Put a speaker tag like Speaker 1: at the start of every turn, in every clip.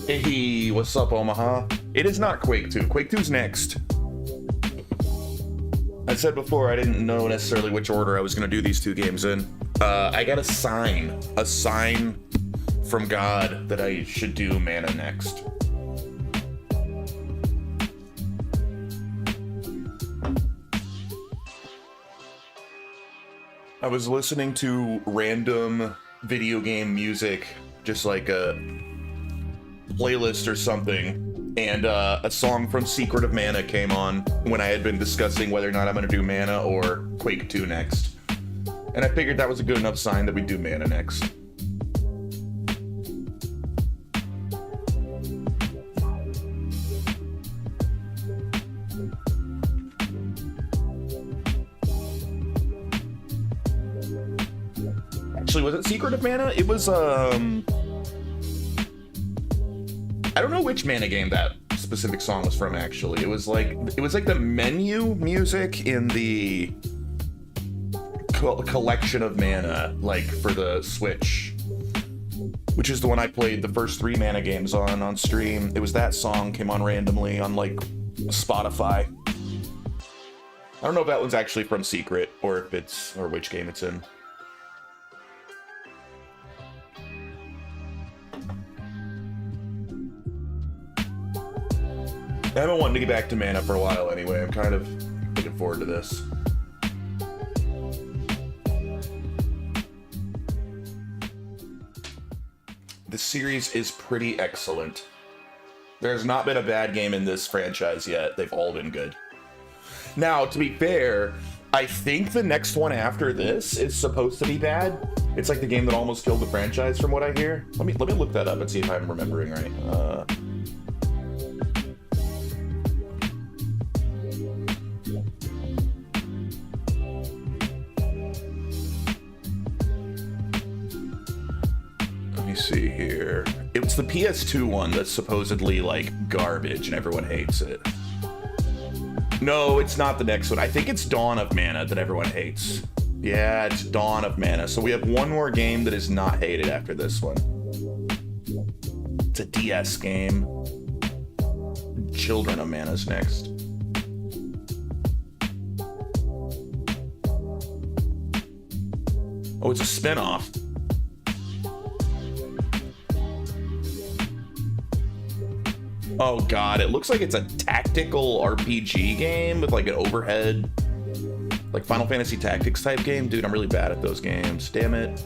Speaker 1: Hey, what's up, Omaha? It is not Quake 2. Quake 2's next. I said before I didn't know necessarily which order I was going to do these two games in. I got a sign from God that I should do Mana next. I was listening to random video game music, just like a playlist or something, and a song from Secret of Mana came on when I had been discussing whether or not I'm going to do Mana or Quake 2 next. And I figured that was a good enough sign that we'd do Mana next. Actually, was it Secret of Mana? It was, I don't know which Mana game that specific song was from, actually. It was like the menu music in the collection of Mana, like, for the Switch, which is the one I played the first 3 Mana games on stream. It was that song, came on randomly on, like, Spotify. I don't know if that one's actually from Secret, or which game it's in. I haven't wanted to get back to Mana for a while anyway. I'm kind of looking forward to this. This series is pretty excellent. There's not been a bad game in this franchise yet. They've all been good. Now, to be fair, I think the next one after this is supposed to be bad. It's like the game that almost killed the franchise from what I hear. Let me look that up and see if I'm remembering right. See here. It's the PS2 one that's supposedly like garbage and everyone hates it. No, it's not the next one. I think it's Dawn of Mana that everyone hates. Yeah, it's Dawn of Mana. So we have one more game that is not hated after this one. It's a DS game. Children of Mana's next. Oh, it's a spin-off. Oh god, it looks like it's a tactical RPG game with like an overhead, like Final Fantasy Tactics type game. Dude, I'm really bad at those games. Damn it.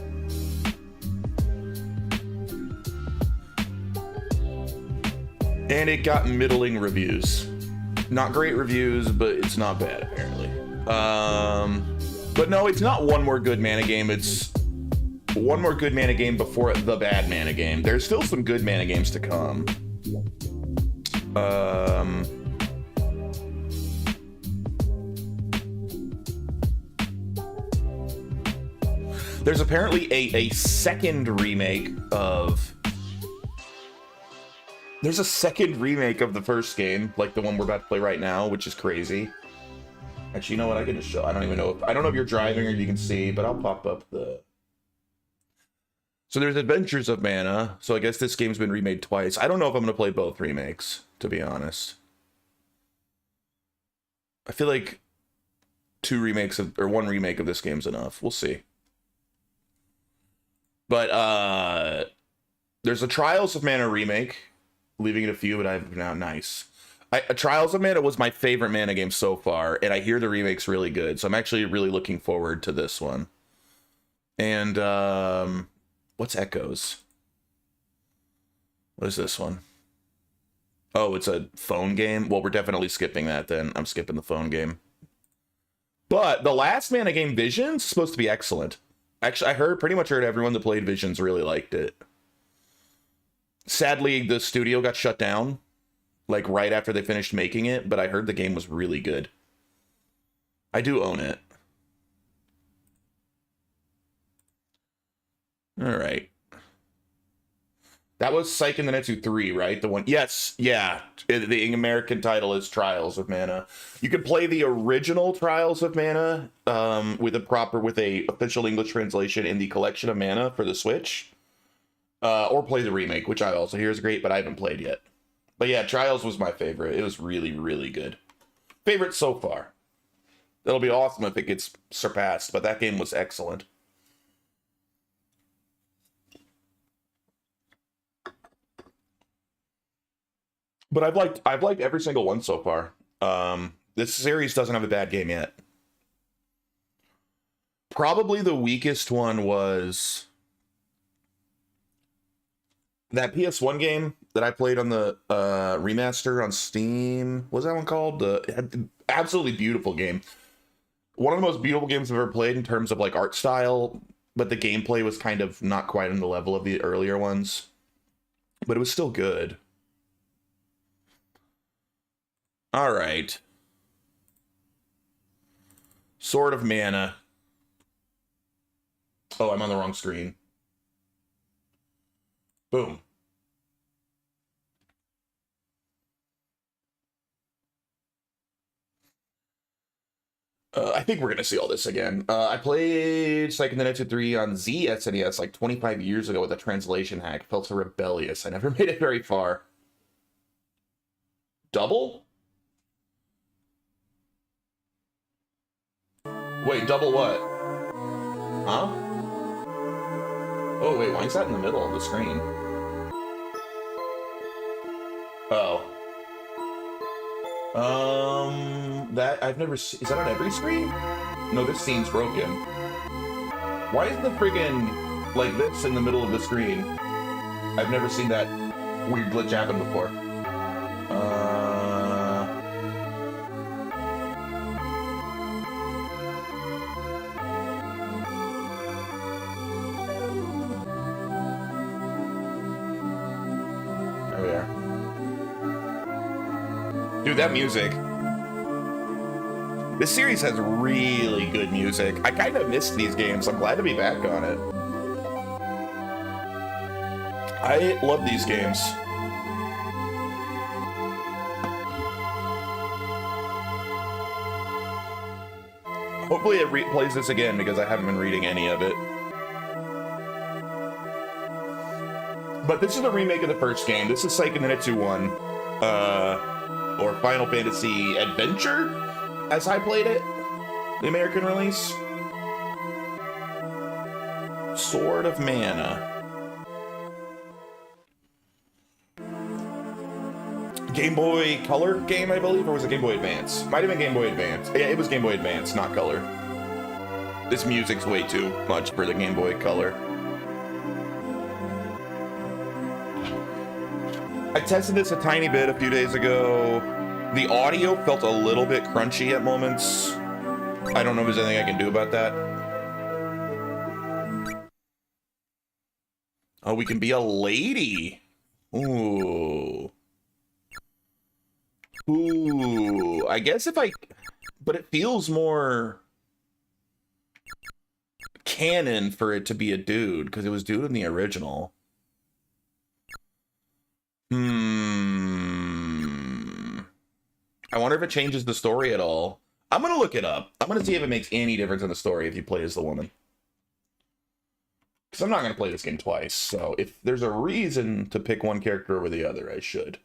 Speaker 1: And it got middling reviews. Not great reviews, but it's not bad apparently. But no, it's not one more good Mana game. It's one more good Mana game before the bad Mana game. There's still some good Mana games to come. There's apparently a second remake of... There's a second remake of the first game, like the one we're about to play right now, which is crazy. Actually, you know what? I can just show. I don't know if you're driving or you can see, but I'll pop up the... So there's Adventures of Mana. So I guess this game's been remade twice. I don't know if I'm going to play both remakes, to be honest. I feel like one remake of this game's enough. We'll see. But there's a Trials of Mana remake. Leaving it a few, but I've now nice. Trials of Mana was my favorite Mana game so far, and I hear the remake's really good. So I'm actually really looking forward to this one. And what's Echoes? What is this one? Oh, it's a phone game? Well, we're definitely skipping that then. I'm skipping the phone game. But the last Mana game, Visions, is supposed to be excellent. Actually, I pretty much heard everyone that played Visions really liked it. Sadly, the studio got shut down, like right after they finished making it, but I heard the game was really good. I do own it. All right. That was Seiken Densetsu 3, right? The one... Yes, yeah. The American title is Trials of Mana. You can play the original Trials of Mana with a official English translation in the Collection of Mana for the Switch. Or play the remake, which I also hear is great, but I haven't played yet. But yeah, Trials was my favorite. It was really, really good. Favorite so far. It'll be awesome if it gets surpassed, but that game was excellent. But I've liked every single one so far. This series doesn't have a bad game yet. Probably the weakest one was that PS1 game that I played on the remaster on Steam. What's that one called? The absolutely beautiful game. One of the most beautiful games I've ever played in terms of like art style, but the gameplay was kind of not quite on the level of the earlier ones. But it was still good. All right. Sword of Mana. Oh, I'm on the wrong screen. Boom. I think we're gonna see all this again. I played Seiken Densetsu 3 on ZSNES like 25 years ago with a translation hack. Felt so rebellious. I never made it very far. Double? Wait, double what? Huh? Oh, wait, why is that in the middle of the screen? Oh. That I've never seen. Is that on every screen? No, this scene's broken. Why is the friggin' like this in the middle of the screen? I've never seen that weird glitch happen before. There we are. Dude, that music. This series has really good music. I kind of missed these games. I'm glad to be back on it. I love these games. Hopefully it plays this again because I haven't been reading any of it. But this is a remake of the first game. This is Seiken Densetsu 1. Or Final Fantasy Adventure, as I played it. The American release. Sword of Mana. Game Boy Color game, I believe, or was it Game Boy Advance? Might have been Game Boy Advance. Yeah, it was Game Boy Advance, not Color. This music's way too much for the Game Boy Color. I tested this a tiny bit a few days ago. The audio felt a little bit crunchy at moments. I don't know if there's anything I can do about that. Oh, we can be a lady. Ooh. Ooh. I guess if I... But it feels more canon for it to be a dude, because it was dude in the original. I wonder if it changes the story at all. I'm gonna look it up. I'm gonna see if it makes any difference in the story if you play as the woman. Because I'm not gonna play this game twice, so if there's a reason to pick one character over the other, I should.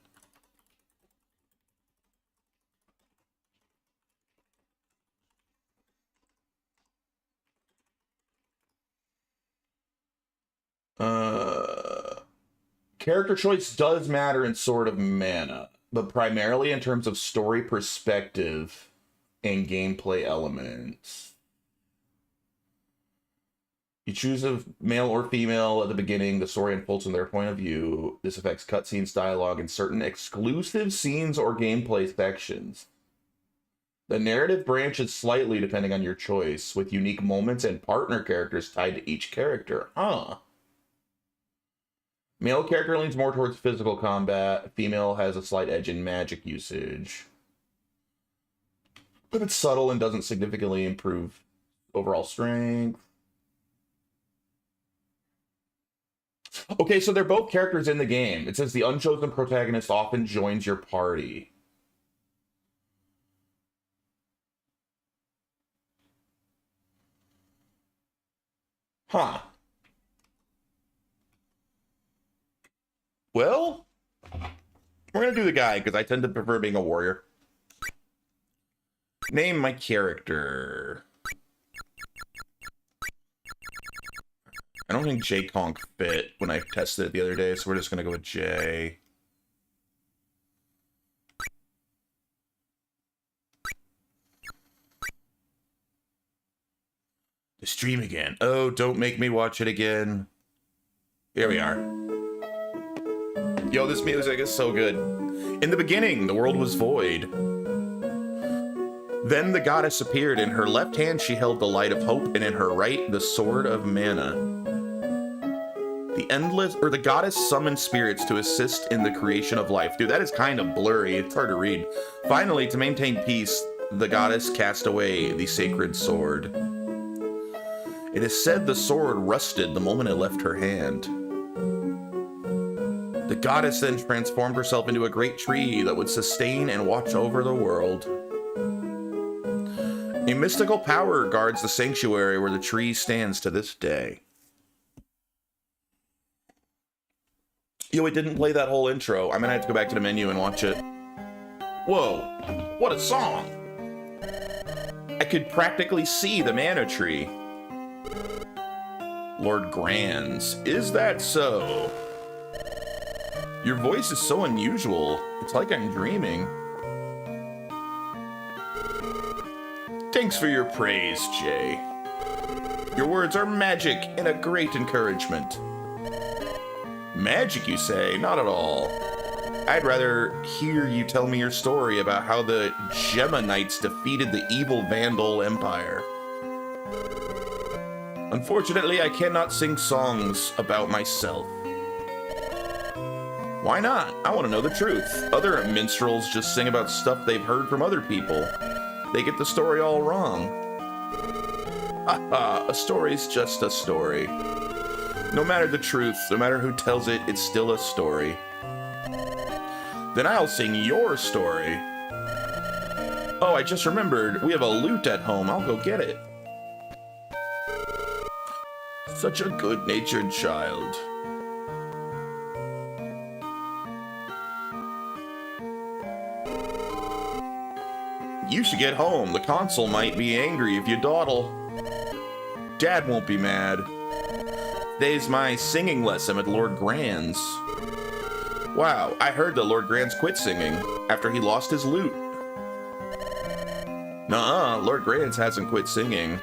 Speaker 1: Character choice does matter in Sword of Mana, but primarily in terms of story perspective and gameplay elements. You choose a male or female at the beginning. The story unfolds from their point of view. This affects cutscenes, dialogue, and certain exclusive scenes or gameplay sections. The narrative branches slightly depending on your choice, with unique moments and partner characters tied to each character. Huh. Male character leans more towards physical combat. Female has a slight edge in magic usage. But it's subtle and doesn't significantly improve overall strength. Okay, so they're both characters in the game. It says the unchosen protagonist often joins your party. Huh. Well, we're gonna do the guy, because I tend to prefer being a warrior. Name my character. I don't think J Conk fit when I tested it the other day, so we're just gonna go with J. The stream again. Oh, don't make me watch it again. Here we are. Yo, this music is so good. In the beginning, the world was void. Then the goddess appeared. In her left hand, she held the light of hope, and in her right, the sword of mana. The goddess summoned spirits to assist in the creation of life. Dude, that is kind of blurry. It's hard to read. Finally, to maintain peace, the goddess cast away the sacred sword. It is said the sword rusted the moment it left her hand. The goddess then transformed herself into a great tree that would sustain and watch over the world. A mystical power guards the sanctuary where the tree stands to this day. Yo, it didn't play that whole intro. I'm gonna have to go back to the menu and watch it. Whoa, what a song! I could practically see the mana tree. Lord Granz, is that so? Your voice is so unusual. It's like I'm dreaming. Thanks for your praise, Jay. Your words are magic and a great encouragement. Magic, you say? Not at all. I'd rather hear you tell me your story about how the Gemma Knights defeated the evil Vandal Empire. Unfortunately, I cannot sing songs about myself. Why not? I want to know the truth. Other minstrels just sing about stuff they've heard from other people. They get the story all wrong. A story's just a story. No matter the truth, no matter who tells it, it's still a story. Then I'll sing your story. Oh, I just remembered, we have a lute at home. I'll go get it. Such a good-natured child. You should get home. The consul might be angry if you dawdle. Dad won't be mad. Today's my singing lesson at Lord Granz. Wow, I heard that Lord Granz quit singing after he lost his lute. Nuh-uh, Lord Granz hasn't quit singing.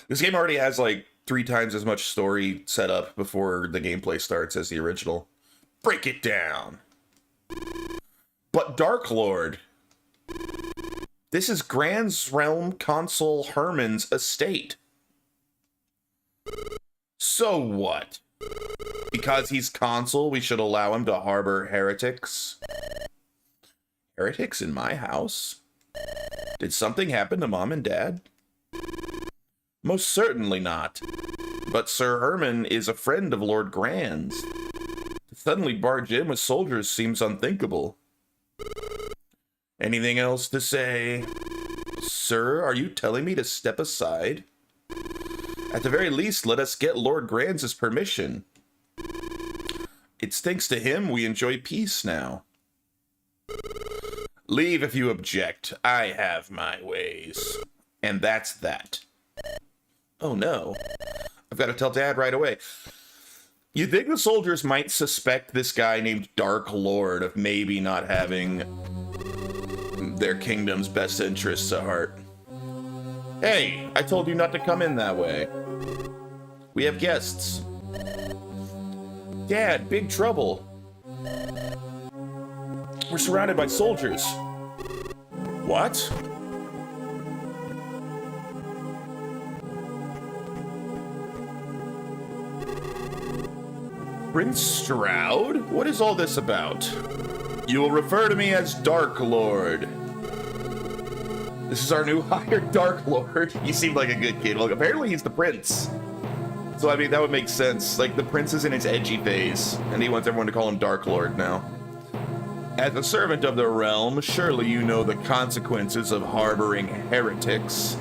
Speaker 1: This game already has like 3 times as much story set up before the gameplay starts as the original. Break it down. But Dark Lord. This is Granz Realm Consul Herman's estate. So what? Because he's consul, we should allow him to harbor heretics? Heretics in my house? Did something happen to Mom and Dad? Most certainly not. But Sir Herman is a friend of Lord Granz. To suddenly barge in with soldiers seems unthinkable. Anything else to say? Sir, are you telling me to step aside? At the very least, let us get Lord Granz's permission. It's thanks to him we enjoy peace now. Leave if you object. I have my ways. And that's that. Oh no. I've got to tell Dad right away. You think the soldiers might suspect this guy named Dark Lord of maybe not having their kingdom's best interests at heart? Hey, I told you not to come in that way. We have guests. Dad, big trouble. We're surrounded by soldiers. What? Prince Stroud? What is all this about? You will refer to me as Dark Lord. This is our new hired Dark Lord. He seemed like a good kid. Well, apparently he's the prince. So, I mean, that would make sense. Like, the prince is in his edgy phase, and he wants everyone to call him Dark Lord now. As a servant of the realm, surely you know the consequences of harboring heretics.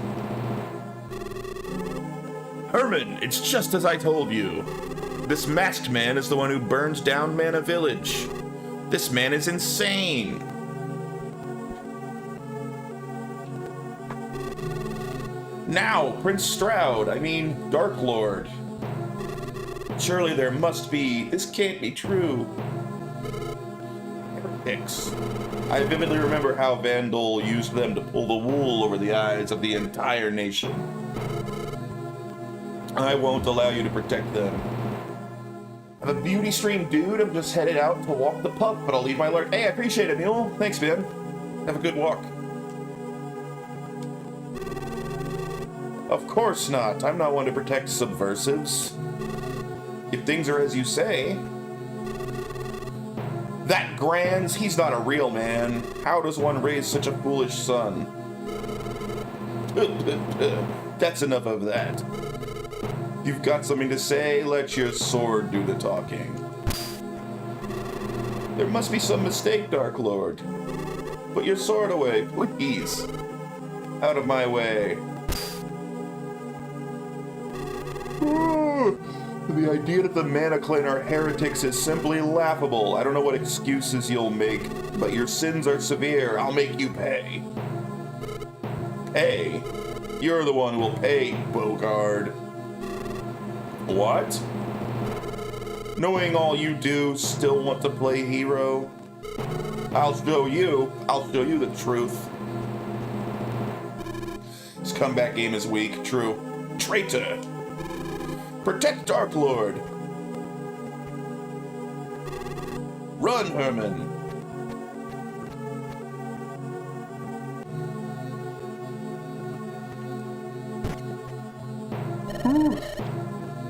Speaker 1: Herman, it's just as I told you. This masked man is the one who burns down Mana Village. This man is insane. Now, Prince Stroud, Dark Lord. Surely there must be. This can't be true. Heretics. I vividly remember how Vandal used them to pull the wool over the eyes of the entire nation. I won't allow you to protect them. I'm a beauty stream dude. I'm just headed out to walk the pup, but I'll leave my alert. Hey, I appreciate it, Mule. Thanks, man. Have a good walk. Of course not. I'm not one to protect subversives. If things are as you say. That Grands, he's not a real man. How does one raise such a foolish son? That's enough of that. You've got something to say, let your sword do the talking. There must be some mistake, Dark Lord. Put your sword away, please. Out of my way. Ooh, the idea that the Mana Clan are heretics is simply laughable. I don't know what excuses you'll make, but your sins are severe. I'll make you pay. Pay? You're the one who will pay, Bogard. What? Knowing all you do, still want to play hero? I'll show you the truth. His comeback game is weak, true. Traitor! Protect Dark Lord! Run, Herman!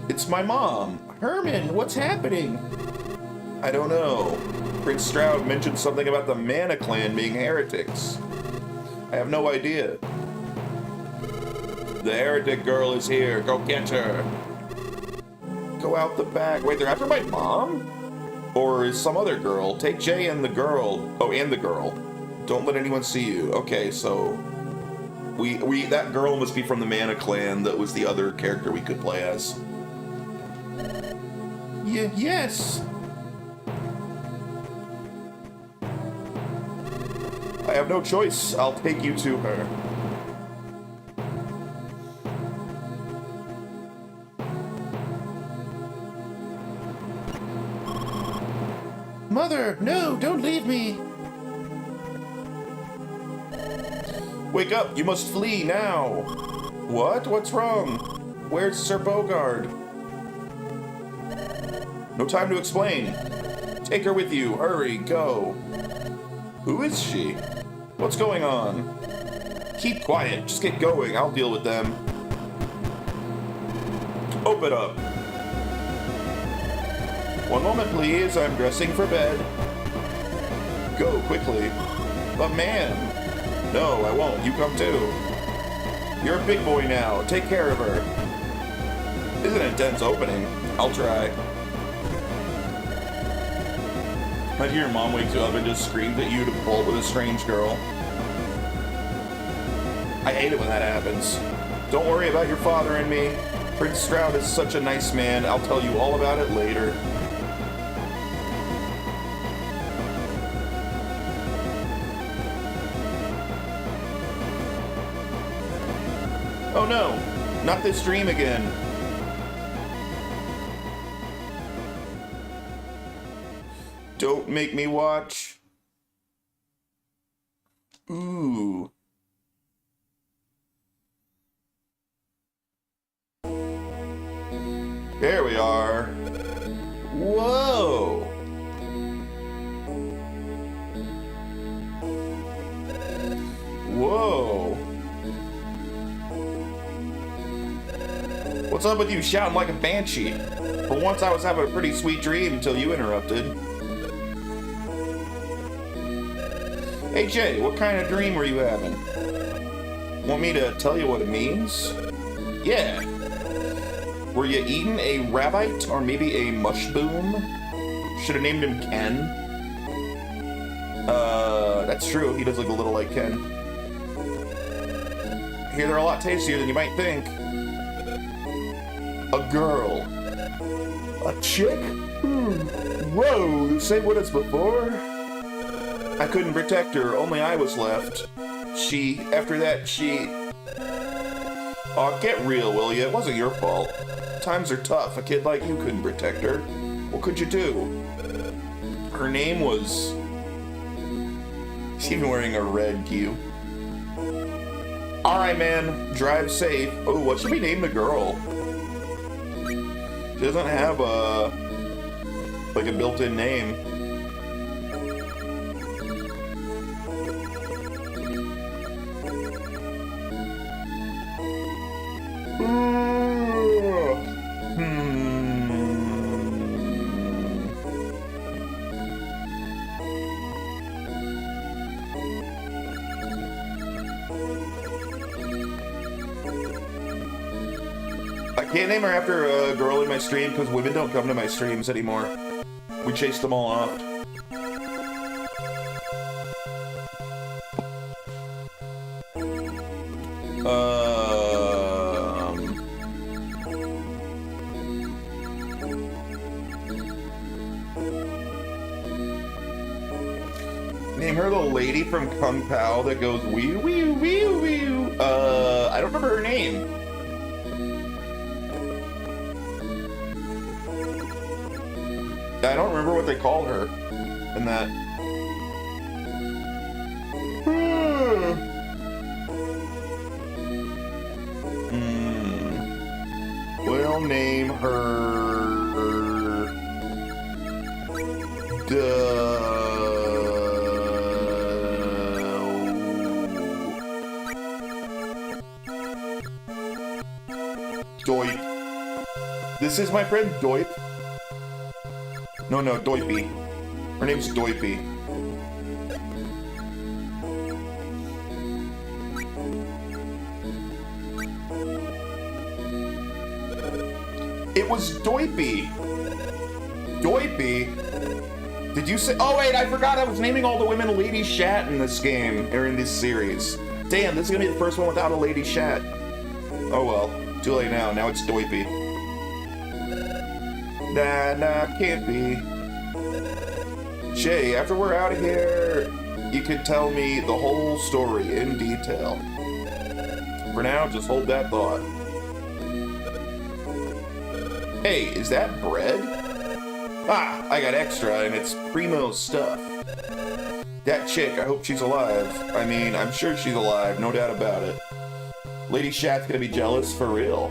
Speaker 1: It's my mom. Herman, what's happening? I don't know. Prince Stroud mentioned something about the Mana Clan being heretics. I have no idea. The heretic girl is here. Go get her. Go out the back. Wait, they're after my mom? Or is some other girl? Take Jay and the girl. Oh, and the girl. Don't let anyone see you. Okay, so that girl must be from the Mana Clan. That was the other character we could play as. Yes. I have no choice. I'll take you to her. Mother, no, don't leave me. Wake up, you must flee now. What? What's wrong? Where's Sir Bogard? No time to explain. Take her with you. Hurry, go. Who is she? What's going on? Keep quiet. Just get going. I'll deal with them. Open up. One moment, please. I'm dressing for bed. Go, quickly. But man. No, I won't. You come too. You're a big boy now. Take care of her. This is an intense opening. I'll try. Imagine your mom wakes you up and just screams at you to pull with a strange girl. I hate it when that happens. Don't worry about your father and me. Prince Stroud is such a nice man. I'll tell you all about it later. Oh no, not this dream again. Don't make me watch. Ooh. There we are. Whoa. Whoa. What's up with you shouting like a banshee? For once I was having a pretty sweet dream until you interrupted. Hey Jay, what kind of dream were you having? Want me to tell you what it means? Yeah. Were you eating a rabbite or maybe a mushboom? Should have named him Ken. That's true. He does look a little like Ken. I hear they're a lot tastier than you might think. A girl. A chick? Whoa, the same one as before? I couldn't protect her, only I was left. After that, Aw, get real, will ya? It wasn't your fault. Times are tough. A kid like you couldn't protect her. What could you do? Her name was... She's even wearing a red Q. Alright, man. Drive safe. Oh, what should we name the girl? She doesn't have a built-in name. I can't name her after a girl in my stream because women don't come to my streams anymore. We chased them all off. Name her the lady from Kung Pao that goes wee wee wee wee. I don't remember her name. I don't remember what they called her in that. We'll name her Doip. This is my friend Doip. No, Doipy. Her name's Doipy. It was Doipy. Doipy? Did you say? Oh wait, I forgot I was naming all the women Lady Shat in this game, or in this series. Damn, this is gonna be the first one without a Lady Shat. Oh well, too late now. Now it's Doipy. Nah, can't be. Shay, after we're out of here, you can tell me the whole story in detail. For now, just hold that thought. Hey, is that bread? Ah, I got extra, and it's primo stuff. That chick, I hope she's alive. I mean, I'm sure she's alive, no doubt about it. Lady Shat's gonna be jealous for real.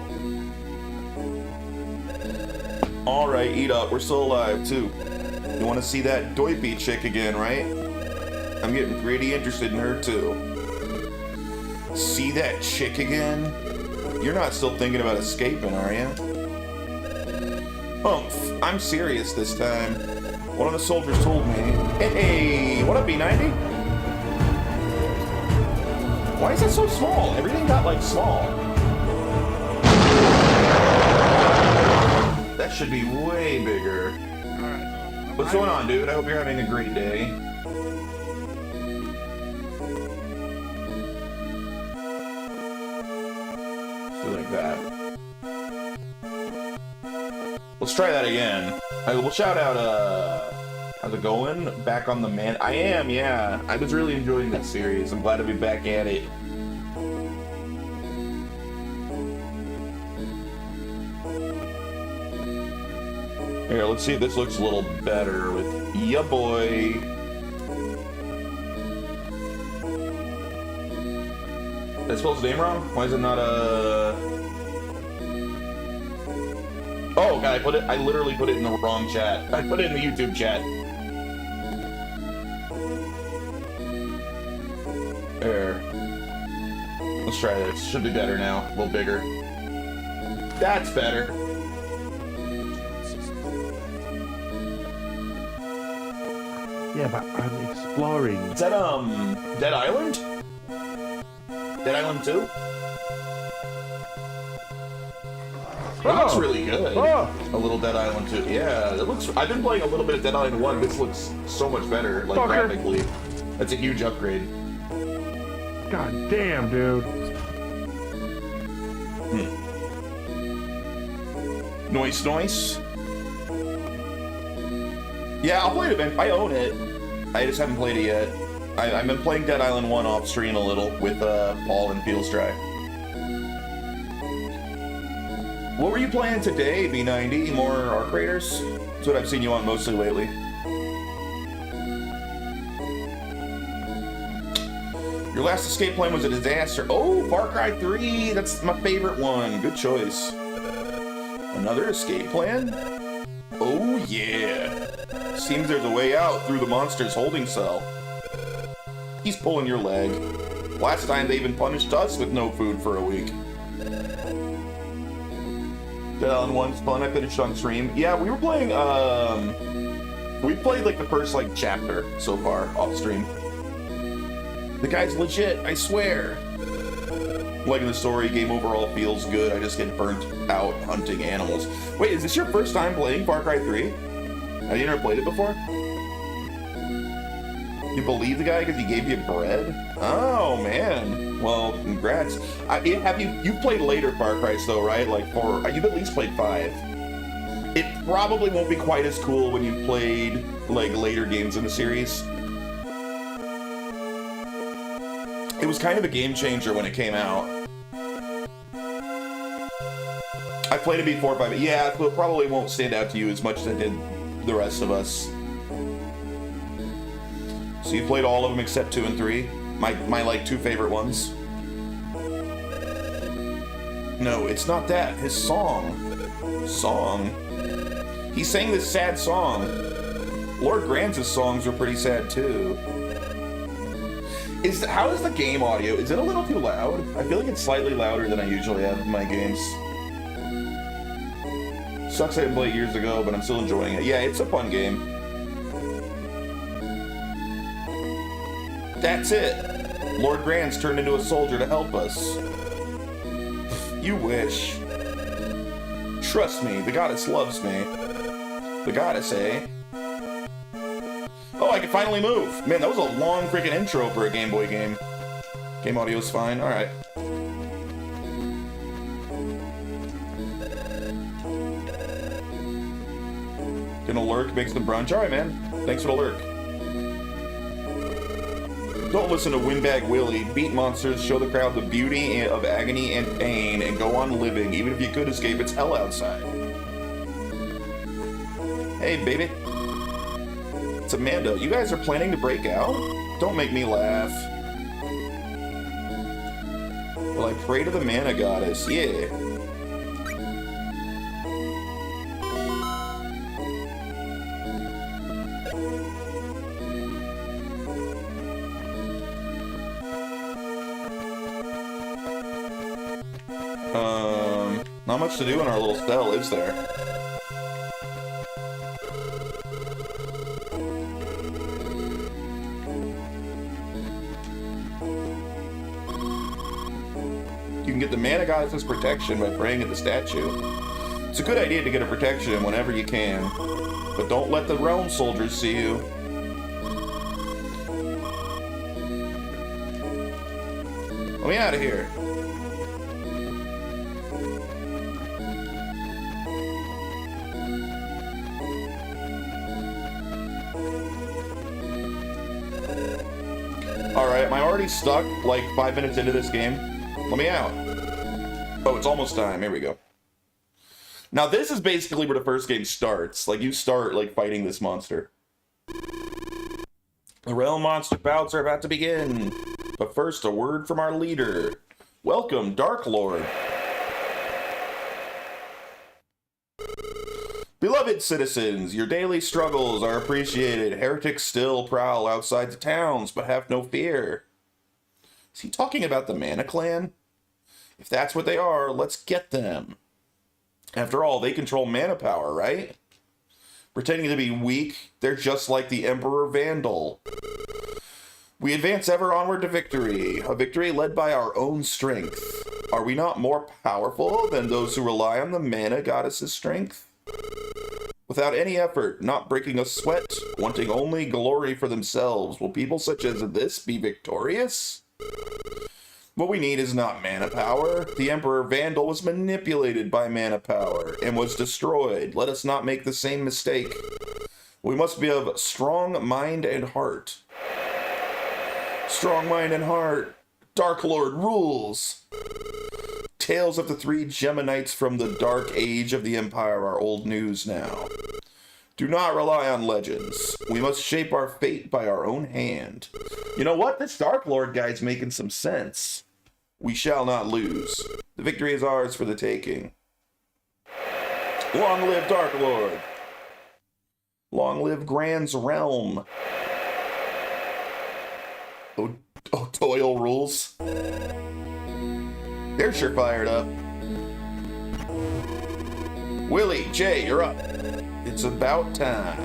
Speaker 1: Alright, eat up. We're still alive, too. You want to see that Doipy chick again, right? I'm getting pretty interested in her, too. See that chick again? You're not still thinking about escaping, are you? Humph, I'm serious this time. One of the soldiers told me. Hey, what up, B90? Why is that so small? Everything got, like, small. That should be way bigger. What's going on, dude? I hope you're having a great day. Do like that. Let's try that again. We'll shout out, how's it going? Back on the man. I am, yeah. I was really enjoying this series. I'm glad to be back at it. Here, let's see if this looks a little better with ya boy. Did I spell his name wrong? Why is it not a... Oh, God, I literally put it in the wrong chat. I put it in the YouTube chat. There. Let's try this. Should be better now. A little bigger. That's better.
Speaker 2: Yeah, but I'm exploring.
Speaker 1: Is that, Dead Island? Dead Island 2? It looks really good.
Speaker 2: Oh.
Speaker 1: A little Dead Island 2. Yeah, it looks. I've been playing a little bit of Dead Island 1. This looks so much better, like graphically. That's a huge upgrade.
Speaker 2: God damn, dude.
Speaker 1: Noise. Yeah, I'll play it eventually. I own it. I just haven't played it yet. I've been playing Dead Island 1 off stream a little with Paul and Feels Dry. What were you playing today, B90? More Arc Raiders? That's what I've seen you on mostly lately. Your last escape plan was a disaster. Oh, Far Cry 3! That's my favorite one. Good choice. Another escape plan? Oh, yeah. Seems there's a way out through the monster's holding cell. He's pulling your leg. Last time they even punished us with no food for a week. Dead Island 1's fun. I finished on stream. Yeah, we were playing, we played like the first like chapter so far off stream. The guy's legit, I swear. Liking the story, game overall feels good. I just get burnt out hunting animals. Wait, is this your first time playing Far Cry 3? Have you never played it before? You believe the guy because he gave you bread? Oh man. Well, congrats. You've played later Far Cry's though, right? Like you've at least played 5. It probably won't be quite as cool when you've played like later games in the series. It was kind of a game changer when it came out. I played it before, but yeah, it probably won't stand out to you as much as it did the rest of us. So you played all of them except 2 and 3? My like 2 favorite ones? No, it's not that. His song. He sang this sad song. Lord Grant's songs were pretty sad too. How is the game audio? Is it a little too loud? I feel like it's slightly louder than I usually have in my games. Sucks I didn't play it years ago, but I'm still enjoying it. Yeah, it's a fun game. That's it. Lord Grant's turned into a soldier to help us. You wish. Trust me, the goddess loves me. The goddess, eh? Oh, I can finally move. Man, that was a long freaking intro for a Game Boy game. Game audio's fine. All right. Gonna lurk, make some brunch. All right, man. Thanks for the lurk. Don't listen to Windbag Willie. Beat monsters, show the crowd the beauty of agony and pain, and go on living. Even if you could escape, it's hell outside. Hey, baby. It's Amanda. You guys are planning to break out? Don't make me laugh. Well, I pray to the mana goddess. Yeah. Not much to do in our little cell, is there? You can get the mana goddess's protection by praying at the statue. It's a good idea to get a protection whenever you can, but don't let the realm soldiers see you. Let me out of here. Alright, am I already stuck like 5 minutes into this game? Let me out. Oh, it's almost time. Here we go. Now this is basically where the first game starts. Like you start like fighting this monster. The realm monster bouts are about to begin. But first, a word from our leader. Welcome, Dark Lord. Beloved citizens, your daily struggles are appreciated. Heretics still prowl outside the towns, but have no fear. Is he talking about the Mana Clan? If that's what they are, let's get them. After all, they control mana power, right? Pretending to be weak, they're just like the Emperor Vandal. We advance ever onward to victory, a victory led by our own strength. Are we not more powerful than those who rely on the mana goddess's strength? Without any effort, not breaking a sweat, wanting only glory for themselves, will people such as this be victorious? What we need is not mana power. The Emperor Vandal was manipulated by mana power and was destroyed. Let us not make the same mistake. We must be of strong mind and heart. Strong mind and heart. Dark Lord rules. Tales of the three Geminites from the dark age of the Empire are old news now. Do not rely on legends. We must shape our fate by our own hand. You know what? This Dark Lord guy's making some sense. We shall not lose. The victory is ours for the taking. Long live Dark Lord. Long live Grand's realm. Oh, Toil rules. They're sure fired up. Willie, Jay, you're up. It's about time.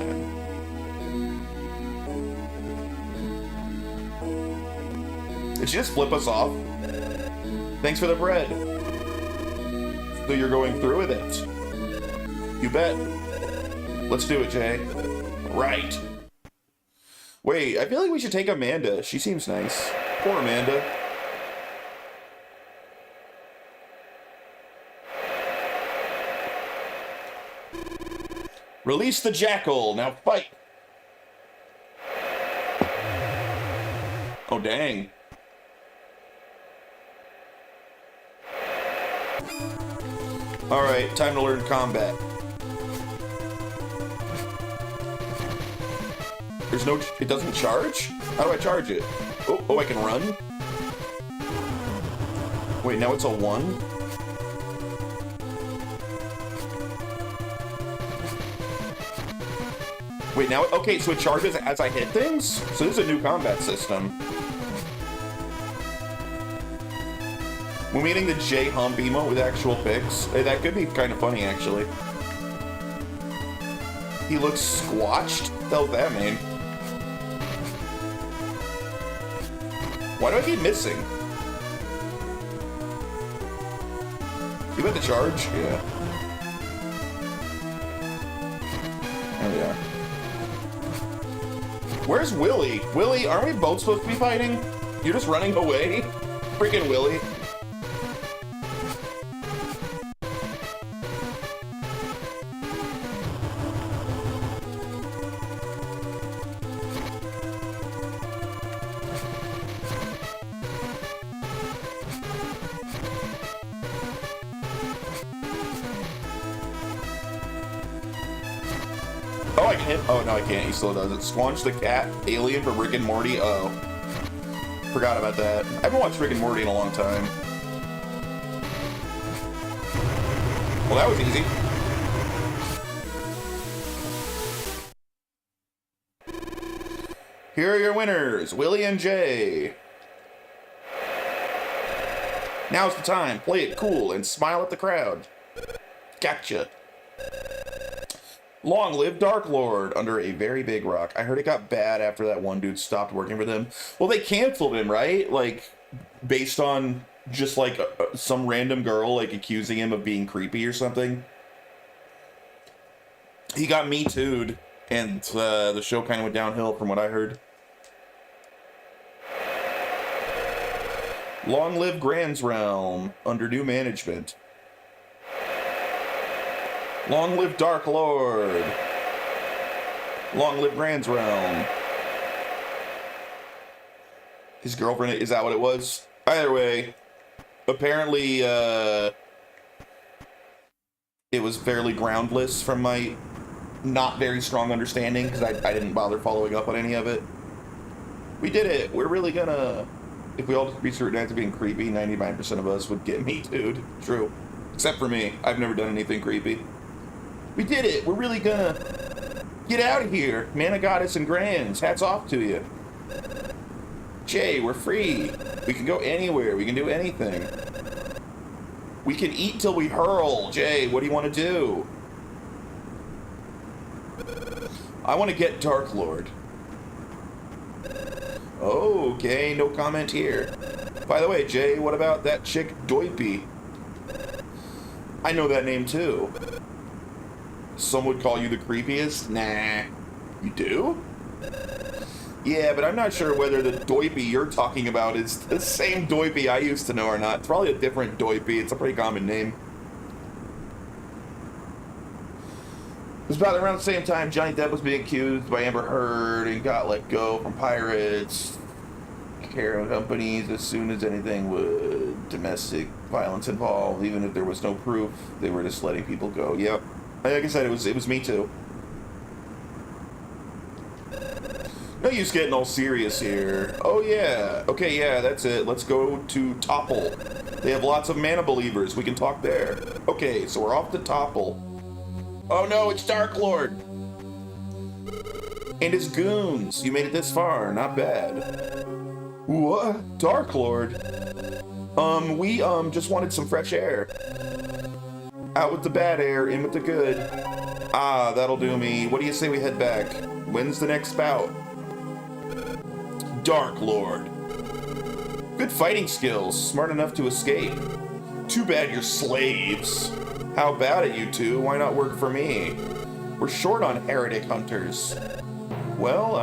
Speaker 1: Did she just flip us off? Thanks for the bread. So you're going through with it? You bet. Let's do it, Jay. Right. Wait, I feel like we should take Amanda. She seems nice. Poor Amanda. Release the jackal. Now fight. Oh, dang. Alright, time to learn combat. There's no... It doesn't charge? How do I charge it? Oh, I can run? Wait, now it's a 1? Wait, now... Okay, so it charges as I hit things? So this is a new combat system. We're meeting the J-Hump emote with actual pics. Hey, that could be kind of funny, actually. He looks squatched? What the hell does that mean? Why do I keep missing? You bet the charge? Yeah. There we are. Where's Willie? Willie, aren't we both supposed to be fighting? You're just running away? Freaking Willie. Oh, I can hit. Oh, no, I can't. He still does it. Squanch the cat. Alien from Rick and Morty. Oh. Forgot about that. I haven't watched Rick and Morty in a long time. Well, that was easy. Here are your winners, Willie and Jay. Now's the time. Play it cool and smile at the crowd. Gotcha. Long live Dark Lord under a very big rock. I heard it got bad after that one dude stopped working for them. Well, they canceled him, right? Like, based on just like some random girl like accusing him of being creepy or something. He got Me Too'd, and the show kind of went downhill from what I heard. Long live Grand's realm under new management. Long live Dark Lord. Long live Grand's realm. His girlfriend, is that what it was? Either way, apparently it was fairly groundless from my not very strong understanding, because I didn't bother following up on any of it. We did it. We're really gonna... If we all just be scrutinized as being creepy, 99% of us would get Me Too'd. True. Except for me. I've never done anything creepy. We did it! We're really gonna get out of here! Mana Goddess and Grands, hats off to you. Jay, we're free. We can go anywhere. We can do anything. We can eat till we hurl. Jay, what do you want to do? I want to get Dark Lord. Okay, no comment here. By the way, Jay, what about that chick Doipy? I know that name too. Some would call you the creepiest? Nah. You do? Yeah, but I'm not sure whether the Doipy you're talking about is the same Doipy I used to know or not. It's probably a different Doipy. It's a pretty common name. It was about around the same time Johnny Depp was being accused by Amber Heard and got let go from Pirates care companies as soon as anything with domestic violence involved, even if there was no proof. They were just letting people go. Yep. Like I said, it was me too. No use getting all serious here. Oh yeah. Okay, yeah, that's it. Let's go to Topple. They have lots of mana believers. We can talk there. Okay, so we're off to Topple. Oh no, it's Dark Lord. And his goons. You made it this far. Not bad. What? Dark Lord? We just wanted some fresh air. Out with the bad air, in with the good. Ah, that'll do me. What do you say we head back? When's the next bout? Dark Lord. Good fighting skills, smart enough to escape. Too bad you're slaves. How about it, you two? Why not work for me? We're short on heretic hunters. Well,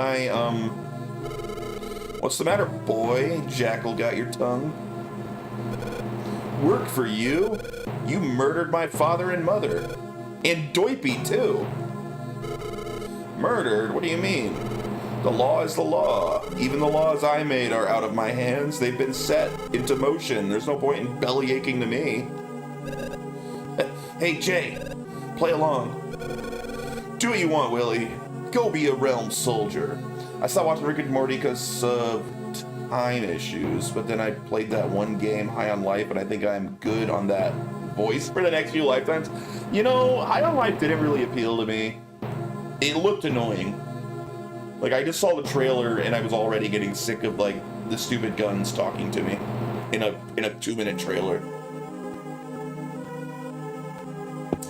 Speaker 1: what's the matter, boy? Jackal got your tongue. Work for you? You murdered my father and mother. And Doipy, too. Murdered? What do you mean? The law is the law. Even the laws I made are out of my hands. They've been set into motion. There's no point in belly aching to me. Hey, Jay, play along. Do what you want, Willie. Go be a realm soldier. I stopped watching Rick and Morty because of time issues, but then I played that one game, High on Life, and I think I'm good on that voice for the next few lifetimes. You know, High on Life didn't really appeal to me. It looked annoying. Like, I just saw the trailer and I was already getting sick of, like, the stupid guns talking to me in a 2-minute trailer.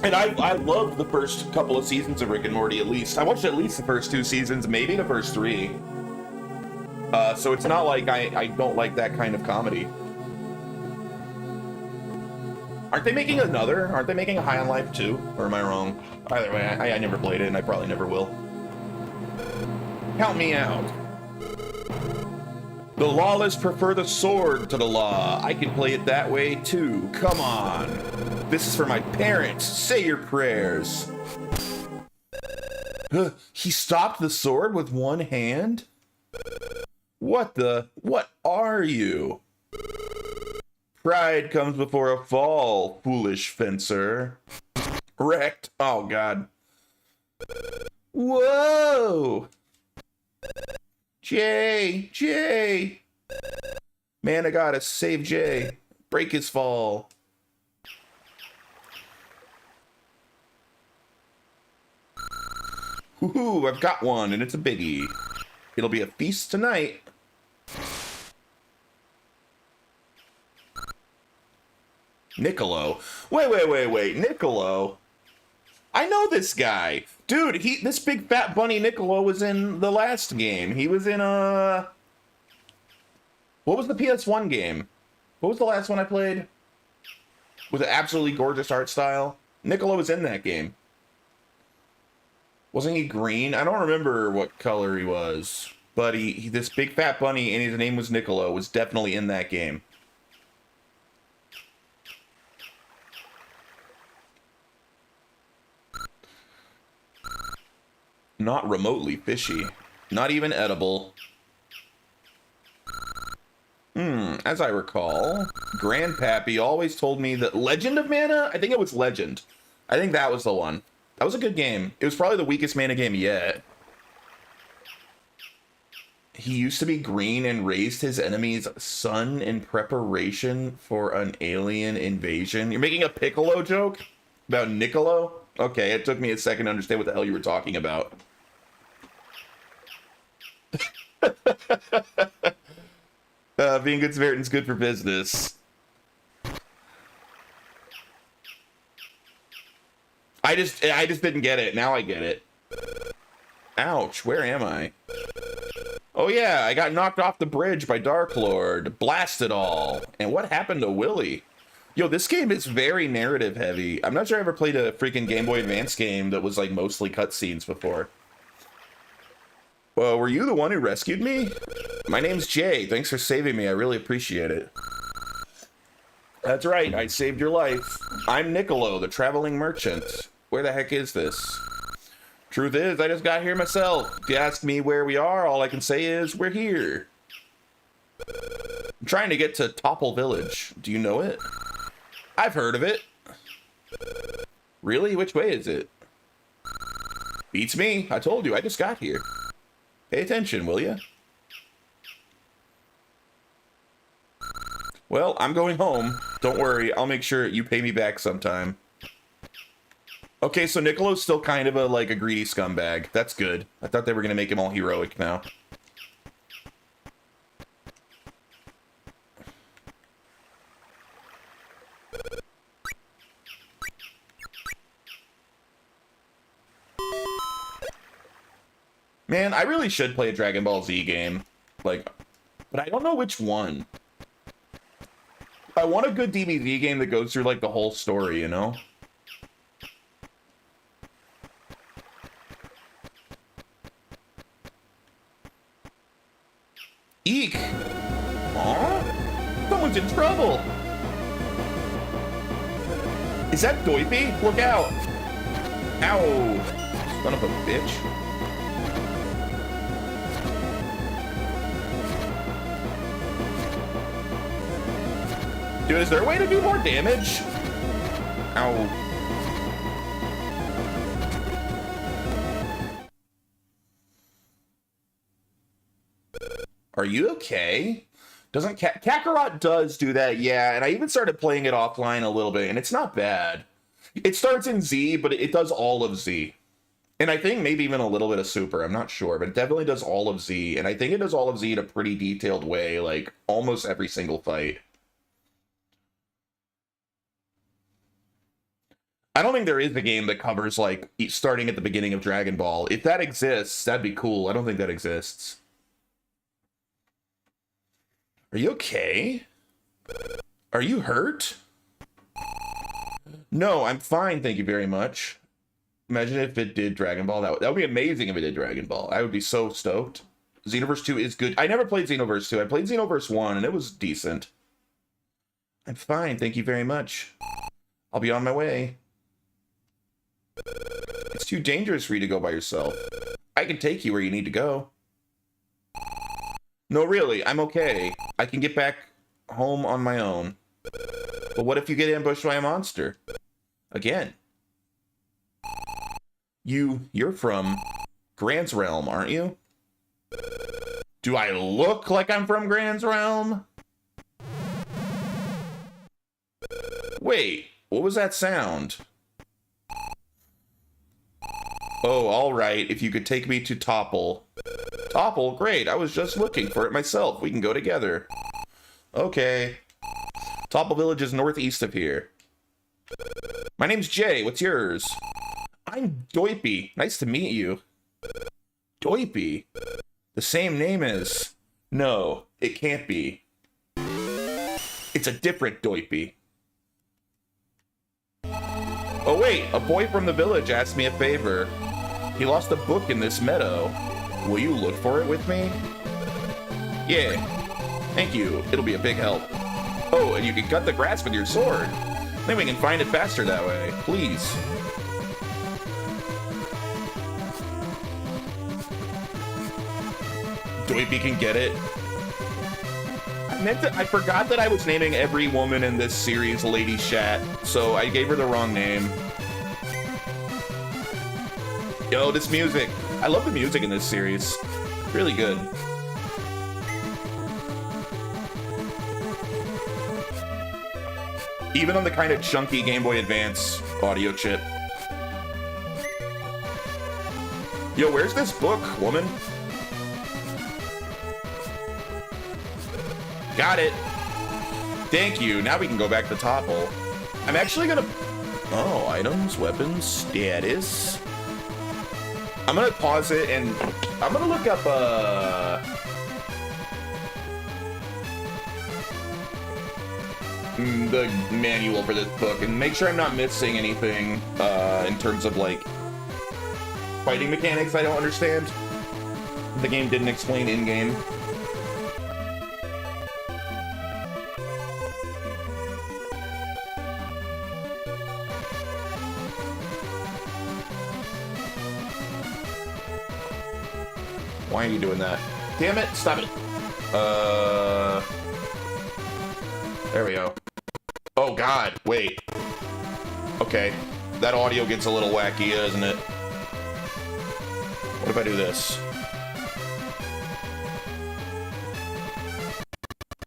Speaker 1: And I loved the first couple of seasons of Rick and Morty, at least. I watched at least the first 2 seasons, maybe the first 3. So it's not like I don't like that kind of comedy. Aren't they making another? Aren't they making a High on Life 2? Or am I wrong? Either way, I never played it and I probably never will. Count me out. The lawless prefer the sword to the law. I can play it that way too. Come on. This is for my parents. Say your prayers. He stopped the sword with one hand? What are you? Pride comes before a fall, foolish fencer. Wrecked. Oh, God. Whoa! Jay! Man, I gotta save Jay. Break his fall. Woohoo, I've got one, and it's a biggie. It'll be a feast tonight. Niccolo. Wait. Niccolo? I know this guy. Dude, this big fat bunny Niccolo was in the last game. He was in what was the PS1 game? What was the last one I played? With an absolutely gorgeous art style? Niccolo was in that game. Wasn't he green? I don't remember what color he was. But he this big fat bunny, and his name was Niccolo, was definitely in that game. Not remotely fishy. Not even edible. As I recall, Grandpappy always told me that Legend of Mana? I think it was Legend. I think that was the one. That was a good game. It was probably the weakest mana game yet. He used to be green and raised his enemy's son in preparation for an alien invasion. You're making a Piccolo joke? About Niccolo? Okay, it took me a second to understand what the hell you were talking about. Being good Samaritan's good for business. I just didn't get it. Now I get it. Ouch, where am I? Oh yeah, I got knocked off the bridge by Dark Lord. Blast it all. And what happened to Willy? Yo, this game is very narrative heavy. I'm not sure I ever played a freaking Game Boy Advance game that was like mostly cutscenes before. Well, were you the one who rescued me? My name's Jay. Thanks for saving me. I really appreciate it. That's right. I saved your life. I'm Niccolo, the traveling merchant. Where the heck is this? Truth is, I just got here myself. If you ask me where we are, all I can say is we're here. I'm trying to get to Topple Village. Do you know it? I've heard of it. Really? Which way is it? Beats me. I told you, I just got here. Pay attention, will ya? Well, I'm going home. Don't worry, I'll make sure you pay me back sometime. Okay, so Niccolo's still kind of a greedy scumbag. That's good. I thought they were gonna make him all heroic now. Man, I really should play a Dragon Ball Z game. But I don't know which one. I want a good DVD game that goes through, the whole story, you know? Eek! Aw? Someone's in trouble! Is that Doipy? Look out! Ow! Son of a bitch. Dude, is there a way to do more damage? Ow. Are you okay? Doesn't Kakarot does do that, yeah, and I even started playing it offline a little bit, and it's not bad. It starts in Z, but it does all of Z. And I think maybe even a little bit of Super, I'm not sure, but it definitely does all of Z, and I think it does all of Z in a pretty detailed way, almost every single fight. I don't think there is a game that covers, starting at the beginning of Dragon Ball. If that exists, that'd be cool. I don't think that exists. Are you okay? Are you hurt? No, I'm fine, thank you very much. Imagine if it did Dragon Ball. That would be amazing if it did Dragon Ball. I would be so stoked. Xenoverse 2 is good. I never played Xenoverse 2. I played Xenoverse 1, and it was decent. I'm fine, thank you very much. I'll be on my way. It's too dangerous for you to go by yourself. I can take you where you need to go. No, really, I'm okay. I can get back home on my own. But what if you get ambushed by a monster? Again. You're from Gran's Realm, aren't you? Do I look like I'm from Gran's Realm? Wait, what was that sound? Oh, all right. If you could take me to Topple. Topple? Great. I was just looking for it myself. We can go together. Okay. Topple Village is northeast of here. My name's Jay. What's yours? I'm Doipy. Nice to meet you. Doipy? The same name as... No, it can't be. It's a different Doipy. Oh wait, a boy from the village asked me a favor. He lost a book in this meadow. Will you look for it with me? Yeah. Thank you. It'll be a big help. Oh, and you can cut the grass with your sword. Then we can find it faster that way. Please. Doipy can get it. I forgot that I was naming every woman in this series Lady Shat, so I gave her the wrong name. Yo, this music. I love the music in this series. Really good. Even on the kind of chunky Game Boy Advance audio chip. Yo, where's this book, woman? Got it. Thank you. Now we can go back to Topple. I'm actually gonna... Oh, items, weapons, status. I'm gonna pause it and I'm gonna look up the manual for this book and make sure I'm not missing anything in terms of like fighting mechanics I don't understand. The game didn't explain in-game. Why are you doing that? Damn it, stop it. There we go. Oh god, wait. Okay, that audio gets a little wacky, doesn't it? What if I do this?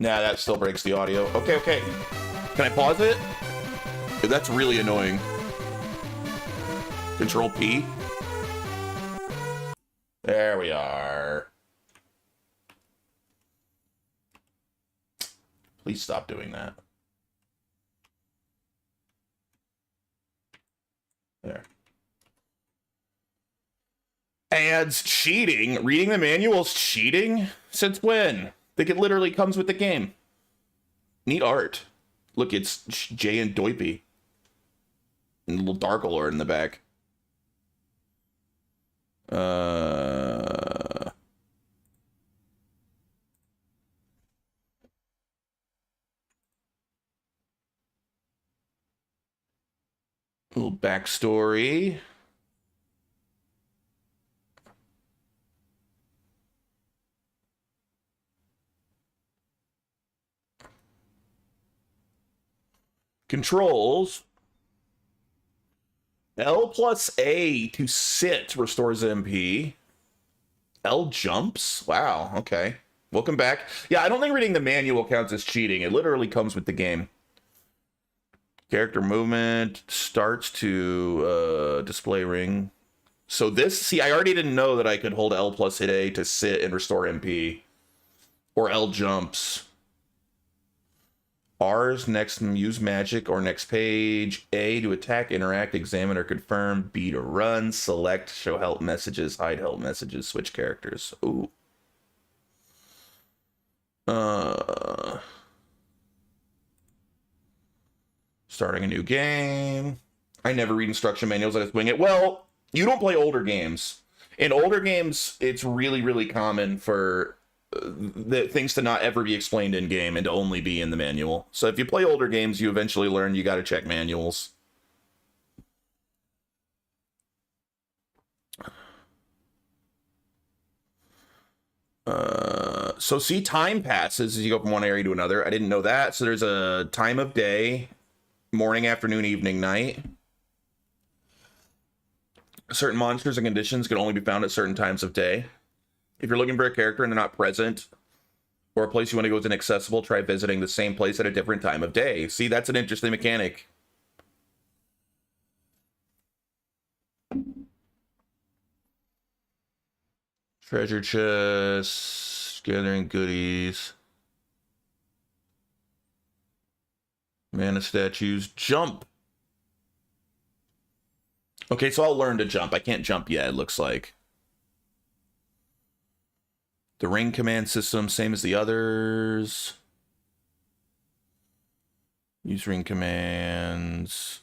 Speaker 1: Nah, that still breaks the audio. Okay, okay. Can I pause it? That's really annoying. Control P. There we are. Please stop doing that. There. Ads cheating? Reading the manual's cheating? Since when? I think it literally comes with the game. Neat art. Look, it's Jay and Doipy. And a little Dark Lord in the back. Little backstory. Controls. L plus A to sit restores MP. L jumps? Wow, okay. Welcome back. Yeah, I don't think reading the manual counts as cheating. It literally comes with the game. Character movement starts to display ring. So this, see, I already didn't know that I could hold L plus hit A to sit and restore MP. Or L jumps. R's next use magic or next page. A to attack, interact, examine, or confirm. B to run, select, show help messages, hide help messages, switch characters. Ooh. Starting a new game. I never read instruction manuals, I just wing it. Well, you don't play older games. In older games, it's really, really common for the things to not ever be explained in game and to only be in the manual. So if you play older games, you eventually learn you got to check manuals. So see, time passes as you go from one area to another. I didn't know that. So there's a time of day, morning, afternoon, evening, night. Certain monsters and conditions can only be found at certain times of day. If you're looking for a character and they're not present, or a place you want to go is inaccessible, try visiting the same place at a different time of day. See, that's an interesting mechanic. Treasure chests, gathering goodies. Mana statues, jump. Okay, so I'll learn to jump. I can't jump yet, it looks like. The ring command system, same as the others. Use ring commands.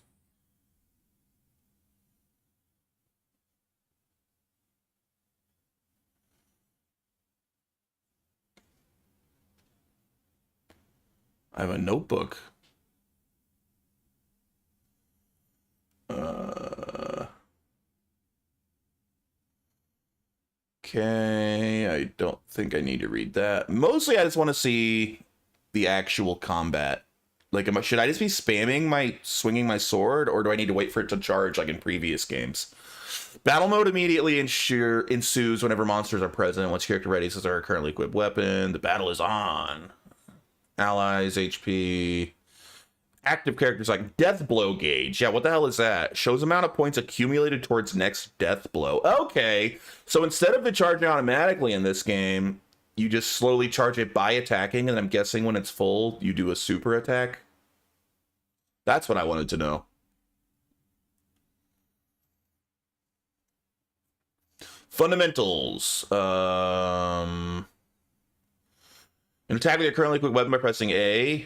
Speaker 1: I have a notebook. Okay, I don't think I need to read that. Mostly I just want to see the actual combat. Like, should I just be spamming swinging my sword, or do I need to wait for it to charge like in previous games? Battle mode immediately ensues whenever monsters are present. Once character ready says our currently equipped weapon, the battle is on. Allies, HP. Active characters like death blow gauge. Yeah, what the hell is that? Shows amount of points accumulated towards next death blow. Okay, so instead of it charging automatically in this game, you just slowly charge it by attacking, and I'm guessing when it's full, you do a super attack. That's what I wanted to know. Fundamentals. An attack with your currently equipped weapon by pressing A.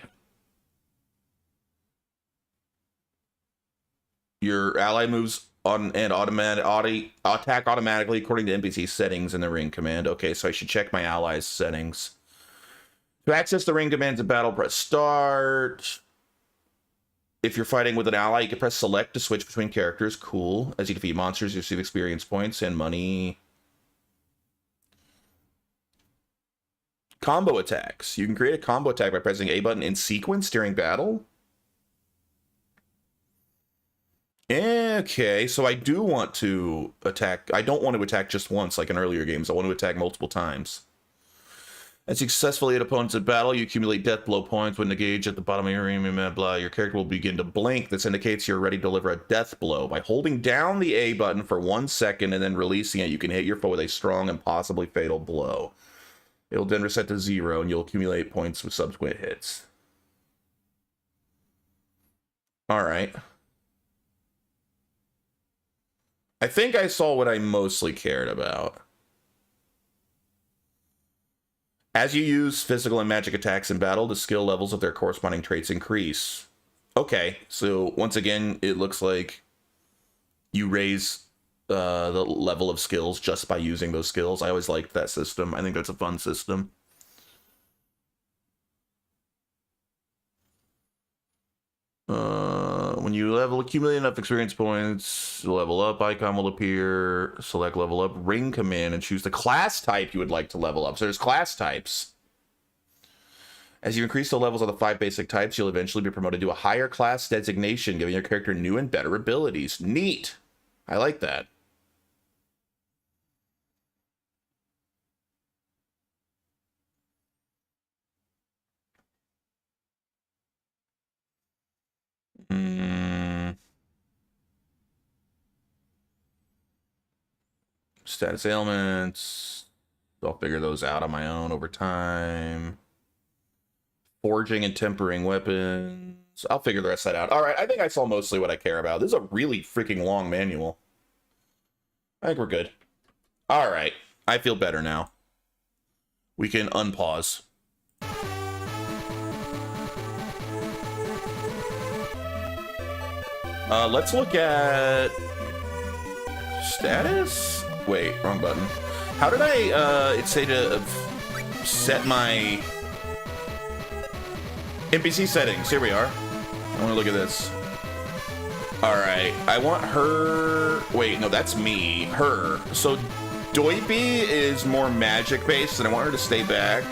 Speaker 1: Your ally moves on and attack automatically according to NPC settings in the ring command. Okay, so I should check my allies' settings. To access the ring commands in battle, press start. If you're fighting with an ally, you can press select to switch between characters. Cool. As you defeat monsters, you receive experience points and money. Combo attacks. You can create a combo attack by pressing A button in sequence during battle. Okay, so I do want to attack. I don't want to attack just once like in earlier games. I want to attack multiple times. As you successfully hit opponents in battle, you accumulate death blow points. When engaged at the bottom of your ring, blah, blah, your character will begin to blink. This indicates you're ready to deliver a death blow. By holding down the A button for 1 second and then releasing it, you can hit your foe with a strong and possibly fatal blow. It'll then reset to 0, and you'll accumulate points with subsequent hits. Alright. I think I saw what I mostly cared about. As you use physical and magic attacks in battle, the skill levels of their corresponding traits increase. Okay, so once again, it looks like you raise the level of skills just by using those skills. I always liked that system. I think that's a fun system. When you accumulate enough experience points, level up icon will appear. Select level up ring command and choose the class type you would like to level up. So there's class types. As you increase the levels of the 5 basic types, you'll eventually be promoted to a higher class designation, giving your character new and better abilities. Neat. I like that. Status ailments. I'll figure those out on my own over time. Forging and tempering weapons. I'll figure the rest of that out. All right, I think I saw mostly what I care about. This is a really freaking long manual. I think we're good. All right, I feel better now. We can unpause. Let's look at status. Wait, wrong button. How did I, it say to set my NPC settings? Here we are. I want to look at this. All right, I want her. Wait, no, that's me. Her. So Doipy is more magic based, and I want her to stay back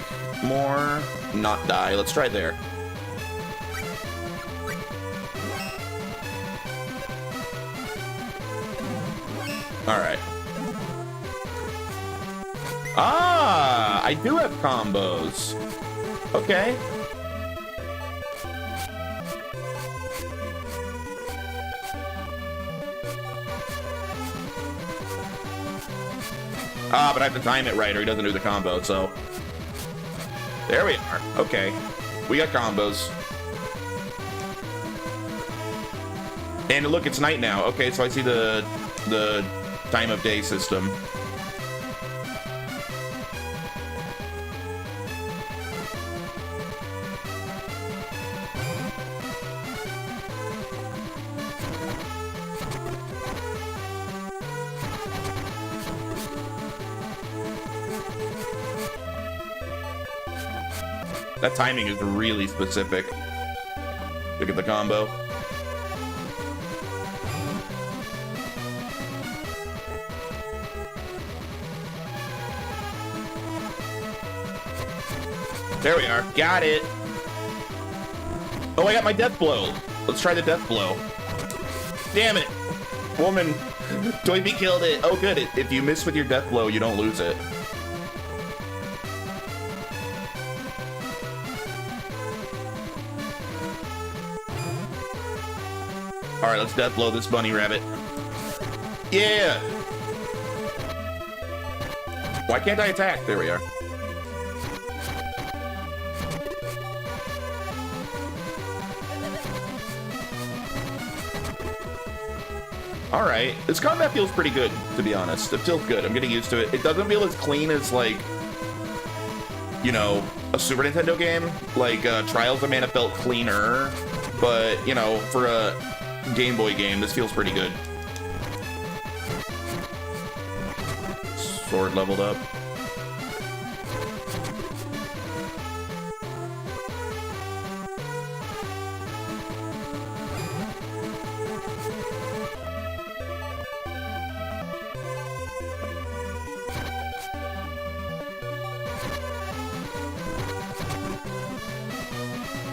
Speaker 1: more, not die. Let's try there. All right. Ah, I do have combos. Okay. Ah, but I have to time it right or he doesn't do the combo, so. There we are. Okay. We got combos. And look, it's night now. Okay, so I see the time of day system. That timing is really specific. Look at the combo. There we are. Got it. Oh, I got my death blow. Let's try the death blow. Damn it. Woman. Doipy killed it. Oh, good. If you miss with your death blow, you don't lose it. All right, let's death blow this bunny rabbit. Yeah. Why can't I attack? There we are. Alright. This combat feels pretty good, to be honest. It feels good. I'm getting used to it. It doesn't feel as clean as, like, you know, a Super Nintendo game. Like, Trials of Mana felt cleaner. But, you know, for a Game Boy game, this feels pretty good. Sword leveled up.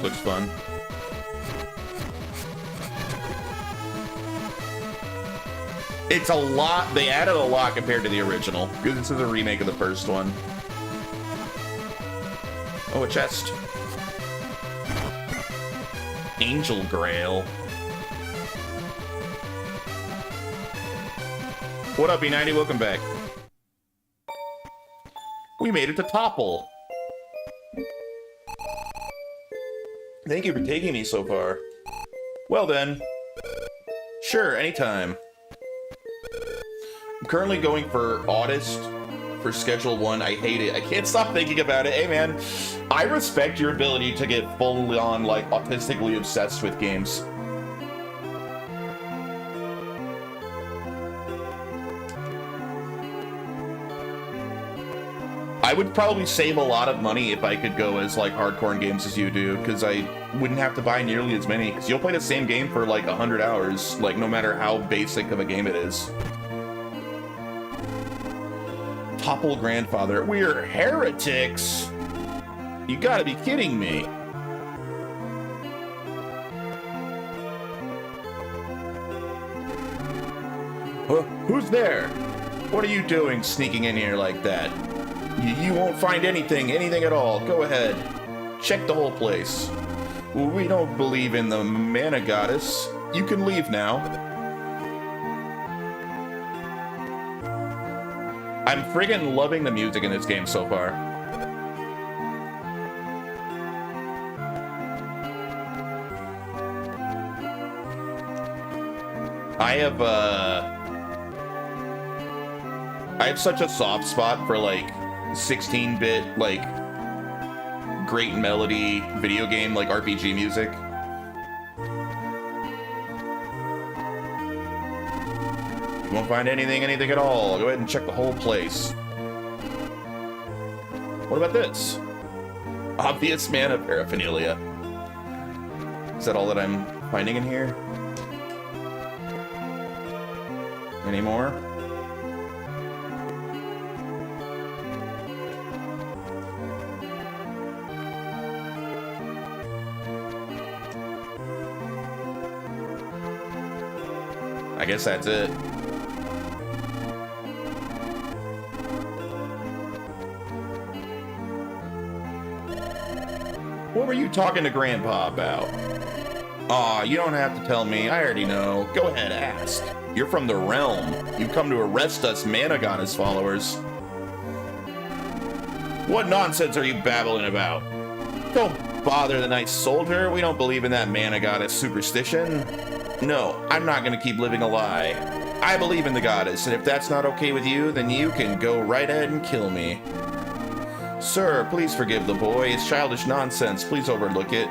Speaker 1: Looks fun. It's a lot. They added a lot compared to the original, because this is a remake of the first one. Oh, a chest. Angel Grail. What up, E90? Welcome back. We made it to Topple. Thank you for taking me so far. Well then. Sure, anytime. I'm currently going for Autist for Schedule 1. I hate it. I can't stop thinking about it. Hey man, I respect your ability to get full on, like, autistically obsessed with games. I would probably save a lot of money if I could go as, like, hardcore in games as you do, because I wouldn't have to buy nearly as many, because you'll play the same game for, like, 100 hours, like, no matter how basic of a game it is. Topple Grandfather. We're heretics! You gotta be kidding me. Who's there? What are you doing sneaking in here like that? You won't find anything at all. Go ahead. Check the whole place. We don't believe in the mana goddess. You can leave now. I'm friggin' loving the music in this game so far. I have such a soft spot for, like, 16-bit, like, great melody video game, like, RPG music. You won't find anything at all. Go ahead and check the whole place. What about this? Obvious mana paraphernalia. Is that all that I'm finding in here? Any more? I guess that's it. What were you talking to Grandpa about? Aw, you don't have to tell me. I already know. Go ahead, ask. You're from the realm. You've come to arrest us Mana Goddess followers. What nonsense are you babbling about? Don't bother the nice soldier. We don't believe in that Mana Goddess superstition. No, I'm not gonna keep living a lie. I believe in the goddess, and if that's not okay with you, then you can go right ahead and kill me. Sir, please forgive the boy. It's childish nonsense. Please overlook it.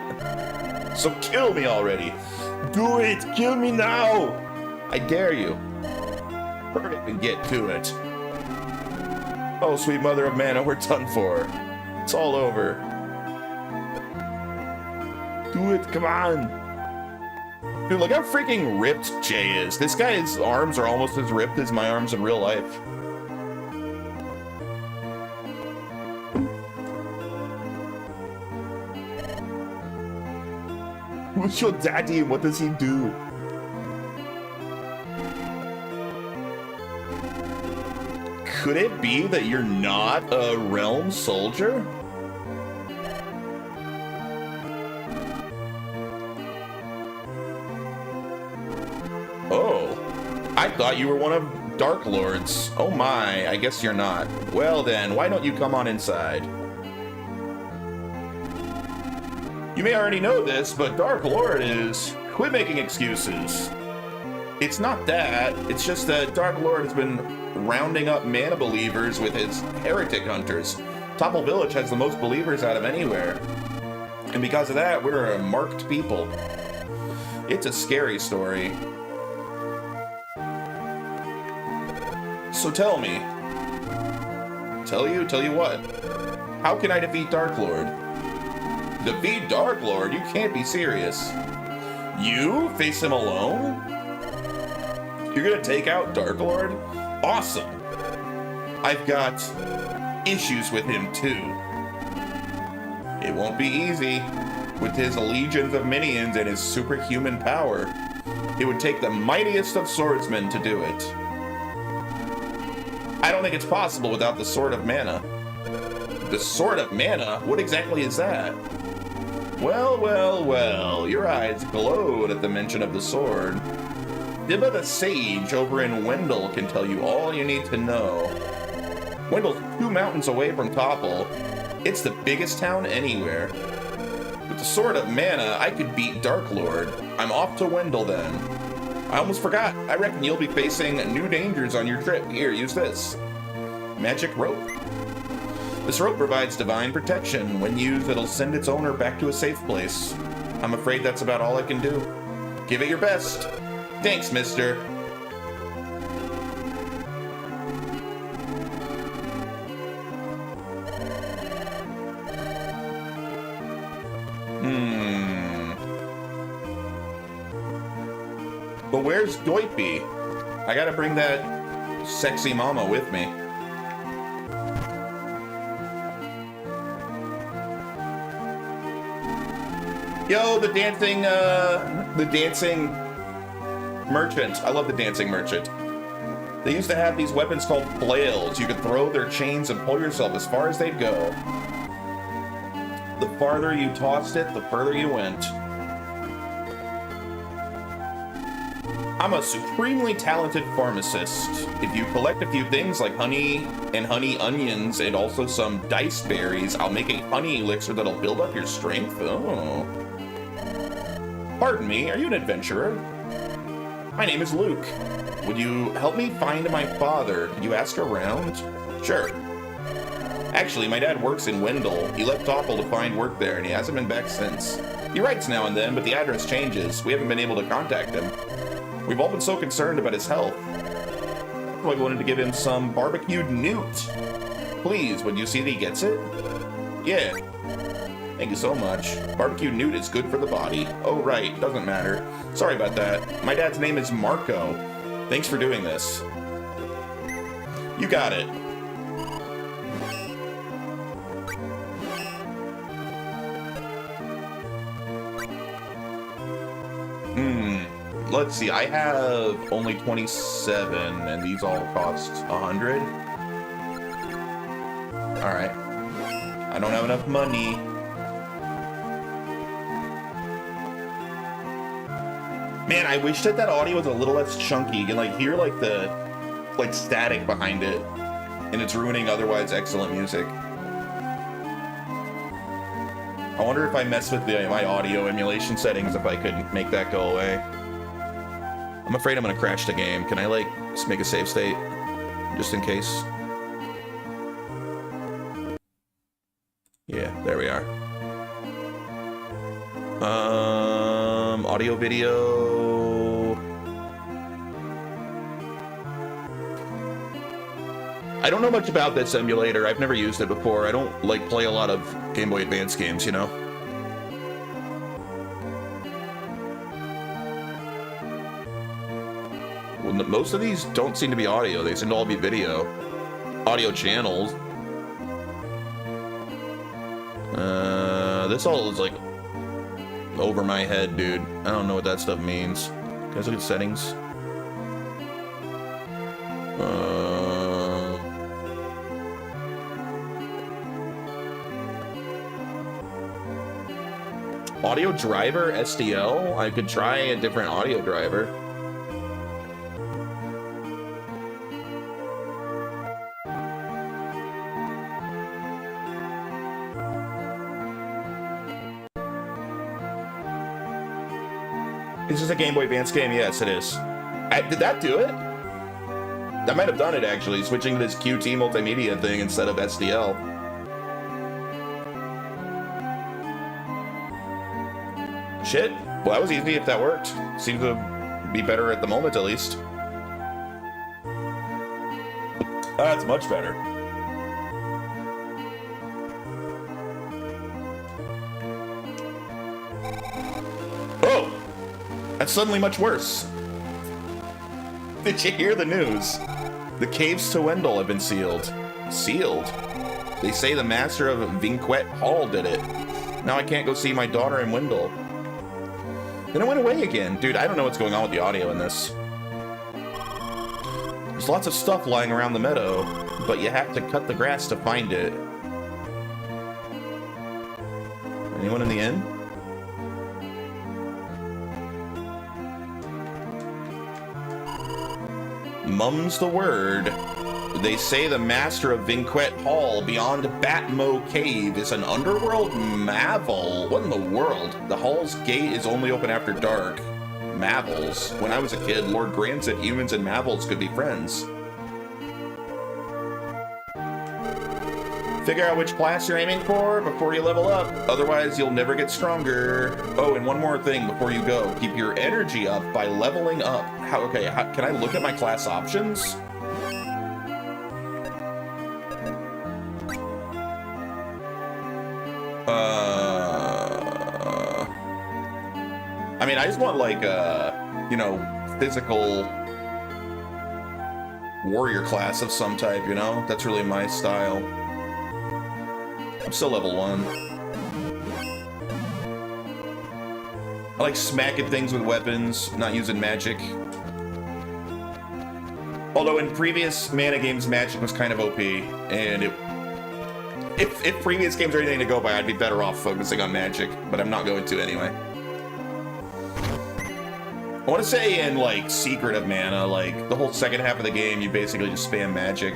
Speaker 1: So kill me already. Do it! Kill me now! I dare you. Hurry up and get to it. Oh, sweet mother of mana, we're done for. It's all over. Do it, come on. Dude, look how freaking ripped Jay is. This guy's arms are almost as ripped as my arms in real life. Who's your daddy and what does he do? Could it be that you're not a realm soldier? Oh, I thought you were one of Dark Lord's. Oh my, I guess you're not. Well then, why don't you come on inside? You may already know this, but Dark Lord is... Quit making excuses. It's not that. It's just that Dark Lord has been rounding up mana believers with his heretic hunters. Topple Village has the most believers out of anywhere. And because of that, we're a marked people. It's a scary story. So tell me. Tell you what? How can I defeat Dark Lord? Defeat Dark Lord? You can't be serious. You face him alone? You're gonna take out Dark Lord? Awesome. I've got issues with him too. It won't be easy. With his legions of minions and his superhuman power, it would take the mightiest of swordsmen to do it. I don't think it's possible without the Sword of Mana. The Sword of Mana? What exactly is that? Well, your eyes glowed at the mention of the sword. Dibba the Sage over in Wendell can tell you all you need to know. Wendell's 2 mountains away from Topple. It's the biggest town anywhere. With the Sword of Mana, I could beat Dark Lord. I'm off to Wendell then. I almost forgot. I reckon you'll be facing new dangers on your trip. Here, use this. Magic rope. This rope provides divine protection. When used, it'll send its owner back to a safe place. I'm afraid that's about all I can do. Give it your best. Thanks, mister. But where's Doipy? I gotta bring that sexy mama with me. Yo, the dancing merchant. I love the dancing merchant. They used to have these weapons called flails. You could throw their chains and pull yourself as far as they'd go. The farther you tossed it, the further you went. I'm a supremely talented pharmacist. If you collect a few things like honey and honey onions and also some dice berries, I'll make a honey elixir that'll build up your strength. Oh. Pardon me, are you an adventurer? My name is Luke. Would you help me find my father? Could you ask around? Sure. Actually, my dad works in Wendell. He left Topple to find work there, and he hasn't been back since. He writes now and then, but the address changes. We haven't been able to contact him. We've all been so concerned about his health. So I wanted to give him some barbecued newt. Please, would you see that he gets it? Yeah. Thank you so much. Barbecued newt is good for the body. Oh, right. Doesn't matter. Sorry about that. My dad's name is Marco. Thanks for doing this. You got it. Let's see. I have only 27, and these all cost 100. All right. I don't have enough money. Man, I wish that audio was a little less chunky. You can hear the static behind it, and it's ruining otherwise excellent music. I wonder if I mess with my audio emulation settings, if I could make that go away. I'm afraid I'm gonna crash the game. Can I just make a save state, just in case? Yeah, there we are. Audio video. I don't know much about this emulator. I've never used it before. I don't play a lot of Game Boy Advance games, you know? Well, most of these don't seem to be audio. They seem to all be video. Audio channels. This all is over my head, dude. I don't know what that stuff means. Can I look at settings? Audio driver, SDL? I could try a different audio driver. Is this a Game Boy Advance game? Yes, it is. Did that do it? That might have done it, actually, switching to this QT multimedia thing instead of SDL. Shit. Well, that was easy if that worked. Seems to be better at the moment, at least. That's much better. Oh! That's suddenly much worse. Did you hear the news? The caves to Wendell have been sealed. Sealed? They say the master of Vinquet Hall did it. Now I can't go see my daughter in Wendell. Then it went away again. Dude, I don't know what's going on with the audio in this. There's lots of stuff lying around the meadow, but you have to cut the grass to find it. Anyone in the inn? Mum's the word. They say the master of Vinquet Hall beyond Batmo Cave is an underworld mavel. What in the world? The hall's gate is only open after dark. Mavels. When I was a kid, Lord Grant said humans and mavels could be friends. Figure out which class you're aiming for before you level up. Otherwise, you'll never get stronger. Oh, and one more thing before you go. Keep your energy up by leveling up. Can I look at my class options? I mean, I just want like you know, physical warrior class of some type, you know? That's really my style. I'm still level 1. I like smacking things with weapons, not using magic. Although in previous mana games, magic was kind of OP, and if previous games are anything to go by, I'd be better off focusing on magic, but I'm not going to anyway. I want to say in, like, Secret of Mana, like, the whole second half of the game, you basically just spam magic.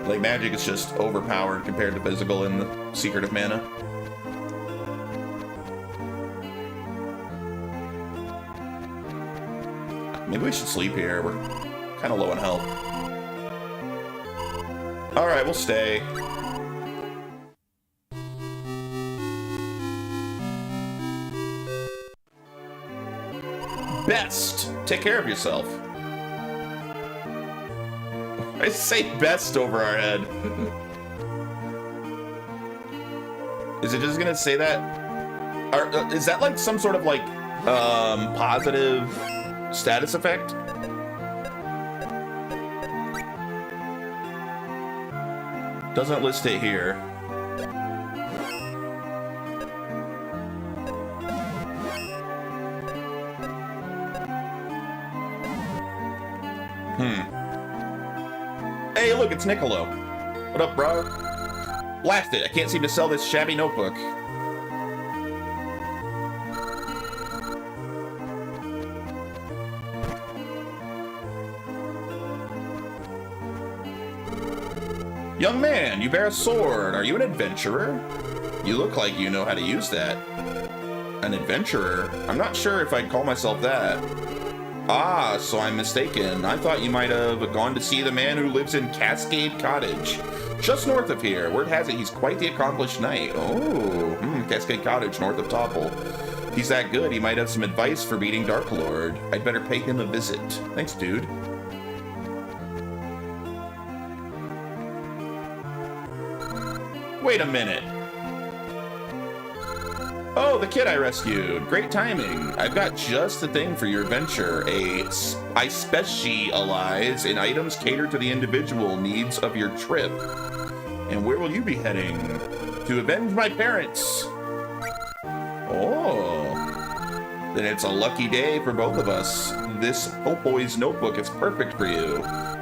Speaker 1: Like, magic is just overpowered compared to physical in the Secret of Mana. Maybe we should sleep here. We're kind of low on health. Alright, we'll stay. Best! Take care of yourself. I say best over our head. Is it just gonna say that? Is that like some sort of like positive status effect? Doesn't list it here. Hey, look, it's Niccolo. What up, bro? Blast it. I can't seem to sell this shabby notebook. Young man, you bear a sword. Are you an adventurer? You look like you know how to use that. An adventurer? I'm not sure if I'd call myself that. Ah, so I'm mistaken. I thought you might have gone to see the man who lives in Cascade Cottage. Just north of here. Word has it he's quite the accomplished knight. Oh, Cascade Cottage, north of Topple. If he's that good, he might have some advice for beating Dark Lord. I'd better pay him a visit. Thanks, dude. Wait a minute. Oh, the kid I rescued. Great timing. I've got just the thing for your adventure. I specialize in items catered to the individual needs of your trip. And where will you be heading? To avenge my parents. Oh. Then it's a lucky day for both of us. This Popoy's notebook is perfect for you.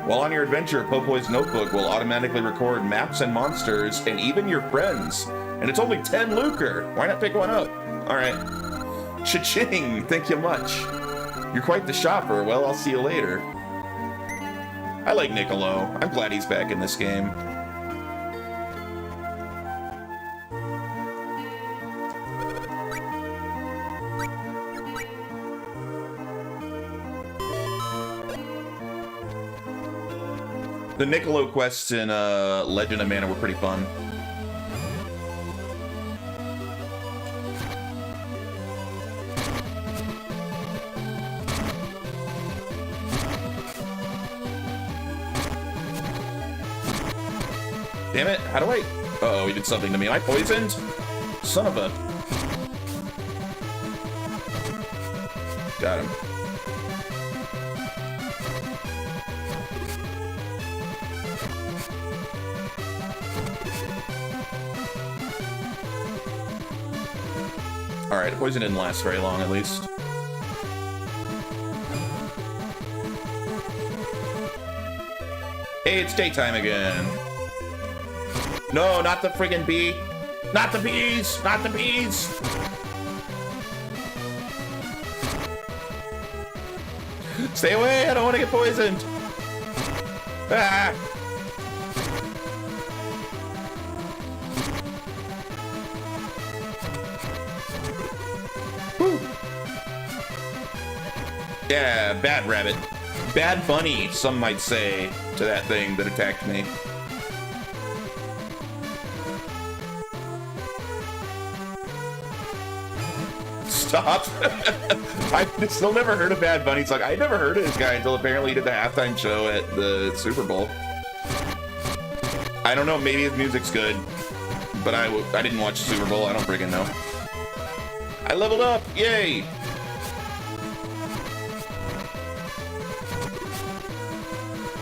Speaker 1: While on your adventure, Popoy's notebook will automatically record maps and monsters and even your friends. And it's only 10 lucre. Why not pick one up? All right. Cha-ching. Thank you much. You're quite the shopper. Well, I'll see you later. I like Niccolo. I'm glad he's back in this game. The Niccolo quests in Legend of Mana were pretty fun. Damn it, how do I... Uh-oh, he did something to me. Am I poisoned? Son of a... Got him. Alright, the poison didn't last very long, at least. Hey, it's daytime again. No, not the friggin' bee. Not the bees! Not the bees! Stay away! I don't want to get poisoned! Ah! Whew. Yeah, bad rabbit. Bad bunny, some might say, to that thing that attacked me. Stop. I still never heard of Bad Bunny. It's like, I never heard of this guy until apparently he did the halftime show at the Super Bowl. I don't know, maybe his music's good, but I didn't watch the Super Bowl. I don't friggin' know. I leveled up, yay!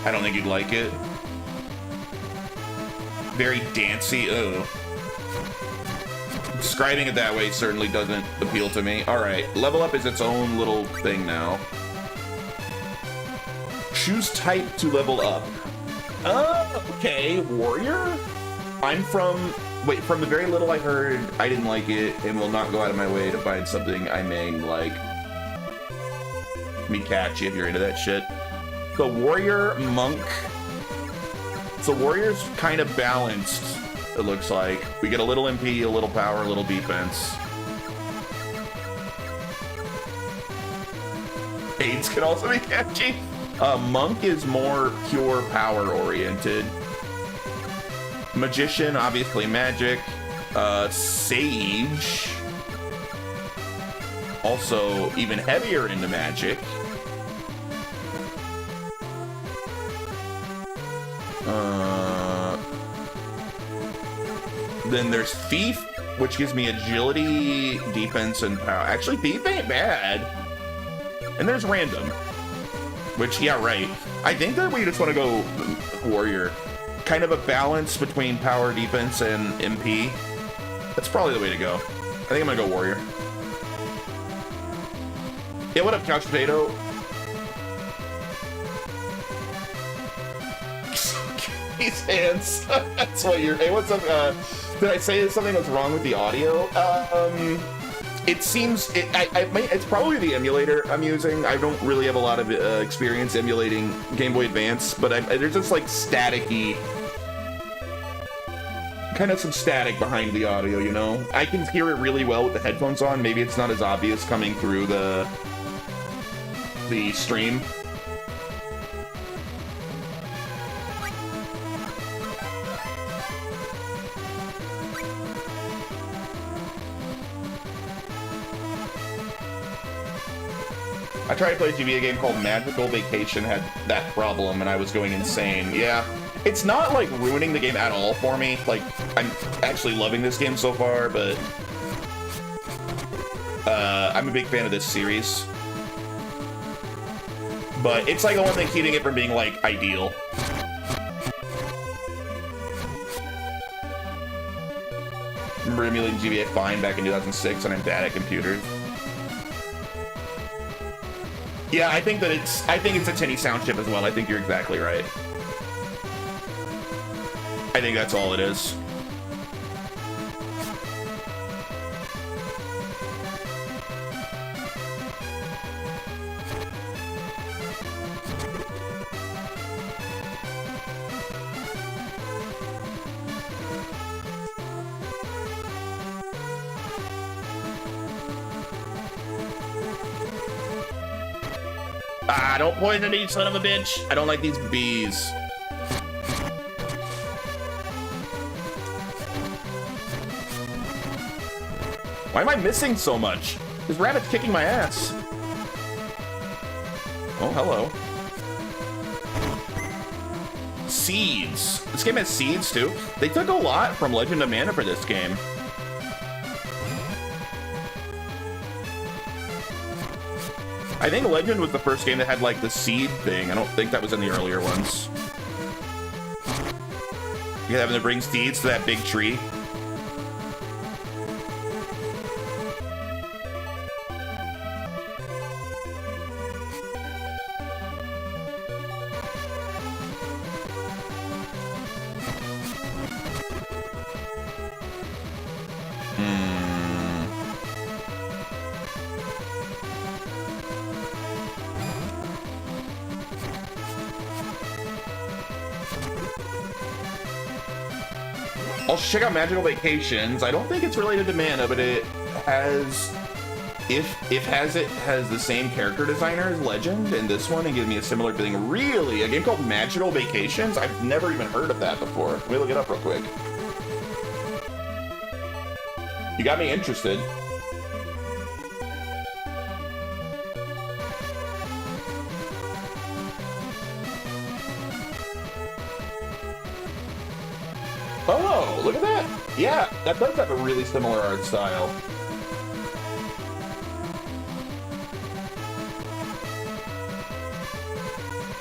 Speaker 1: I don't think you'd like it. Very dancey, ugh. Describing it that way certainly doesn't appeal to me. Alright, level up is its own little thing now. Choose type to level up. Okay, warrior? I'm from... Wait, from the very little I heard, I didn't like it and will not go out of my way to find something I may like. Me catch you if you're into that shit. The warrior monk. So warrior's kind of balanced. It looks like we get a little MP, a little power, a little defense. Aids can also be catchy. Monk is more pure power oriented. Magician, obviously magic. Sage, also even heavier into magic. Then there's Thief, which gives me agility, defense, and power. Actually, Thief ain't bad. And there's Random, which, yeah, right. I think that we just want to go Warrior. Kind of a balance between power, defense, and MP. That's probably the way to go. I think I'm gonna go Warrior. Yeah, what up, Couch Potato? His hands. That's what you're... Hey, what's up? Did I say something was wrong with the audio? It seems... it's probably the emulator I'm using. I don't really have a lot of experience emulating Game Boy Advance, but there's just like staticky... Kind of some static behind the audio, you know? I can hear it really well with the headphones on. Maybe it's not as obvious coming through the stream. I tried to play a GBA game called Magical Vacation, had that problem, and I was going insane. Yeah, it's not, like, ruining the game at all for me. Like, I'm actually loving this game so far, but... I'm a big fan of this series. But it's, like, the one thing keeping it from being, like, ideal. Remember emulating GBA Fine back in 2006 when I'm bad at computers? Yeah, I think it's a tinny sound chip as well. I think you're exactly right. I think that's all it is. Ah, don't poison me, son of a bitch. I don't like these bees. Why am I missing so much? This rabbit's kicking my ass. Oh, hello. Seeds. This game has seeds, too. They took a lot from Legend of Mana for this game. I think Legend was the first game that had, like, the seed thing. I don't think that was in the earlier ones. You having to bring seeds to that big tree. I'll check out Magical Vacations. I don't think it's related to Mana, but it has, if it has the same character designer as Legend in this one and give me a similar feeling. Really? A game called Magical Vacations? I've never even heard of that before. Let me look it up real quick. You got me interested. Oh, look at that. Yeah, that does have a really similar art style.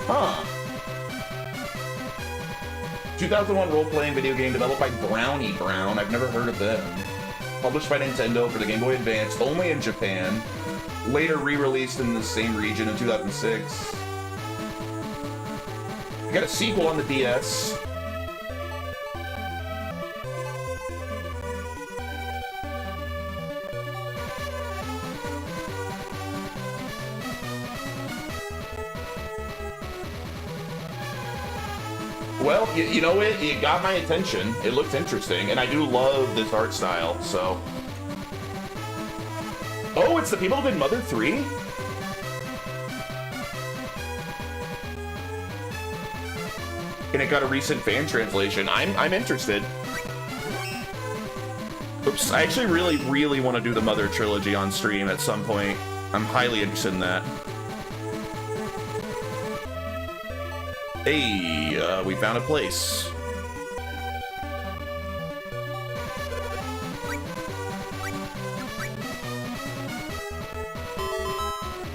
Speaker 1: Huh. 2001 role-playing video game developed by Brownie Brown. I've never heard of them. Published by Nintendo for the Game Boy Advance, only in Japan. Later re-released in the same region in 2006. You got a sequel on the DS. Well, you know what? It got my attention. It looked interesting, and I do love this art style, so... Oh, it's the people who did Mother 3? And it got a recent fan translation. I'm interested. Oops, I actually really want to do the Mother trilogy on stream at some point. I'm highly interested in that. Hey, we found a place.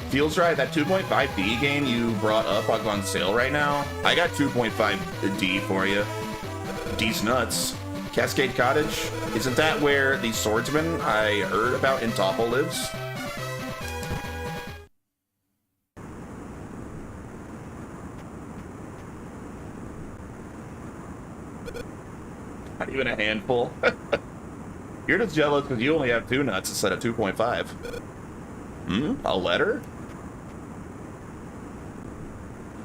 Speaker 1: Feels right. That 2.5D game you brought up is on sale right now. I got 2.5D for you. D's nuts. Cascade Cottage? Isn't that where the swordsman I heard about in Topple lives? Not even a handful. You're just jealous because you only have 2 nuts instead of 2.5. A letter?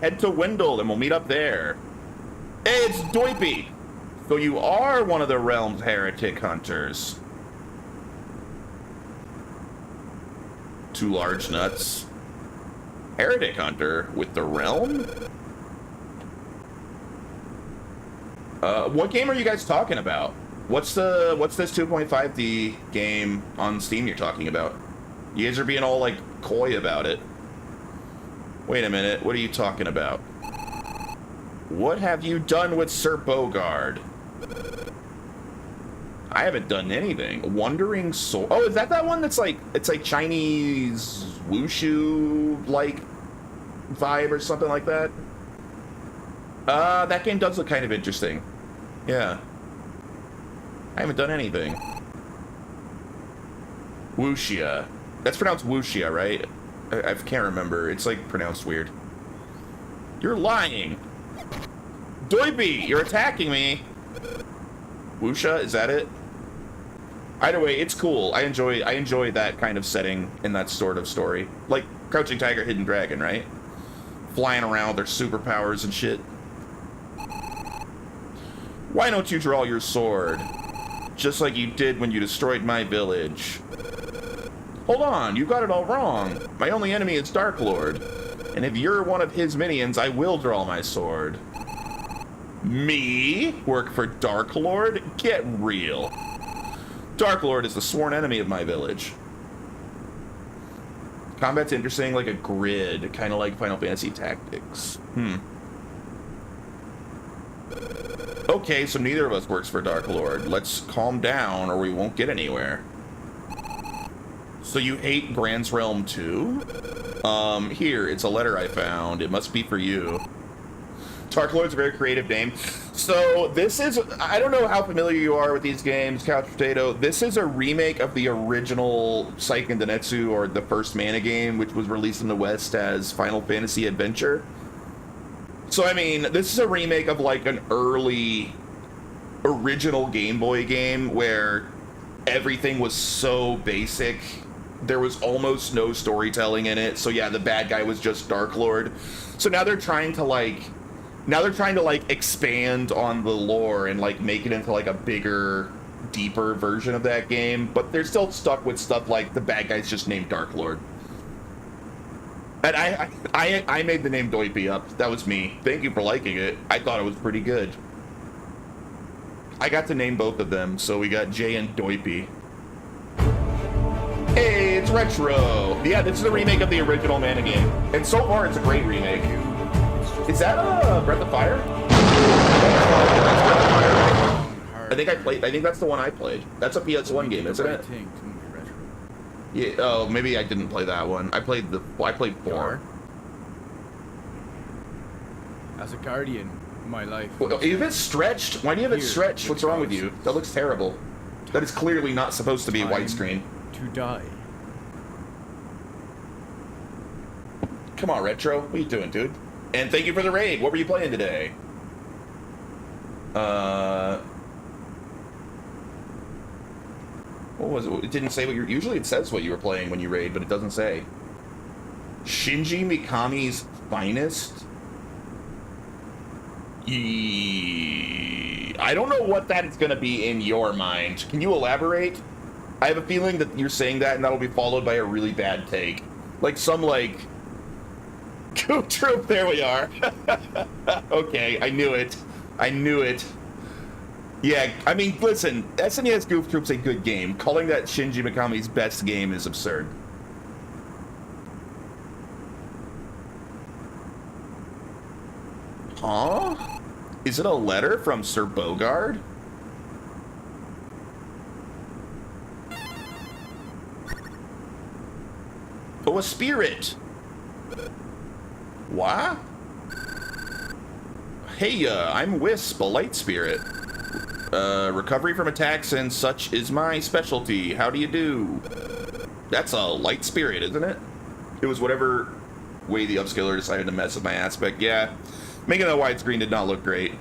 Speaker 1: Head to Wendell and we'll meet up there. Hey, it's Doipy! So you are one of the realm's heretic hunters. 2 large nuts. Heretic hunter with the realm? What game are you guys talking about? What's this 2.5D game on Steam you're talking about? You guys are being all like coy about it. Wait a minute, what are you talking about? What have you done with Sir Bogard? I haven't done anything. Wandering Soul. Oh, is that one that's like, it's like Chinese wushu like vibe or something like that? That game does look kind of interesting. Yeah. I haven't done anything. Wuxia. That's pronounced Wuxia, right? I can't remember. It's like pronounced weird. You're lying. Doiby, you're attacking me. Wuxia, is that it? Either way, it's cool. I enjoy that kind of setting in that sort of story. Like Crouching Tiger, Hidden Dragon, right? Flying around with their superpowers and shit. Why don't you draw your sword? Just like you did when you destroyed my village. Hold on, you got it all wrong. My only enemy is Dark Lord. And if you're one of his minions, I will draw my sword. Me? Work for Dark Lord? Get real. Dark Lord is the sworn enemy of my village. Combat's interesting, like a grid, kind of like Final Fantasy Tactics. Okay, so neither of us works for Dark Lord. Let's calm down or we won't get anywhere. So you hate Grand's Realm too? Here, it's a letter I found. It must be for you. Dark Lord's a very creative name. So this is, I don't know how familiar you are with these games, Couch Potato. This is a remake of the original Seiken Densetsu, or the first Mana game, which was released in the West as Final Fantasy Adventure. So, I mean, this is a remake of like an early original Game Boy game where everything was so basic. There was almost no storytelling in it. So yeah, the bad guy was just Dark Lord. So now they're trying to like expand on the lore and like make it into like a bigger, deeper version of that game, but they're still stuck with stuff like the bad guy's just named Dark Lord. And I made the name Doipy up. That was me. Thank you for liking it. I thought it was pretty good. I got to name both of them, so we got Jay and Doipy. Hey, it's Retro! Yeah, this is a remake of the original Mana game. And so far, it's a great remake. Is that Breath of Fire? I think that's the one I played. That's a PS1 game, isn't it? Yeah, oh, maybe I didn't play that one. I played 4.
Speaker 3: As a guardian, my life.
Speaker 1: Well, is it stretched? Why do you have it stretched? What's wrong with you? That looks terrible. That is clearly not supposed to be widescreen.
Speaker 3: To die.
Speaker 1: Come on, Retro. What are you doing, dude? And thank you for the raid. What were you playing today? What was it? It didn't say what you usually it says what you were playing when you raid, but it doesn't say. Shinji Mikami's Finest? I don't know what that is going to be in your mind. Can you elaborate? I have a feeling that you're saying that and that'll be followed by a really bad take. Like some, like... Goof Troop, there we are. Okay, I knew it. I knew it. Yeah, I mean, listen, SNES Goof Troop's a good game. Calling that Shinji Mikami's best game is absurd. Huh? Is it a letter from Sir Bogard? Oh, a spirit. What? Hey, I'm Wisp, a light spirit. Recovery from attacks and such is my specialty. How do you do? That's a light spirit, isn't it? It was whatever way the upscaler decided to mess with my aspect. Yeah, making that widescreen did not look great.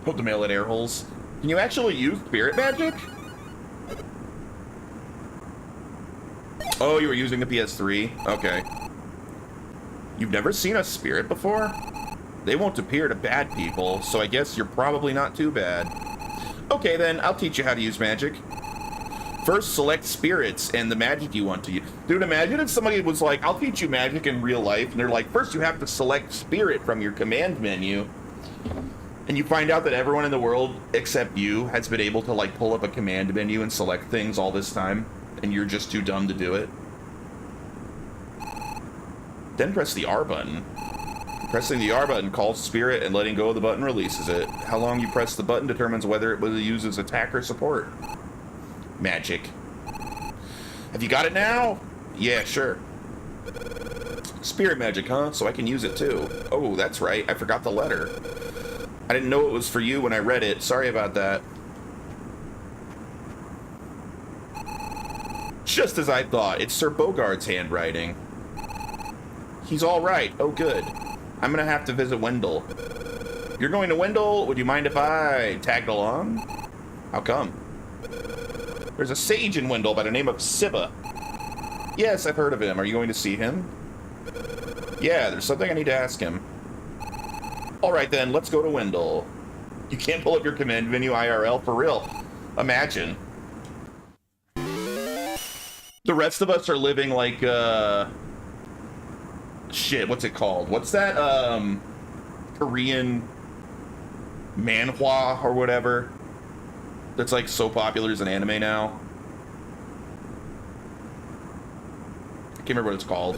Speaker 1: Hope to mail it air holes. Can you actually use spirit magic? Oh, you were using the PS3? Okay. You've never seen a spirit before? They won't appear to bad people, so I guess you're probably not too bad. Okay then, I'll teach you how to use magic. First, select spirits and the magic you want to use. Dude, imagine if somebody was like, I'll teach you magic in real life, and they're like, first you have to select spirit from your command menu. And you find out that everyone in the world, except you, has been able to like pull up a command menu and select things all this time, and you're just too dumb to do it. Then press the R button. Pressing the R button calls spirit, and letting go of the button releases it. How long you press the button determines whether it will use as attack or support. Magic. Have you got it now? Yeah, sure. Spirit magic, huh? So I can use it too. Oh, that's right. I forgot the letter. I didn't know it was for you when I read it. Sorry about that. Just as I thought. It's Sir Bogard's handwriting. He's all right. Oh, good. I'm gonna have to visit Wendell. You're going to Wendell? Would you mind if I tagged along? How come? There's a sage in Wendell by the name of Siba. Yes, I've heard of him. Are you going to see him? Yeah, there's something I need to ask him. Alright then, let's go to Wendell. You can't pull up your command menu IRL? For real. Imagine. The rest of us are living like, shit, what's it called? What's that, Korean manhwa or whatever. That's like so popular as an anime now. I can't remember what it's called.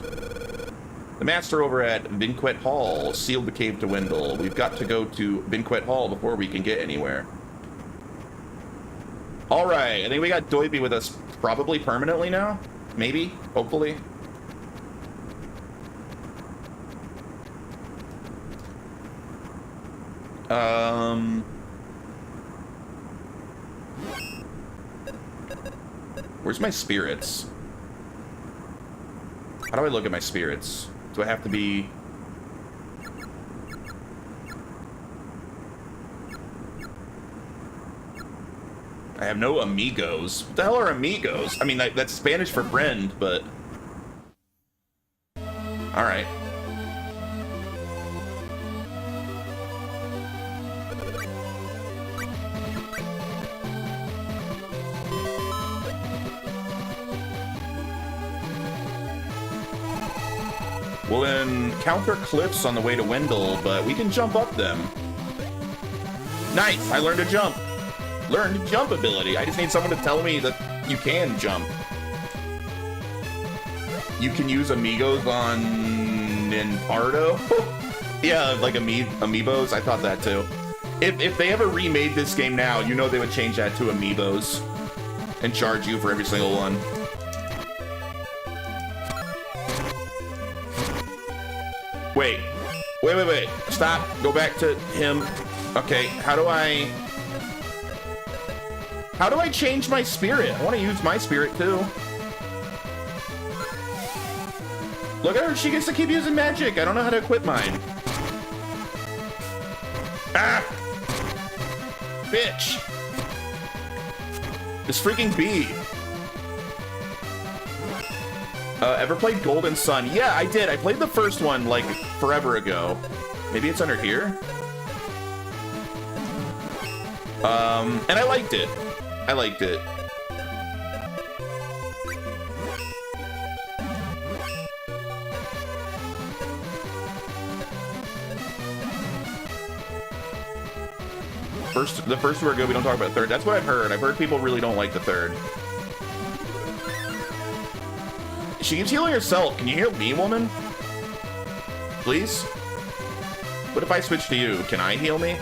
Speaker 1: The master over at Vinquet Hall sealed the cave to Wendell. We've got to go to Vinquet Hall before we can get anywhere. All right, I think we got Doiby with us probably permanently now. Maybe, hopefully. Where's my spirits? How do I look at my spirits? Do I have to be... I have no amigos. What the hell are amigos? I mean, that's Spanish for friend, but... Alright. We'll encounter cliffs on the way to Wendell, but we can jump up them. Nice! I learned to jump. Learned jump ability. I just need someone to tell me that you can jump. You can use amigos on Ninpardo? Yeah, like amiibos. I thought that too. If they ever remade this game now, you know they would change that to amiibos and charge you for every single one. Wait. Stop. Go back to him. Okay, how do I change my spirit? I want to use my spirit too. Look at her, she gets to keep using magic. I don't know how to equip mine. Ah! Bitch! This freaking bee. Ever played Golden Sun? Yeah, I did. I played the first one, like, forever ago. Maybe it's under here? And I liked it. I liked it. The first two are good, we don't talk about the third. That's what I've heard. I've heard people really don't like the third. She keeps healing herself. Can you heal me, woman? Please? What if I switch to you? Can I heal me?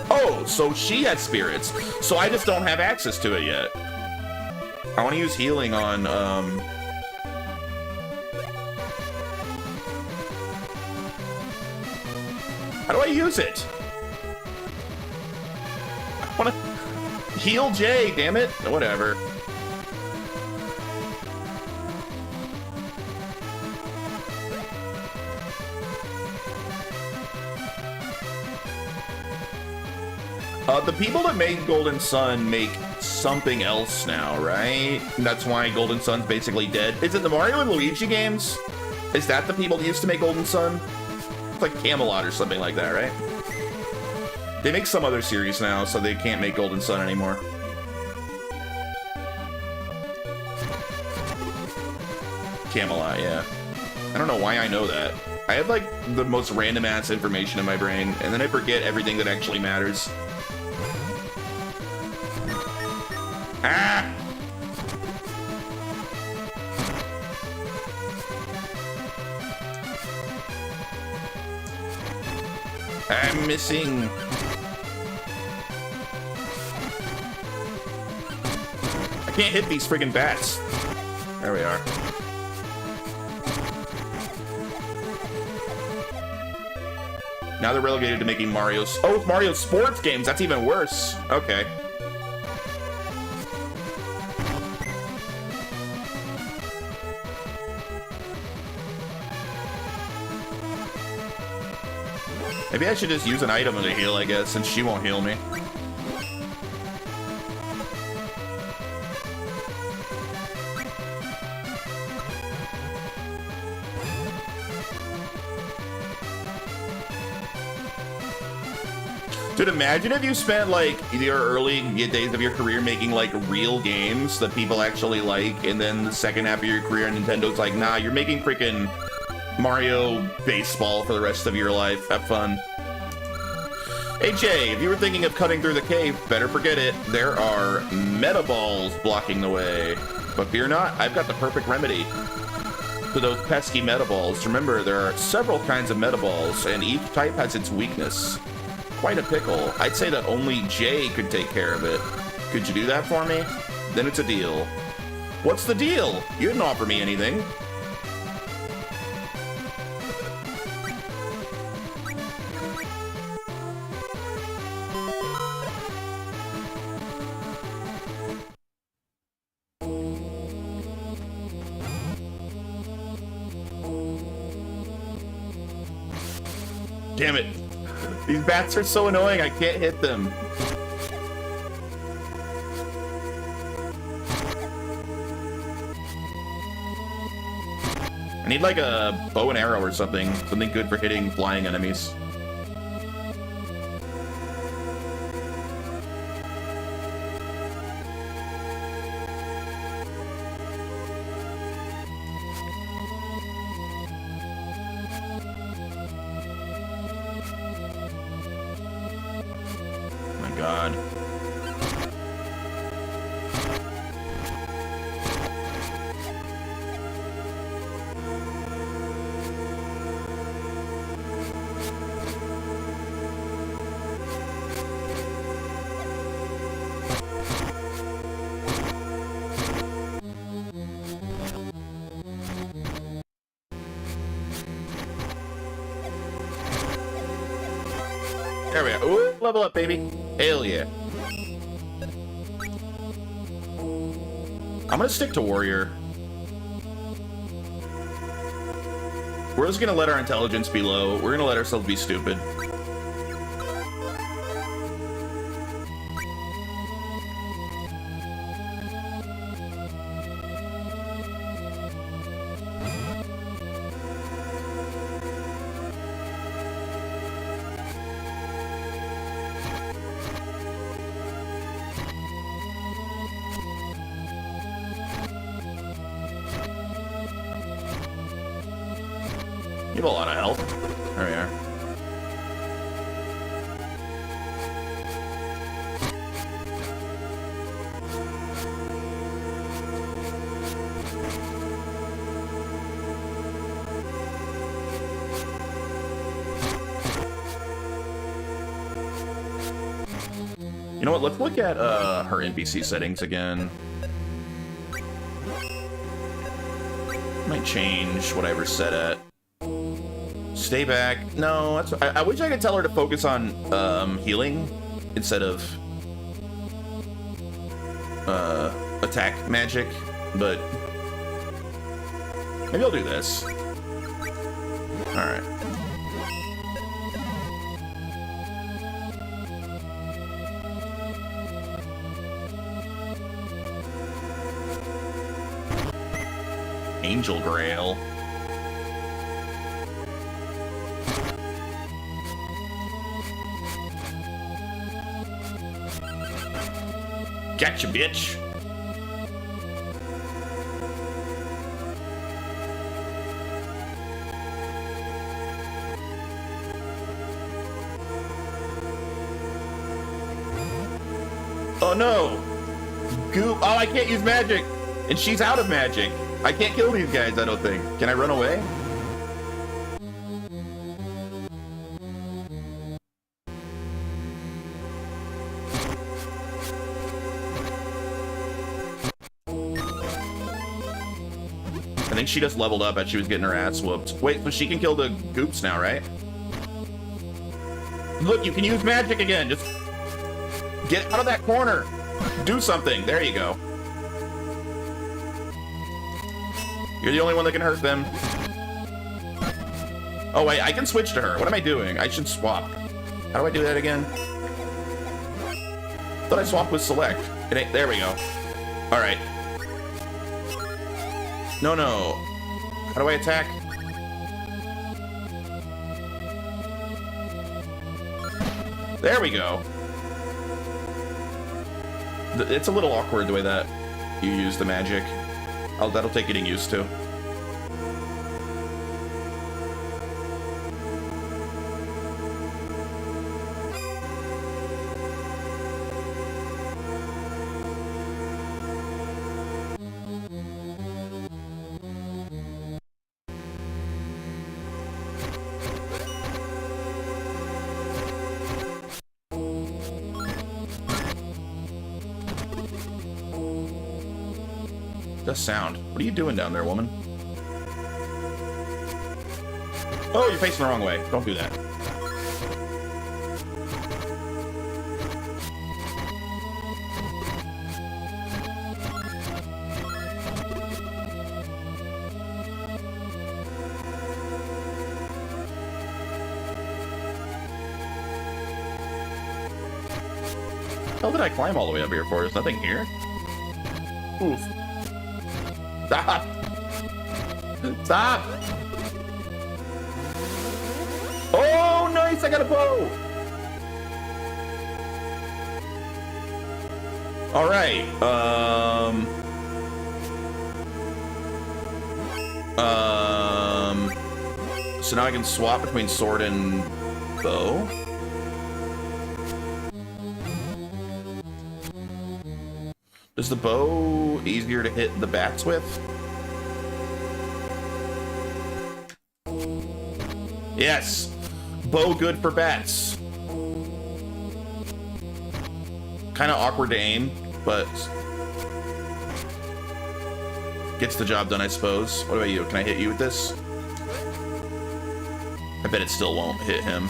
Speaker 1: Oh, so she has spirits. So I just don't have access to it yet. I want to use healing on, How do I use it? I want to heal Jay, damn it. Whatever. The people that made Golden Sun make something else now, right? That's why Golden Sun's basically dead. Is it the Mario and Luigi games? Is that the people that used to make Golden Sun? It's like Camelot or something like that, right? They make some other series now, so they can't make Golden Sun anymore. Camelot, yeah. I don't know why I know that. I have like the most random ass information in my brain, and then I forget everything that actually matters. Ah! I'm missing. I can't hit these friggin' bats. There we are. Now they're relegated to making Mario's... Oh, it's Mario sports games. That's even worse. Okay. Maybe I should just use an item to heal, I guess, since she won't heal me. Dude, imagine if you spent like your early days of your career making like real games that people actually like, and then the second half of your career, Nintendo's like, nah, you're making freaking Mario Baseball for the rest of your life. Have fun. Hey Jay, if you were thinking of cutting through the cave, better forget it. There are meta balls blocking the way. But fear not, I've got the perfect remedy to those pesky meta balls. Remember, there are several kinds of meta balls, and each type has its weakness. Quite a pickle. I'd say that only Jay could take care of it. Could you do that for me? Then it's a deal. What's the deal? You didn't offer me anything. Damn it. These bats are so annoying, I can't hit them. I need like a bow and arrow or something. Something good for hitting flying enemies. God. There we go. Ooh, level up, baby. Hell yeah. I'm gonna stick to warrior. We're just gonna let our intelligence be low. We're gonna let ourselves be stupid. You have a lot of health. There we are. You know what? Let's look at her NPC settings again. Might change what I ever set at. Stay back. No, that's. I wish I could tell her to focus on healing instead of attack magic, but maybe I'll do this. All right. Angel Grail. Gotcha, bitch. Oh no! Goop. Oh, I can't use magic! And she's out of magic. I can't kill these guys, I don't think. Can I run away? I think she just leveled up as she was getting her ass whooped. Wait, but she can kill the goops now, right? Look, you can use magic again. Just get out of that corner. Do something. There you go. You're the only one that can hurt them. Oh, wait, I can switch to her. What am I doing? I should swap. How do I do that again? Thought I swapped with select. It ain't, there we go. All right. No, no. How do I attack? There we go. It's a little awkward the way that you use the magic. That'll take getting used to. Does sound. What are you doing down there, woman? Oh, you're facing the wrong way. Don't do that. How did I climb all the way up here for? There's nothing here? Oof. Stop! Stop! Oh, nice! I got a bow! Alright, so now I can swap between sword and bow. Is the bow easier to hit the bats with? Yes! Bow good for bats. Kind of awkward to aim, but gets the job done, I suppose. What about you? Can I hit you with this? I bet it still won't hit him.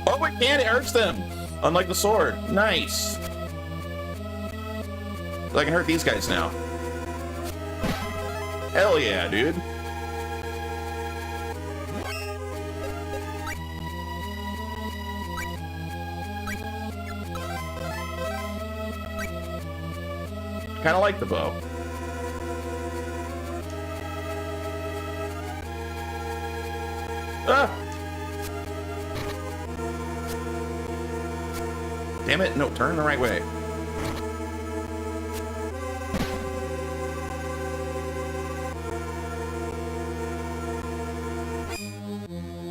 Speaker 1: Oh, it can! It hurts them! Unlike the sword. Nice! I can hurt these guys now. Hell yeah, dude. Kind of like the bow. Ah! Damn it, no, turn the right way.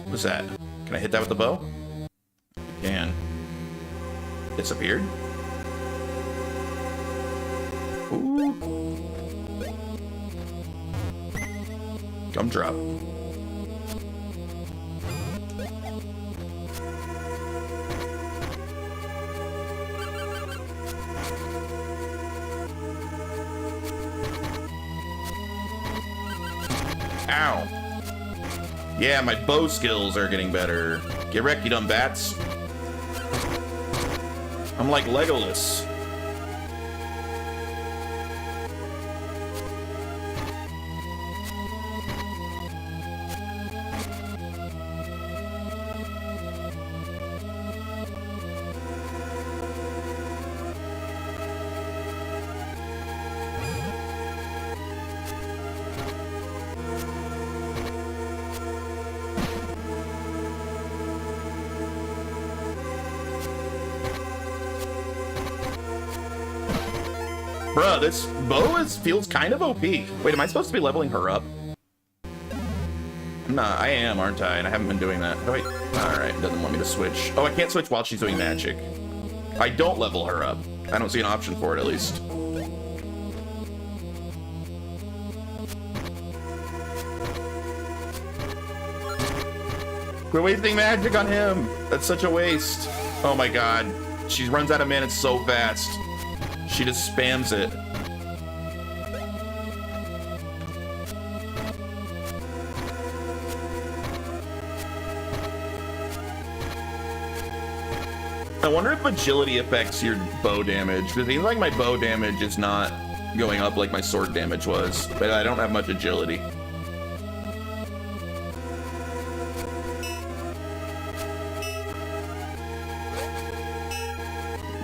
Speaker 1: What's that? Can I hit that with the bow? Can. Disappeared? Ooh. Gumdrop. Ow. Yeah, my bow skills are getting better. Get wrecked, you dumb bats. I'm like Legolas. Bruh, this bow feels kind of OP. Wait, am I supposed to be leveling her up? Nah, I am, aren't I? And I haven't been doing that. Oh, wait. Alright, it doesn't want me to switch. Oh, I can't switch while she's doing magic. I don't level her up. I don't see an option for it, at least. Quit wasting magic on him! That's such a waste. Oh my god. She runs out of mana so fast. She just spams it. I wonder if agility affects your bow damage. It seems like my bow damage is not going up like my sword damage was, but I don't have much agility.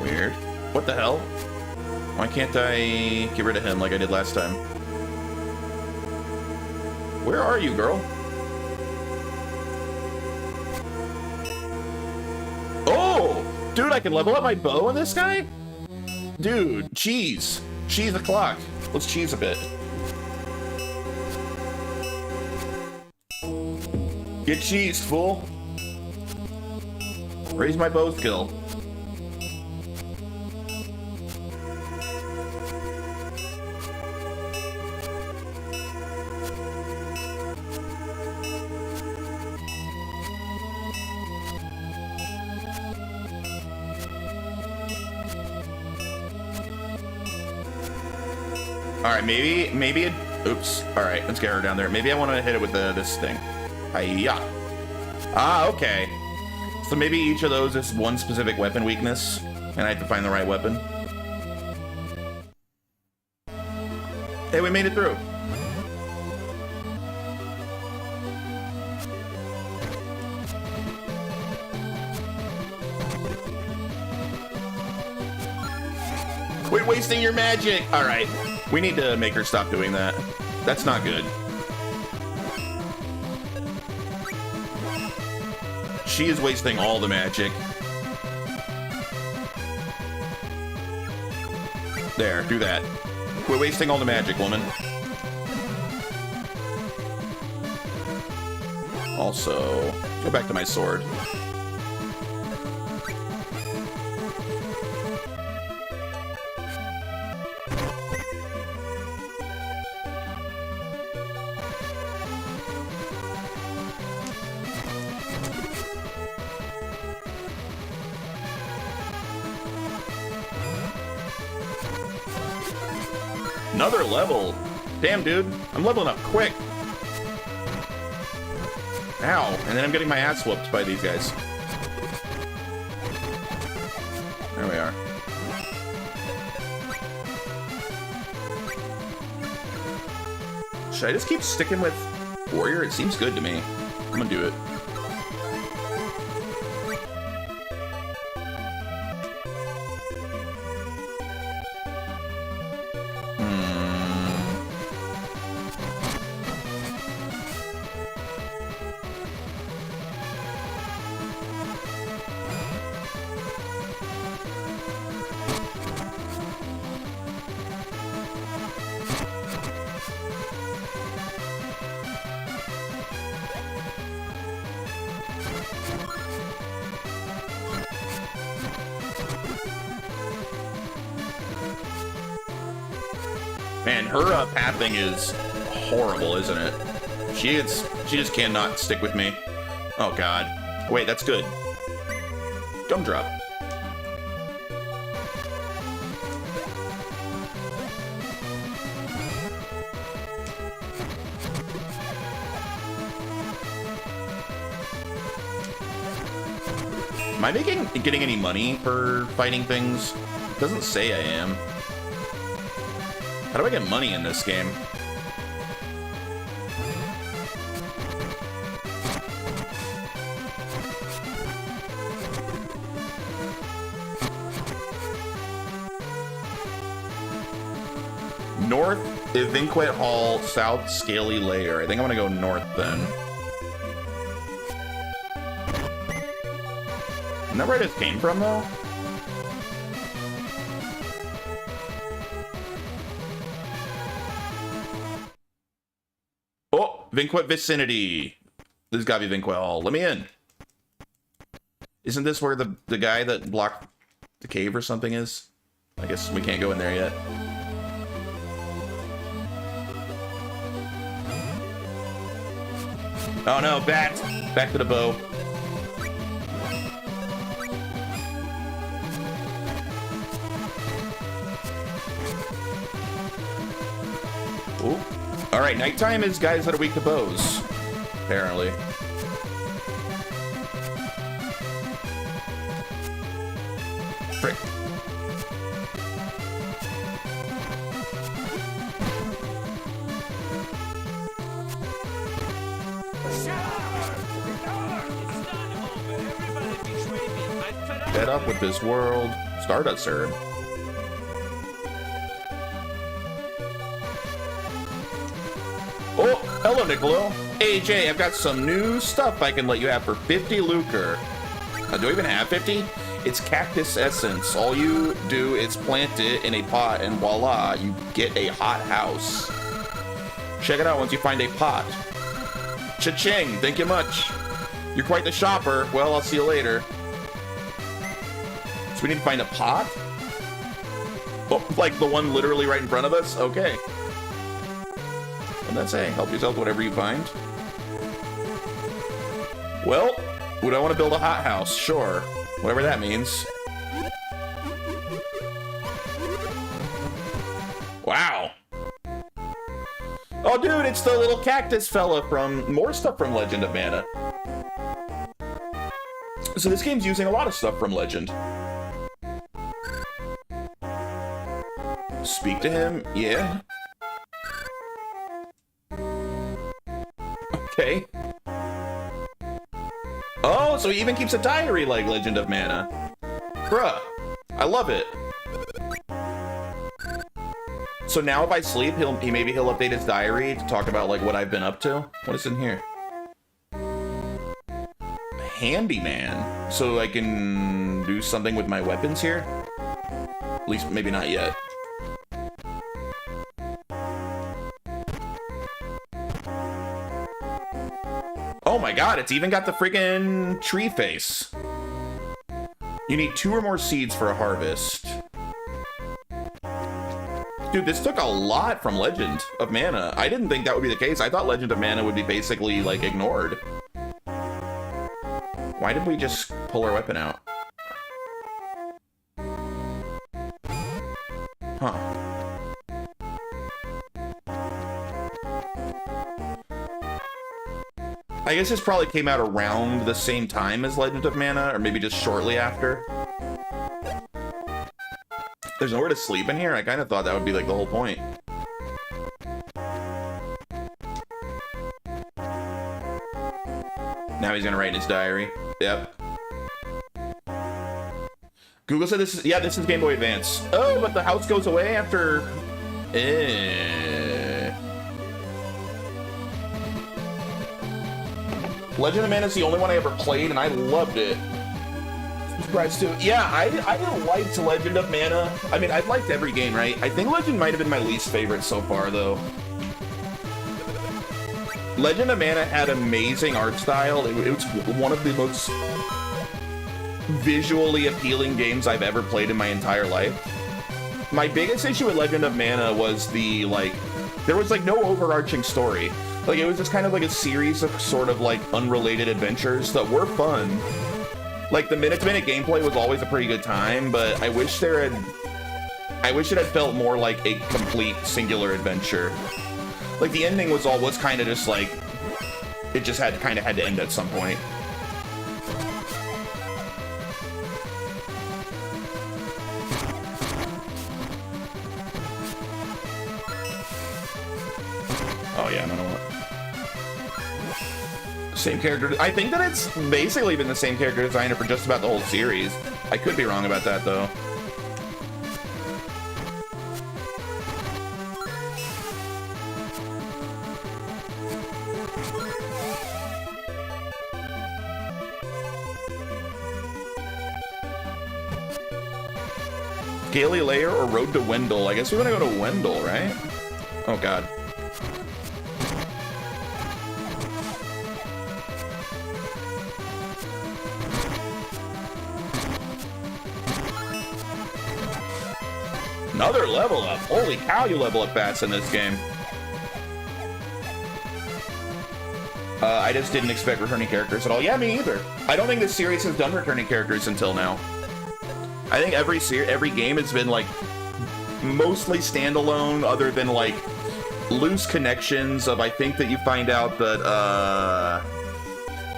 Speaker 1: Weird. What the hell? Why can't I get rid of him like I did last time? Where are you, girl? Oh! Dude, I can level up my bow on this guy? Dude, cheese. Cheese the clock. Let's cheese a bit. Get cheesed, fool. Raise my bow skill. All right, maybe it. Oops. All right, let's get her down there. Maybe I want to hit it with this thing. Hiya. Ah, okay. So maybe each of those is one specific weapon weakness, and I have to find the right weapon. Hey, we made it through. Quit wasting your magic. All right. We need to make her stop doing that. That's not good. She is wasting all the magic. There, do that. Quit wasting all the magic, woman. Also, go back to my sword. Another level. Damn, dude. I'm leveling up quick. Ow. And then I'm getting my ass whooped by these guys. There we are. Should I just keep sticking with warrior? It seems good to me. I'm gonna do it. Man, her pathing is horrible, isn't it? She just cannot stick with me. Oh god. Wait, that's good. Gumdrop. Am I getting any money for fighting things? It doesn't say I am. How do I get money in this game? North Evinquet Hall, South Scaly Layer. I think I'm gonna go north then. Isn't that where I just came from though? Vinquet vicinity. This has got to be Vinquet Hall. Let me in. Isn't this where the guy that blocked the cave or something is? I guess we can't go in there yet. Oh no, bat! Back to the bow. Ooh. Alright, nighttime is guys that are weak to bows. Apparently. Frick. Fed up with this world. Stardust herb. Oh, hello, Niccolo. Hey, Jay, I've got some new stuff I can let you have for 50 lucre. Do I even have 50? It's cactus essence. All you do is plant it in a pot, and voila, you get a hot house. Check it out once you find a pot. Cha-ching, thank you much. You're quite the shopper. Well, I'll see you later. So we need to find a pot? Oh, like the one literally right in front of us? Okay. And that's saying, help yourself to whatever you find. Well, would I want to build a hot house? Sure. Whatever that means. Wow. Oh, dude, it's the little cactus fella from more stuff from Legend of Mana. So this game's using a lot of stuff from Legend. Speak to him? Yeah. Okay. Oh, so he even keeps a diary like Legend of Mana. Bruh. I love it. So now if I sleep, maybe he'll update his diary to talk about like what I've been up to. What is in here? Handyman. So I can do something with my weapons here? At least maybe not yet. Oh my god, it's even got the freaking tree face. You need 2 or more seeds for a harvest. Dude, this took a lot from Legend of Mana. I didn't think that would be the case. I thought Legend of Mana would be basically, like, ignored. Why did we just pull our weapon out? Huh. I guess this probably came out around the same time as Legend of Mana, or maybe just shortly after. There's nowhere to sleep in here? I kind of thought that would be like the whole point. Now he's gonna write in his diary. Yep. Google said this is, yeah, this is Game Boy Advance. Oh, but the house goes away after... Legend of Mana is the only one I ever played, and I loved it. I'm surprised too. Yeah, I liked Legend of Mana. I mean, I've liked every game, right? I think Legend might have been my least favorite so far, though. Legend of Mana had amazing art style. It was one of the most visually appealing games I've ever played in my entire life. My biggest issue with Legend of Mana was the, like, there was, like, no overarching story. Like, it was just kind of like a series of sort of, like, unrelated adventures that were fun. Like, the minute-to-minute gameplay was always a pretty good time, but I wish it had felt more like a complete singular adventure. Like, the ending was kind of just, like, it just had to end at some point. Oh, yeah, no. Same character. I think that it's basically been the same character designer for just about the whole series. I could be wrong about that, though. Scaly Layer or Road to Wendell? I guess we're gonna go to Wendell, right? Oh, God. Another level up. Holy cow, you level up fast in this game. I just didn't expect returning characters at all. Yeah, me either. I don't think this series has done returning characters until now. I think every game has been, like, mostly standalone, other than, like, loose connections of, I think that you find out that,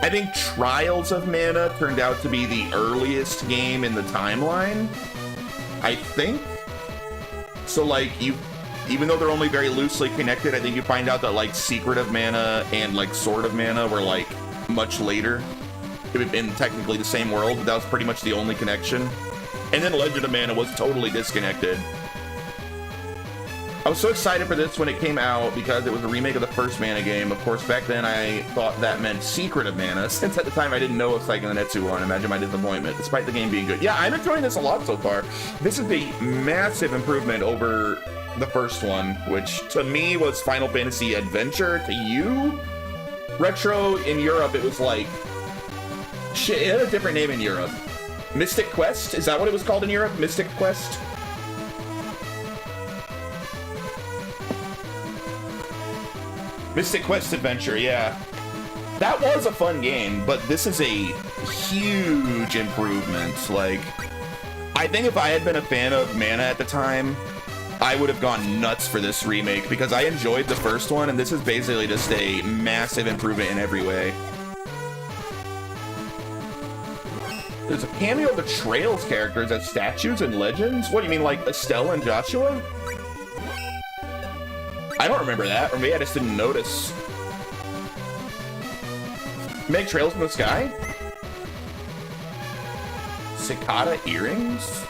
Speaker 1: I think Trials of Mana turned out to be the earliest game in the timeline. I think. So, like, even though they're only very loosely connected, I think you find out that, like, Secret of Mana and, like, Sword of Mana were, like, much later. In technically the same world, but that was pretty much the only connection. And then Legend of Mana was totally disconnected. I was so excited for this when it came out because it was a remake of the first Mana game. Of course, back then I thought that meant Secret of Mana, since at the time I didn't know of Seiken the Netsu one. Imagine my disappointment, despite the game being good. Yeah, I'm enjoying this a lot so far. This is a massive improvement over the first one, which to me was Final Fantasy Adventure. To you, Retro, in Europe, it was like... shit, it had a different name in Europe. Mystic Quest? Is that what it was called in Europe? Mystic Quest? Mystic Quest Adventure, yeah. That was a fun game, but this is a huge improvement. Like, I think if I had been a fan of Mana at the time, I would have gone nuts for this remake, because I enjoyed the first one, and this is basically just a massive improvement in every way. There's a cameo of the Trails characters as statues and legends? What do you mean, like Estelle and Joshua? I don't remember that, or maybe I just didn't notice. Make trails in the sky? Cicada earrings?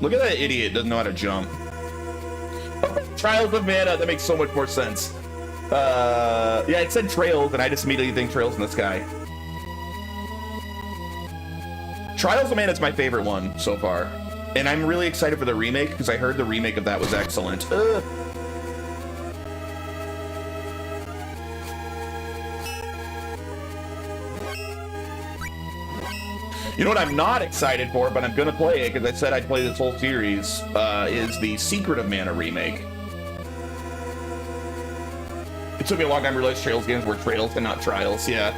Speaker 1: Look at that idiot, doesn't know how to jump. Trials of Mana, that makes so much more sense. Yeah, it said trails, and I just immediately think trails in the sky. Trials of Mana is my favorite one so far, and I'm really excited for the remake because I heard the remake of that was excellent. You know what I'm not excited for, but I'm gonna play it because I said I'd play this whole series, is the Secret of Mana remake. It took me a long time to realize Trails games were Trails and not Trials, yeah.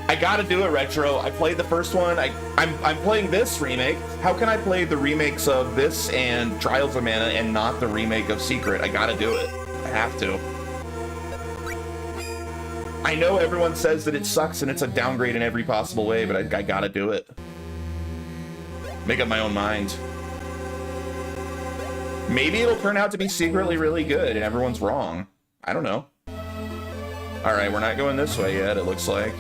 Speaker 1: I gotta do it, Retro. I played the first one. I'm playing this remake. How can I play the remakes of this and Trials of Mana and not the remake of Secret? I gotta do it. I have to. I know everyone says that it sucks and it's a downgrade in every possible way, but I gotta do it. Make up my own mind. Maybe it'll turn out to be secretly really good and everyone's wrong. I don't know. Alright, we're not going this way yet, it looks like.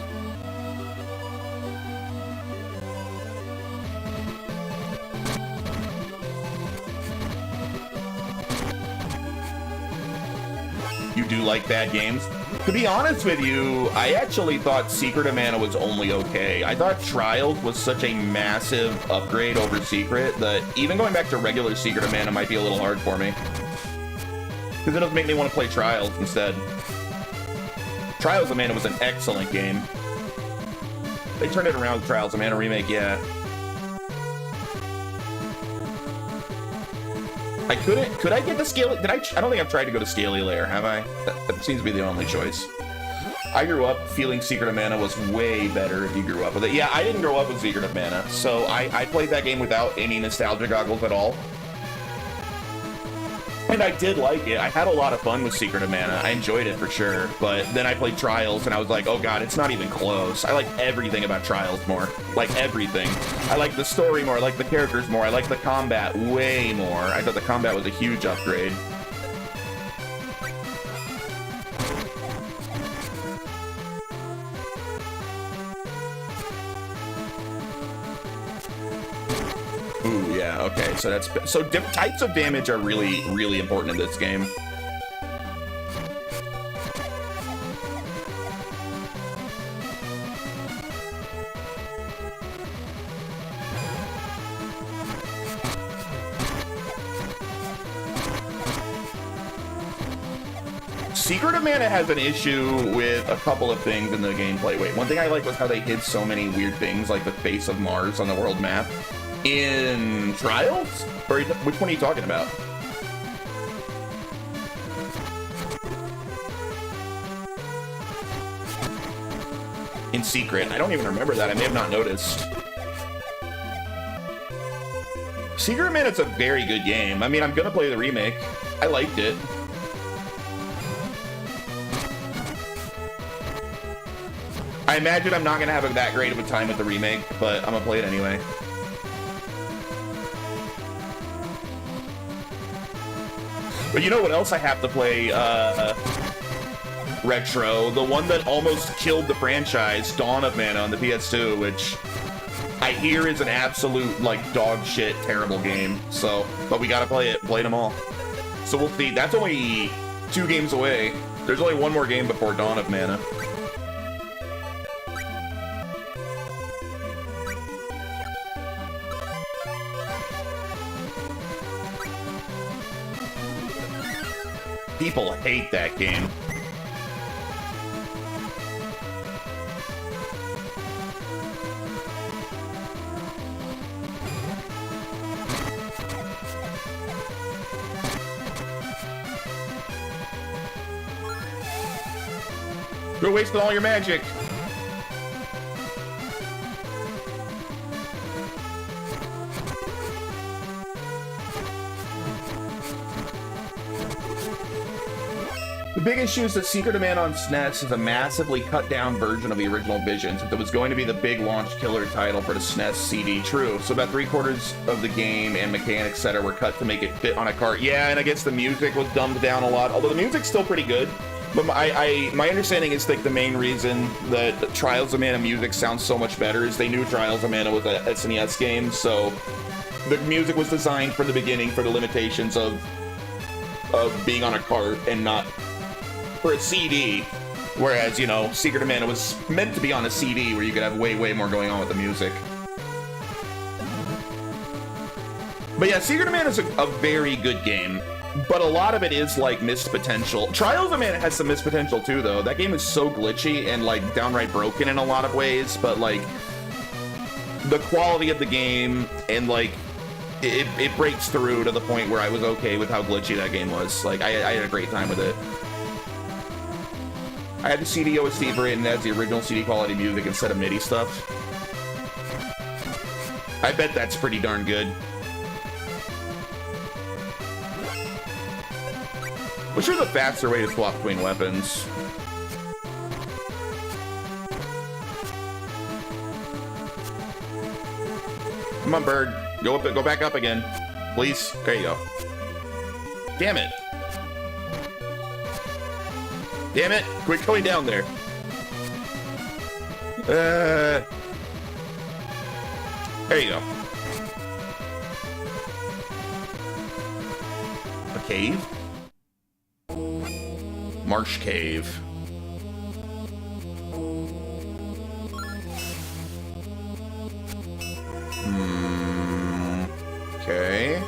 Speaker 1: You do like bad games? To be honest with you, I actually thought Secret of Mana was only okay. I thought Trials was such a massive upgrade over Secret that even going back to regular Secret of Mana might be a little hard for me. Because it'll make me want to play Trials instead. Trials of Mana was an excellent game. They turned it around with Trials of Mana remake, yeah. Could I get the Scaly? I don't think I've tried to go to Scaly Lair, have I? That seems to be the only choice. I grew up feeling Secret of Mana was way better if you grew up with it. Yeah, I didn't grow up with Secret of Mana, so I played that game without any nostalgia goggles at all. And I did like it. I had a lot of fun with Secret of Mana. I enjoyed it for sure. But then I played Trials and I was like, oh god, it's not even close. I like everything about Trials more. Like everything. I like the story more. I like the characters more. I like the combat way more. I thought the combat was a huge upgrade. Ooh, yeah, okay, so different types of damage are really, really important in this game. Secret of Mana has an issue with a couple of things in the gameplay. Wait, one thing I liked was how they hid so many weird things, like the face of Mars on the world map. In Trials? Or which one are you talking about? In Secret. I don't even remember that. I may have not noticed. Secret of Mana's a very good game. I mean, I'm gonna play the remake. I liked it. I imagine I'm not gonna have that great of a time with the remake, but I'm gonna play it anyway. But you know what else I have to play? retro, the one that almost killed the franchise, Dawn of Mana on the PS2, which I hear is an absolute, like, dog shit, terrible game. So, but we gotta play it, played them all. So we'll see. That's only 2 games away. There's only one more game before Dawn of Mana. People hate that game. You're wasting all your magic. The big issue is that Secret of Mana on SNES is a massively cut-down version of the original Visions. That was going to be the big launch killer title for the SNES CD. True. So about 3/4 of the game and mechanics, etc., were cut to make it fit on a cart. Yeah, and I guess the music was dumbed down a lot. Although the music's still pretty good. But my understanding is like the main reason that Trials of Mana music sounds so much better is they knew Trials of Mana was a SNES game, so the music was designed from the beginning for the limitations of being on a cart and not for a CD. Whereas, you know, Secret of Mana was meant to be on a CD where you could have way, way more going on with the music. But yeah, Secret of Mana is a very good game. But a lot of it is, like, missed potential. Trials of Mana has some missed potential, too, though. That game is so glitchy and, like, downright broken in a lot of ways. But, like, the quality of the game and, like, it breaks through to the point where I was okay with how glitchy that game was. Like, I had a great time with it. I had the CD OST for it, and that's the original CD quality music instead of MIDI stuff. I bet that's pretty darn good. What's sure the faster way to swap between weapons? Come on, bird. Go back up again. Please. There you go. Damn it. Damn it. Quit going down there. There you go. A cave? Marsh Cave. Okay.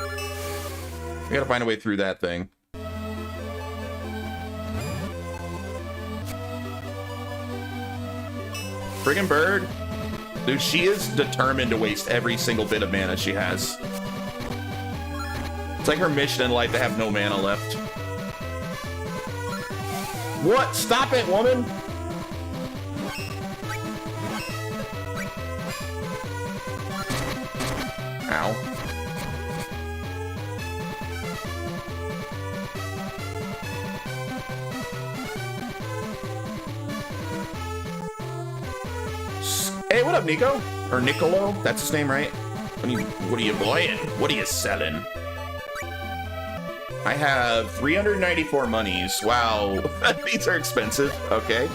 Speaker 1: We gotta find a way through that thing. Friggin' bird. Dude, she is determined to waste every single bit of mana she has. It's like her mission in life to have no mana left. What? Stop it, woman! Ow. Hey, what up, Nico? Or Nicolo? That's his name, right? What are you buying? What are you selling? I have 394 monies. Wow. These are expensive. Okay.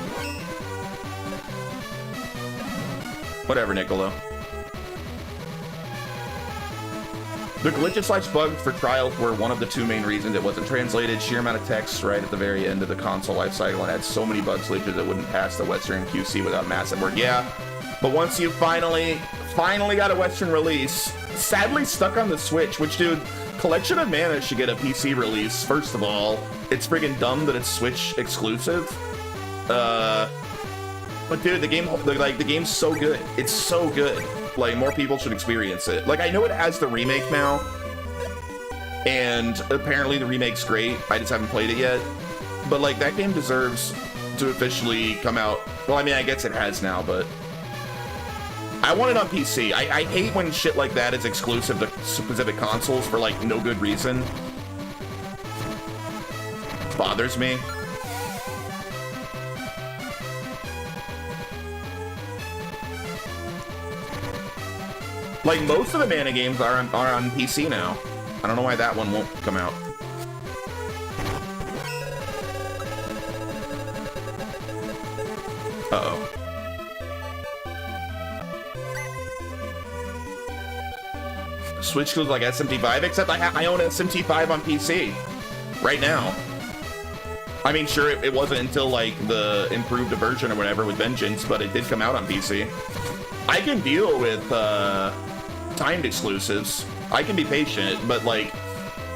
Speaker 1: Whatever, Niccolo. The glitches / bugs for Trials were one of the 2 main reasons it wasn't translated. Sheer amount of text right at the very end of the console lifecycle and had so many bug glitches it wouldn't pass the Western QC without massive work. Yeah, but once you finally got a Western release, sadly stuck on the Switch, which, dude, Collection of Mana should get a PC release. First of all, it's friggin' dumb that it's Switch exclusive. But dude, the game's so good. It's so good. Like, more people should experience it. Like, I know it has the remake now, and apparently the remake's great. I just haven't played it yet. But, like, that game deserves to officially come out. Well, I mean, I guess it has now, but I want it on PC. I hate when shit like that is exclusive to specific consoles for, like, no good reason. Bothers me. Like, most of the Mana games are on PC now. I don't know why that one won't come out. Uh-oh. Switch goes like SMT5, except I own SMT5 on PC right now. I mean, sure, it wasn't until like the improved version or whatever with Vengeance, but it did come out on PC. I can deal with timed exclusives. I can be patient, but like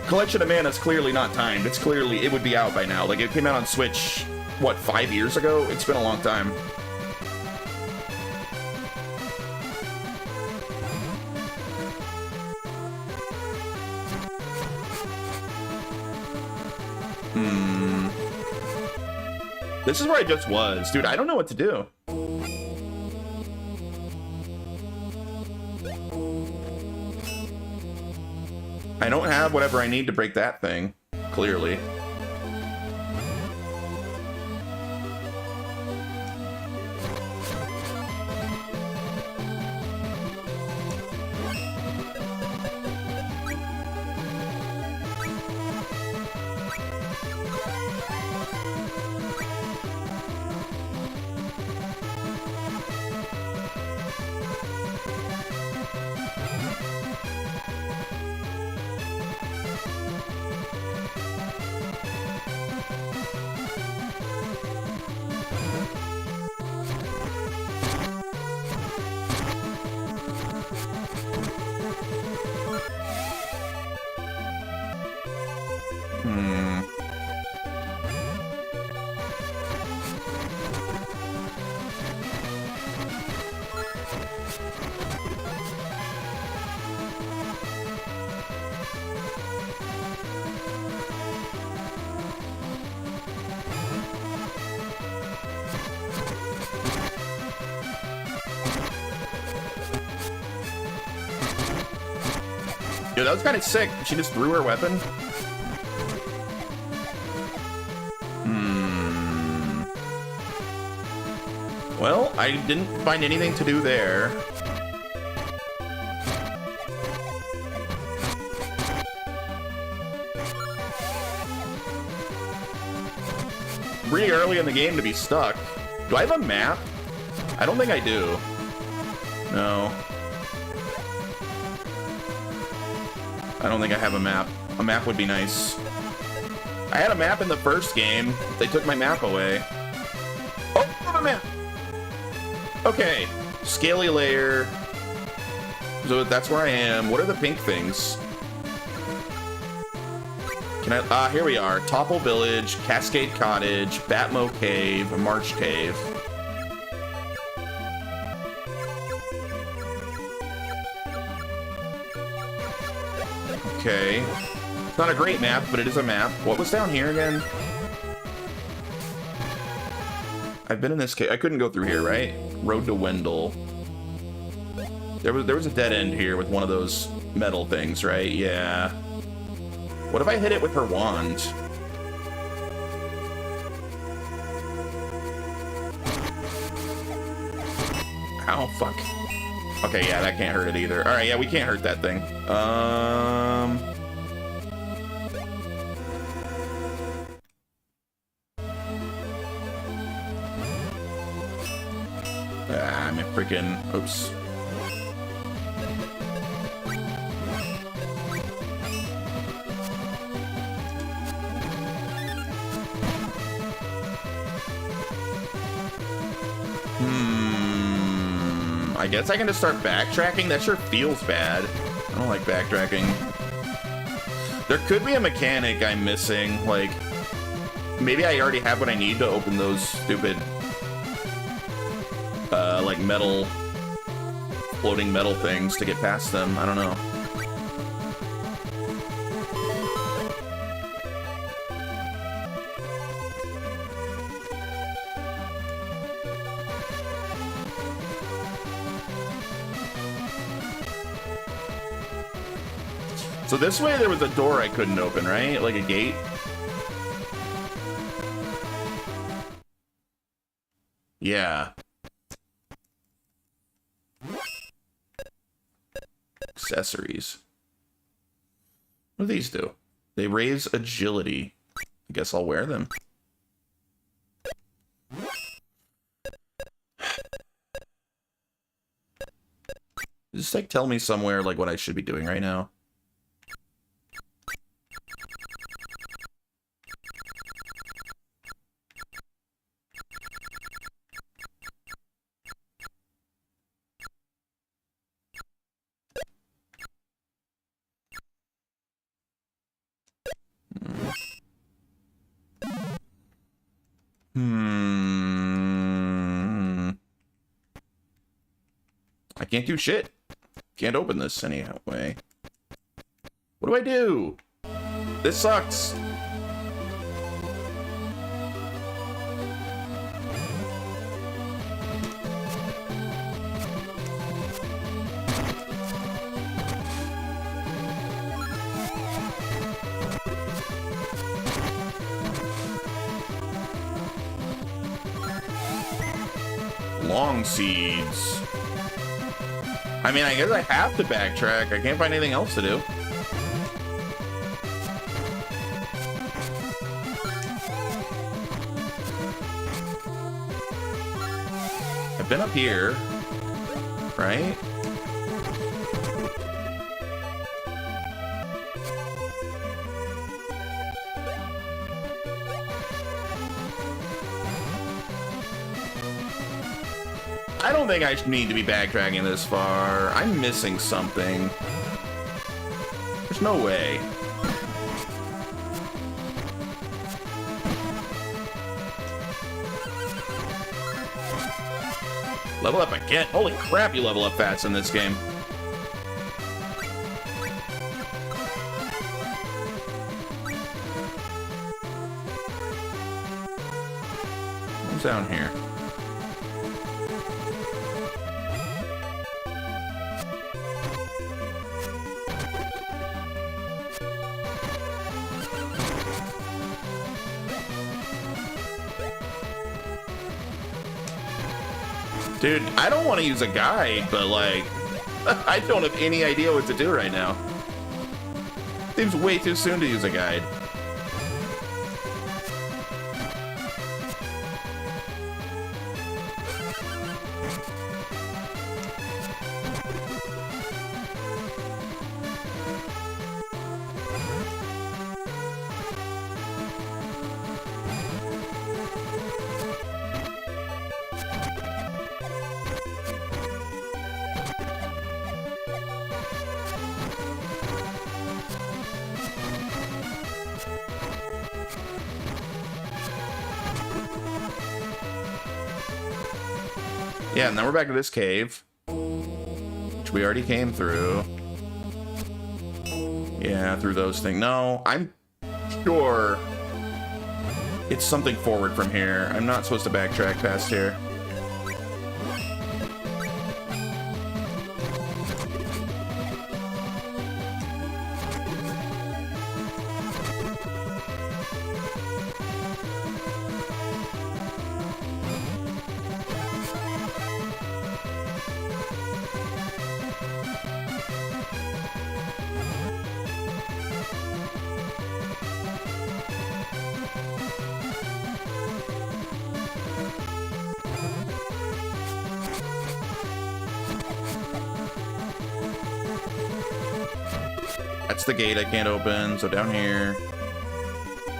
Speaker 1: Collection of Mana is clearly not timed. It's clearly, it would be out by now. Like it came out on Switch, what, 5 years ago? It's been a long time. This is where I just was. Dude, I don't know what to do. I don't have whatever I need to break that thing, clearly. Yo, that was kind of sick. She just threw her weapon. Well, I didn't find anything to do there. Pretty early in the game to be stuck. Do I have a map? I don't think I do. No. I don't think I have a map. A map would be nice. I had a map in the first game. They took my map away. Oh, I have a map! Okay. Scaly layer. So that's where I am. What are the pink things? Can I... here we are. Topple Village, Cascade Cottage, Batmo Cave, March Cave. Okay. It's not a great map, but it is a map. What was down here again? I've been in this cave. I couldn't go through here, right? Road to Wendell. There was a dead end here with one of those metal things, right? Yeah. What if I hit it with her wand? Ow, fuck. Okay, yeah, that can't hurt it either. Alright, yeah, we can't hurt that thing. I'm a freaking... Oops. I guess I can just start backtracking? That sure feels bad. I don't like backtracking. There could be a mechanic I'm missing. Like, maybe I already have what I need to open those stupid, like metal, floating metal things to get past them. I don't know. So this way there was a door I couldn't open, right? Like a gate? Yeah. Accessories. What do these do? They raise agility. I guess I'll wear them. Just like tell me somewhere like what I should be doing right now. I can't do shit. Can't open this anyway. What do I do? This sucks. Long seeds. I mean, I guess I have to backtrack. I can't find anything else to do. I've been up here, right? I don't think I need to be backtracking this far. I'm missing something. There's no way. Level up again. Holy crap, you level up fast in this game. What's down here? Dude, I don't want to use a guide, but like, I don't have any idea what to do right now. Seems way too soon to use a guide. Yeah, and then we're back to this cave, which we already came through. Yeah, through those things. No, I'm sure it's something forward from here. I'm not supposed to backtrack past here. That's the gate I can't open, so down here.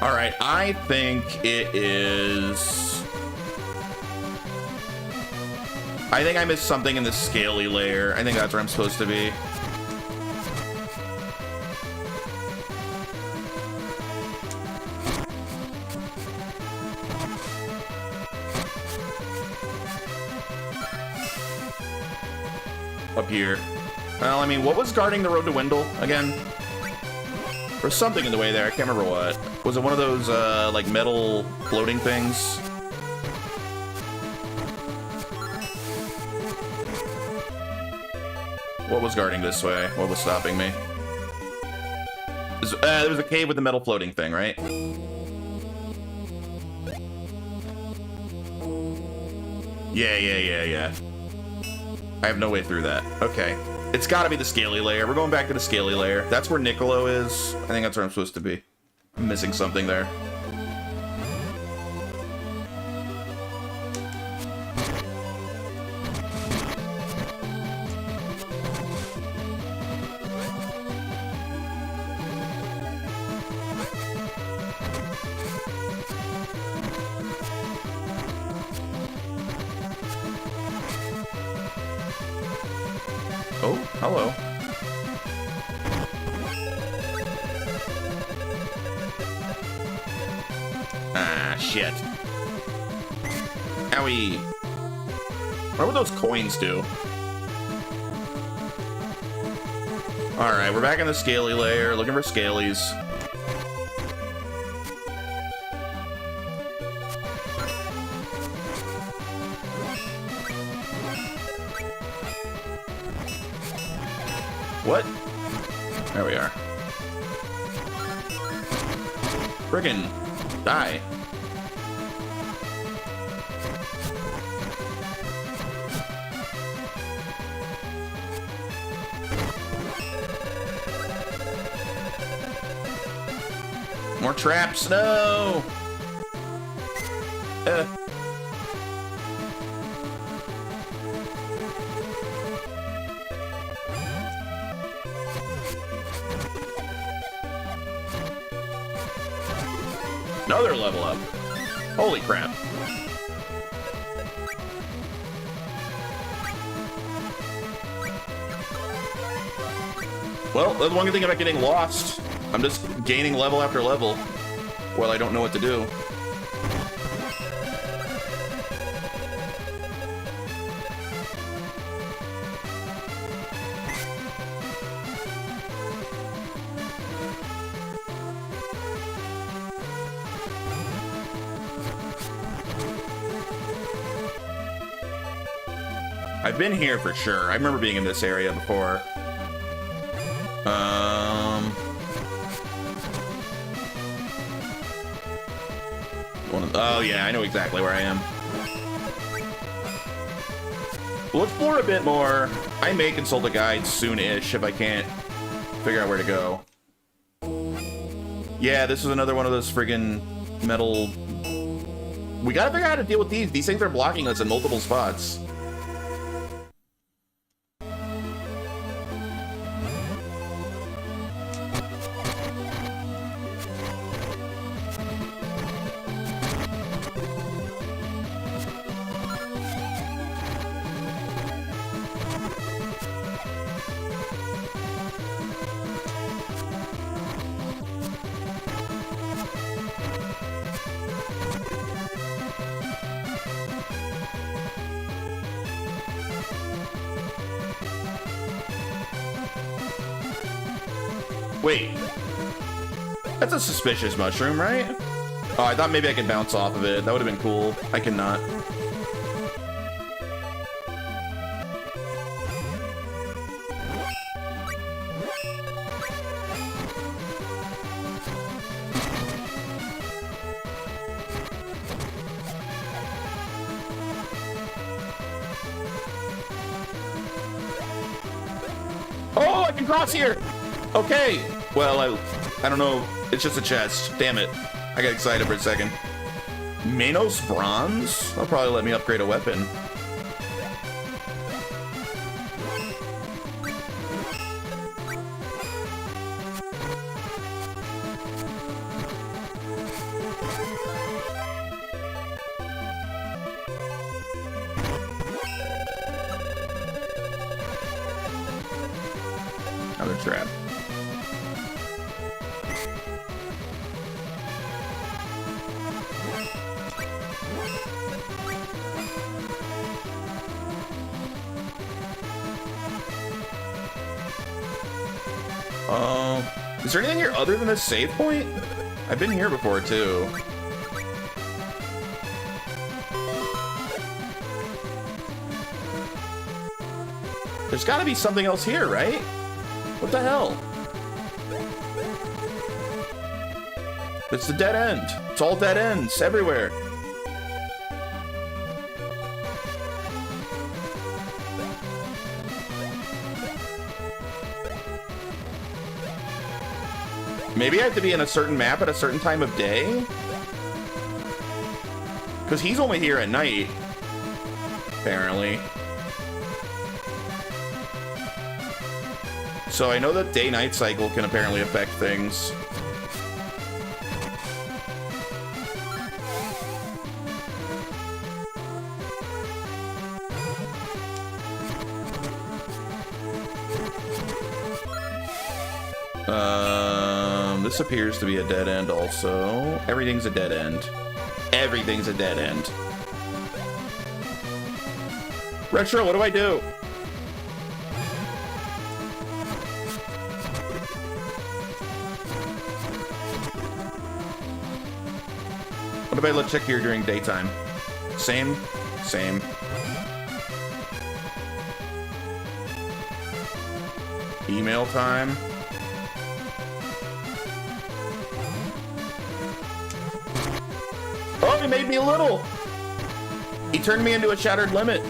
Speaker 1: All right, I think it is... I think I missed something in the scaly layer. I think that's where I'm supposed to be. Up here. Well, I mean, what was guarding the road to Wendell again? There's something in the way there. I can't remember what. Was it one of those, like, metal floating things? What was guarding this way? What was stopping me? There was a cave with the metal floating thing, right? Yeah. I have no way through that. Okay. It's gotta be the scaly layer. We're going back to the scaly layer. That's where Niccolo is. I think that's where I'm supposed to be. I'm missing something there. Oh, hello. Ah, shit. Owie. What would those coins do? Alright, we're back in the scaly layer, looking for scalies. What? There we are. Frickin' die. More traps, no! Another level up. Holy crap. Well, that's one good thing about getting lost. I'm just gaining level after level while I don't know what to do. I've been here for sure. I remember being in this area before. Oh yeah, I know exactly where I am. We'll explore a bit more. I may consult a guide soon-ish if I can't figure out where to go. Yeah, this is another one of those friggin' metal... We gotta figure out how to deal with these. These things are blocking us in multiple spots. Wait. That's a suspicious mushroom, right? Oh, I thought maybe I could bounce off of it. That would have been cool. I cannot. Oh, I can cross here! Okay. Well, I don't know. It's just a chest. Damn it. I got excited for a second. Manos Bronze? That'll probably let me upgrade a weapon. Another trap. Is there anything here other than this save point? I've been here before, too. There's gotta be something else here, right? What the hell? It's the dead end. It's all dead ends everywhere. Maybe I have to be in a certain map at a certain time of day? Because he's only here at night, apparently. So I know that day-night cycle can apparently affect things. This appears to be a dead end also. Everything's a dead end. Everything's a dead end. Retro, what do I do? What if I look check here during daytime? Same. Email time. Oh, he made me little. He turned me into a shattered limit.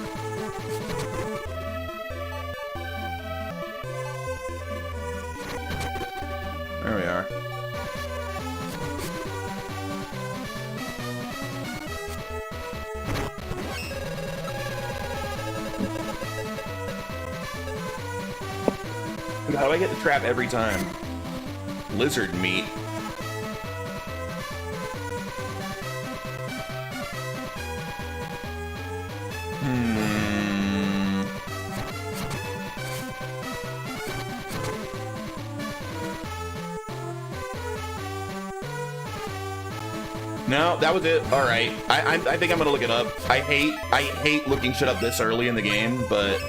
Speaker 1: There we are. How do I get the trap every time? Lizard meat. No, that was it. All right. I think I'm gonna look it up. I hate looking shit up this early in the game, but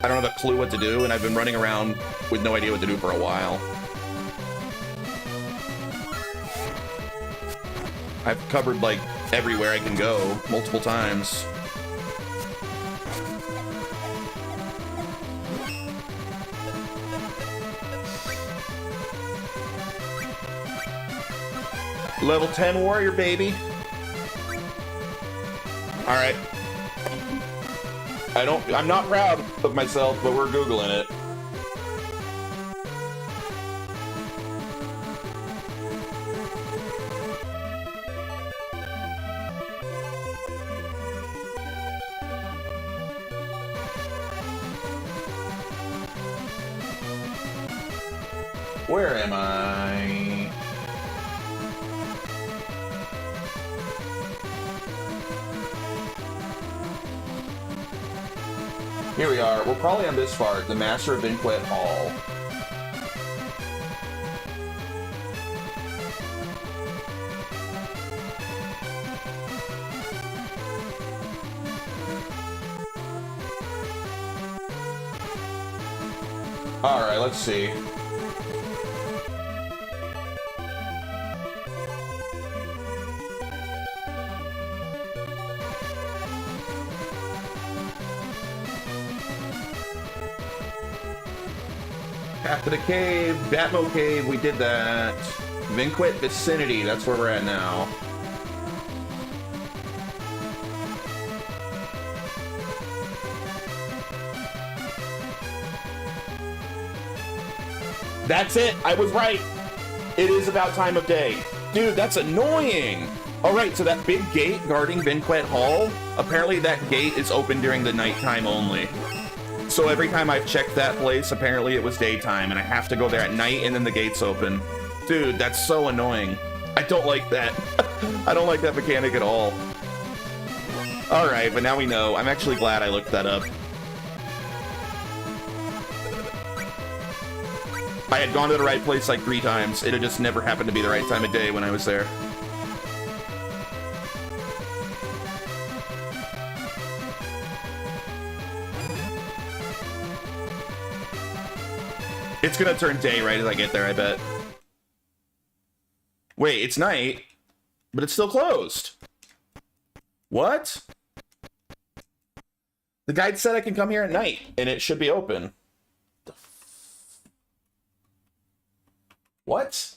Speaker 1: I don't have a clue what to do, and I've been running around with no idea what to do for a while. I've covered, like, everywhere I can go, multiple times. Level 10 warrior, baby. All right. I'm not proud of myself, but we're Googling it. Where am I? Here we are. We're probably on this part, the Master of Vinquet Hall. All right, let's see. Path to the cave, Batmo Cave, we did that. Vinquet Vicinity, that's where we're at now. That's it, I was right. It is about time of day. Dude, that's annoying. All right, so that big gate guarding Vinquet Hall, apparently that gate is open during the nighttime only. So every time I've checked that place, apparently it was daytime, and I have to go there at night, and then the gate's open. Dude, that's so annoying. I don't like that. I don't like that mechanic at all. All right, but now we know. I'm actually glad I looked that up. I had gone to the right place like 3 times. It had just never happened to be the right time of day when I was there. It's gonna turn day right as I get there, I bet. Wait, it's night, but it's still closed. What? The guide said I can come here at night, and it should be open. What?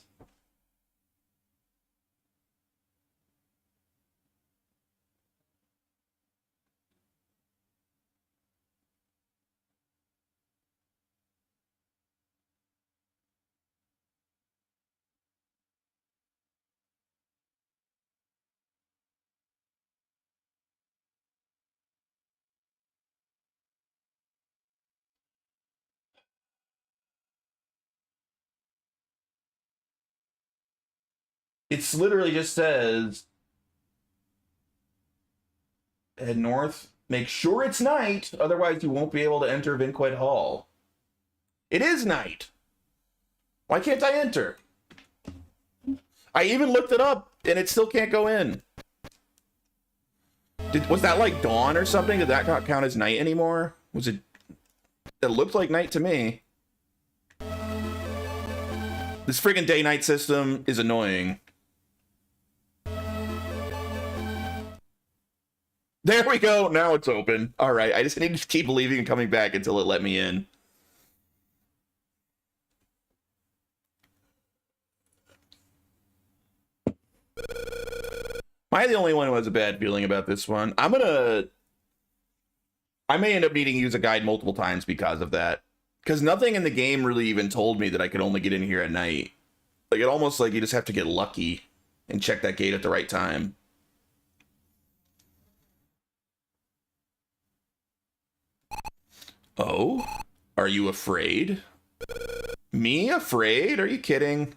Speaker 1: It's literally just says, head north, make sure it's night, otherwise you won't be able to enter Vinquet Hall. It is night. Why can't I enter? I even looked it up, and it still can't go in. Was that like dawn or something? Did that not count as night anymore? Was it... It looked like night to me. This friggin' day-night system is annoying. There we go. Now it's open. All right. I just need to keep leaving and coming back until it let me in. Am I the only one who has a bad feeling about this one? I may end up needing to use a guide multiple times because of that. Because nothing in the game really even told me that I could only get in here at night. Like, it almost like you just have to get lucky and check that gate at the right time. Oh? Are you afraid? Me afraid? Are you kidding?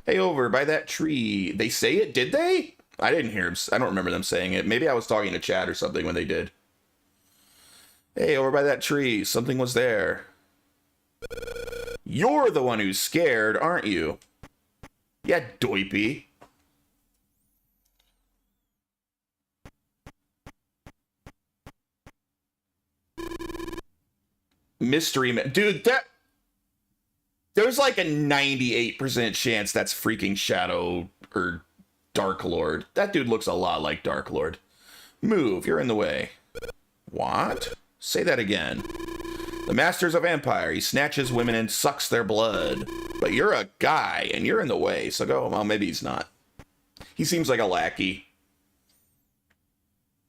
Speaker 1: Hey, over by that tree. They say it? Did they? I didn't hear him. I don't remember them saying it. Maybe I was talking to Chad or something when they did. Hey, over by that tree. Something was there. You're the one who's scared, aren't you? Yeah, doipy. Mystery man. Dude, there's like a 98% chance that's freaking Shadow or Dark Lord. That dude looks a lot like Dark Lord. Move, you're in the way. What? Say that again. The master's a vampire. He snatches women and sucks their blood. But you're a guy, and you're in the way, so go. Well, maybe he's not. He seems like a lackey.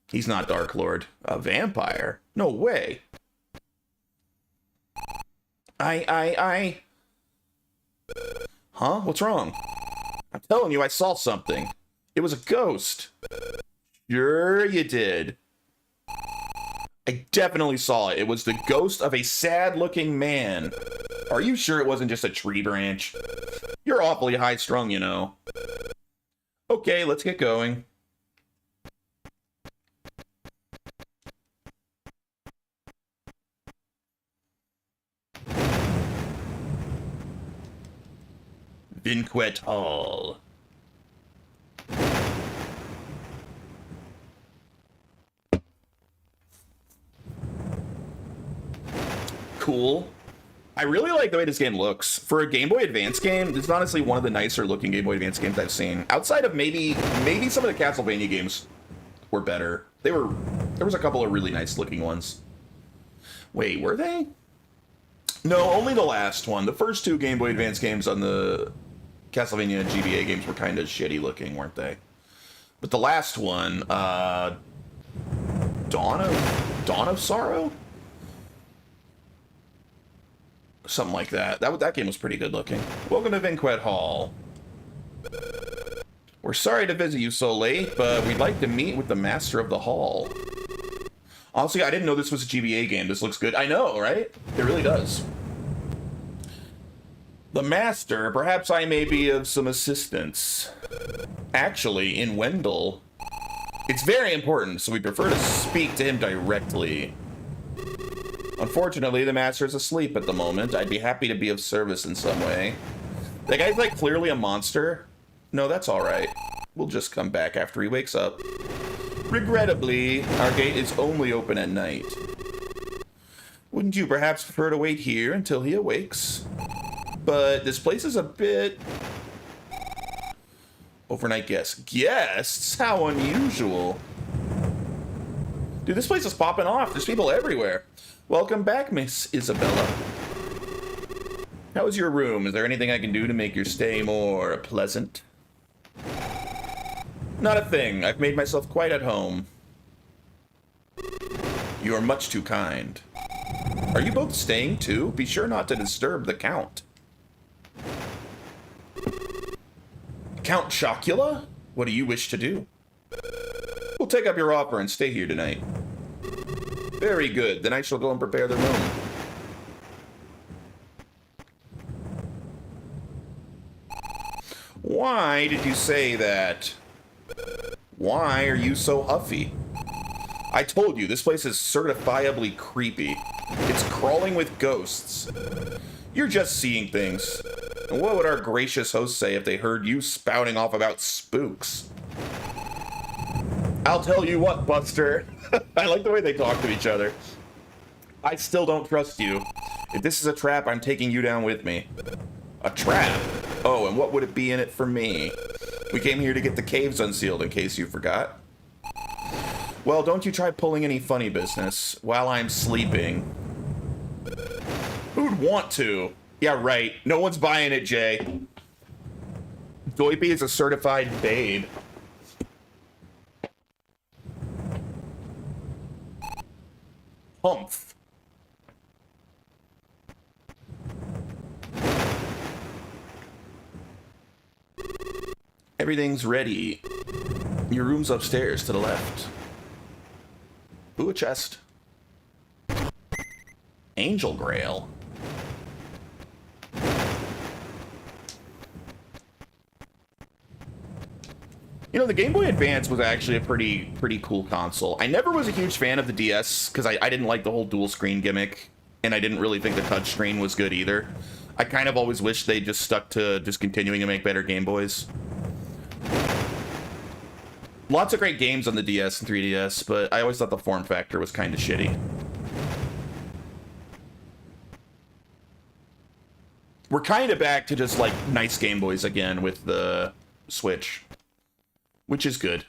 Speaker 1: He's not Dark Lord. A vampire? No way. Huh? What's wrong? I'm telling you, I saw something. It was a ghost. Sure you did. I definitely saw it. It was the ghost of a sad-looking man. Are you sure it wasn't just a tree branch? You're awfully high-strung, you know. Okay, let's get going. Vinquet Hall. Cool. I really like the way this game looks. For a Game Boy Advance game, this is honestly one of the nicer looking Game Boy Advance games I've seen. Outside of maybe some of the Castlevania games were better. There was a couple of really nice looking ones. Wait, were they? No, only the last one. The first two Game Boy Advance games on the Castlevania GBA games were kind of shitty looking, weren't they? But the last one, Dawn of Sorrow? Something like that. That game was pretty good looking. Welcome to Vinquet Hall. We're sorry to visit you so late, but we'd like to meet with the master of the hall. Honestly, I didn't know this was a GBA game. This looks good. I know, right? It really does. The master, perhaps I may be of some assistance. Actually, in Wendell, it's very important, so we prefer to speak to him directly. Unfortunately, the master is asleep at the moment. I'd be happy to be of service in some way. That guy's like clearly a monster. No, that's all right. We'll just come back after he wakes up. Regrettably, our gate is only open at night. Wouldn't you perhaps prefer to wait here until he awakes? But this place is a bit... Overnight guests. Guests? How unusual. Dude, this place is popping off. There's people everywhere. Welcome back, Miss Isabella. How is your room? Is there anything I can do to make your stay more pleasant? Not a thing. I've made myself quite at home. You are much too kind. Are you both staying too? Be sure not to disturb the Count. Count Chocula? What do you wish to do? We'll take up your offer and stay here tonight. Very good. Then I shall go and prepare the room. Why did you say that? Why are you so huffy? I told you, this place is certifiably creepy. It's crawling with ghosts. You're just seeing things. And what would our gracious host say if they heard you spouting off about spooks? I'll tell you what, Buster. I like the way they talk to each other. I still don't trust you. If this is a trap, I'm taking you down with me. A trap? Oh, and what would it be in it for me? We came here to get the caves unsealed, in case you forgot. Well, don't you try pulling any funny business while I'm sleeping. Who'd want to? Yeah, right. No one's buying it, Jay. Doipy is a certified babe. Humph. Everything's ready. Your room's upstairs to the left. Ooh, a chest. Angel Grail. You know, the Game Boy Advance was actually a pretty cool console. I never was a huge fan of the DS because I didn't like the whole dual screen gimmick, and I didn't really think the touchscreen was good either. I kind of always wished they just stuck to just continuing to make better Game Boys. Lots of great games on the DS and 3DS, but I always thought the form factor was kind of shitty. We're kind of back to just, like, nice Game Boys again with the Switch, which is good.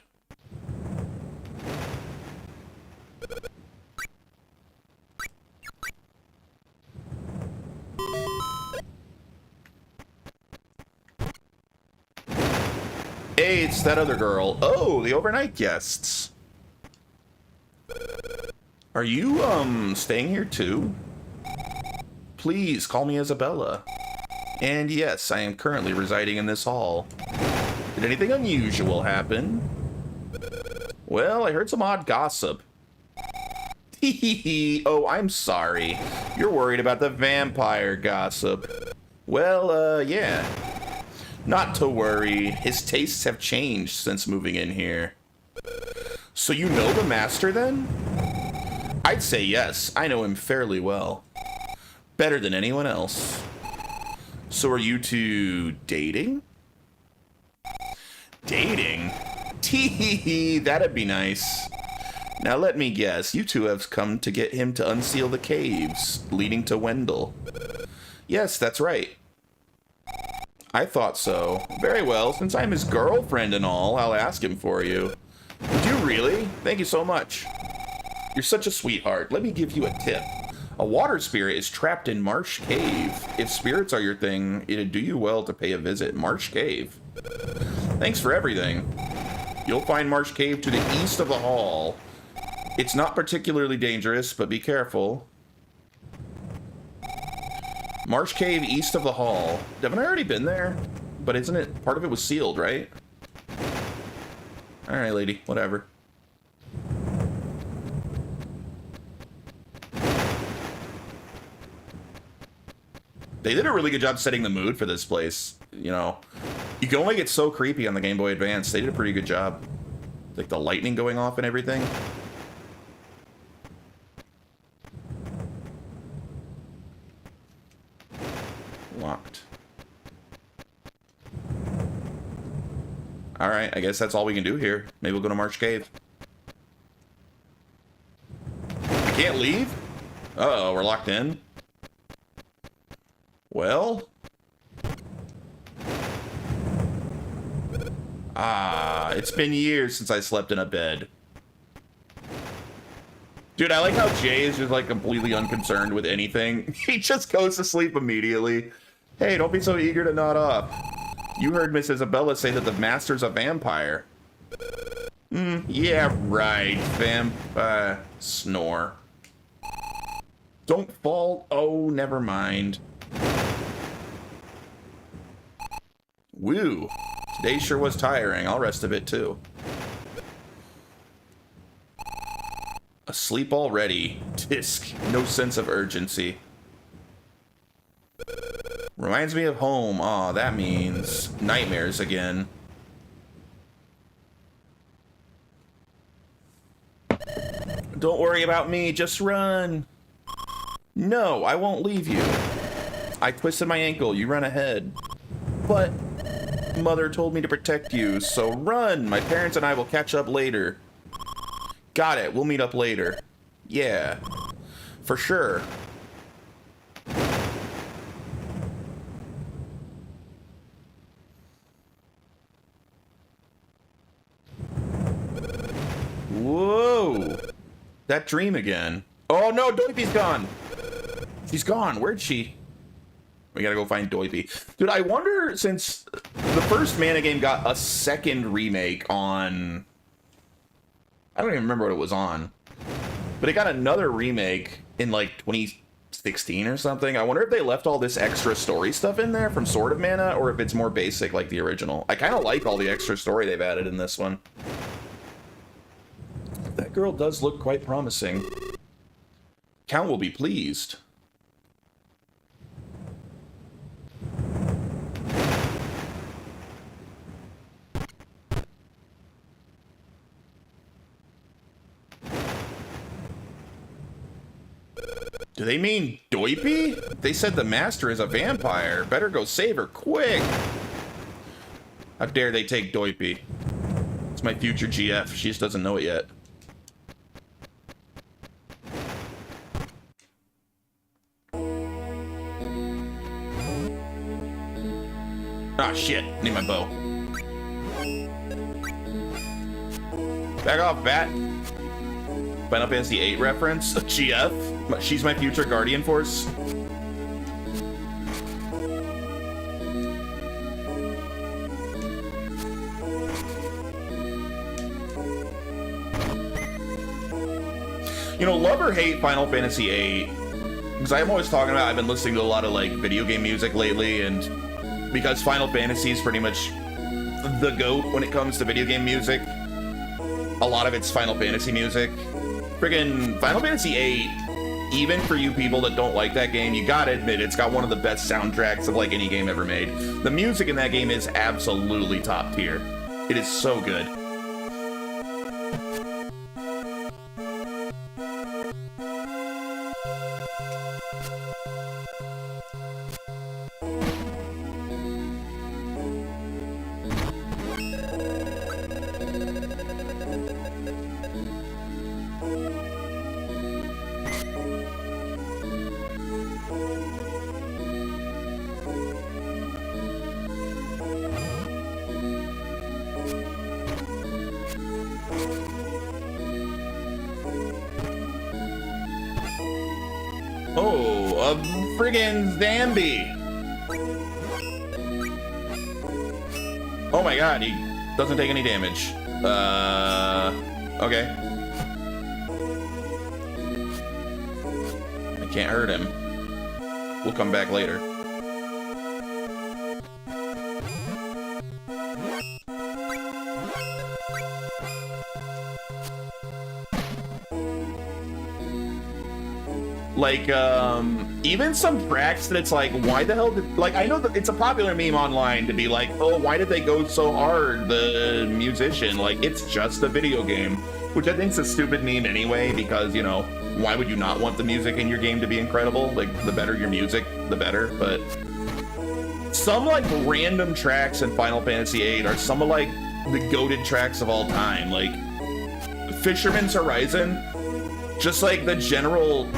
Speaker 1: Hey, it's that other girl. Oh, the overnight guests. Are you, staying here too? Please, call me Isabella. And yes, I am currently residing in this hall. Did anything unusual happen? Well, I heard some odd gossip. Oh, I'm sorry. You're worried about the vampire gossip. Well, yeah. Not to worry. His tastes have changed since moving in here. So you know the master, then? I'd say yes. I know him fairly well. Better than anyone else. So are you two dating? Dating? Tee, that'd be nice. Now let me guess. You two have come to get him to unseal the caves leading to Wendell. Yes, that's right. I thought so. Very well, since I'm his girlfriend and all, I'll ask him for you. Would you really? Thank you so much. You're such a sweetheart. Let me give you a tip. A water spirit is trapped in Marsh Cave. If spirits are your thing, it'd do you well to pay a visit. Marsh Cave. Thanks for everything. You'll find Marsh Cave to the east of the hall. It's not particularly dangerous, but be careful. Marsh Cave east of the hall. Haven't I already been there? But isn't it, part of it was sealed, right? Alright, lady, whatever. They did a really good job setting the mood for this place. You know, you can only get so creepy on the Game Boy Advance. They did a pretty good job. Like the lightning going off and everything. Locked. Alright, I guess that's all we can do here. Maybe we'll go to Marsh Cave. We can't leave? Uh-oh, we're locked in. Well? Ah, it's been years since I slept in a bed. Dude, I like how Jay is just like completely unconcerned with anything. He just goes to sleep immediately. Hey, don't be so eager to nod off. You heard Miss Isabella say that the master's a vampire. Yeah, right. Snore. Don't fall. Oh, never mind. Woo. Today sure was tiring. I'll rest a bit too. Asleep already. Tisk. No sense of urgency. Reminds me of home. Aw, that means nightmares again. Don't worry about me, just run. No, I won't leave you. I twisted my ankle, you run ahead. But Mother told me to protect you, so run. My parents and I will catch up later. Got it, we'll meet up later. Yeah, for sure. Whoa! That dream again. Oh no, Doipy's gone! She's gone. Where'd she? We gotta go find Doipy. Dude, I wonder, since the first Mana game got a second remake on... I don't even remember what it was on. But it got another remake in like 2016 or something. I wonder if they left all this extra story stuff in there from Sword of Mana, or if it's more basic like the original. I kind of like all the extra story they've added in this one. That girl does look quite promising. Count will be pleased. Do they mean Doipy? They said the master is a vampire. Better go save her quick. How dare they take Doipy? It's my future GF. She just doesn't know it yet. Ah, shit. Need my bow. Back off, bat. Final Fantasy VIII reference. GF. She's my future Guardian Force. You know, love or hate Final Fantasy VIII, because I'm always talking about, I've been listening to a lot of like video game music lately, and because Final Fantasy is pretty much the GOAT when it comes to video game music, a lot of it's Final Fantasy music. Friggin' Final Fantasy VIII, even for you people that don't like that game, you gotta admit it's got one of the best soundtracks of like any game ever made. The music in that game is absolutely top tier. It is so good. Oh, a friggin' Zambi! Oh my god, he doesn't take any damage. Okay. I can't hurt him. We'll come back later. Like, even some tracks that it's like, why the hell did, like, I know that it's a popular meme online to be like, oh, why did they go so hard, the musician? Like, it's just a video game, which I think's a stupid meme anyway, because, you know, why would you not want the music in your game to be incredible? Like, the better your music, the better, but some, like, random tracks in Final Fantasy VIII are some of, like, the goated tracks of all time. Like, Fisherman's Horizon, just, like, the general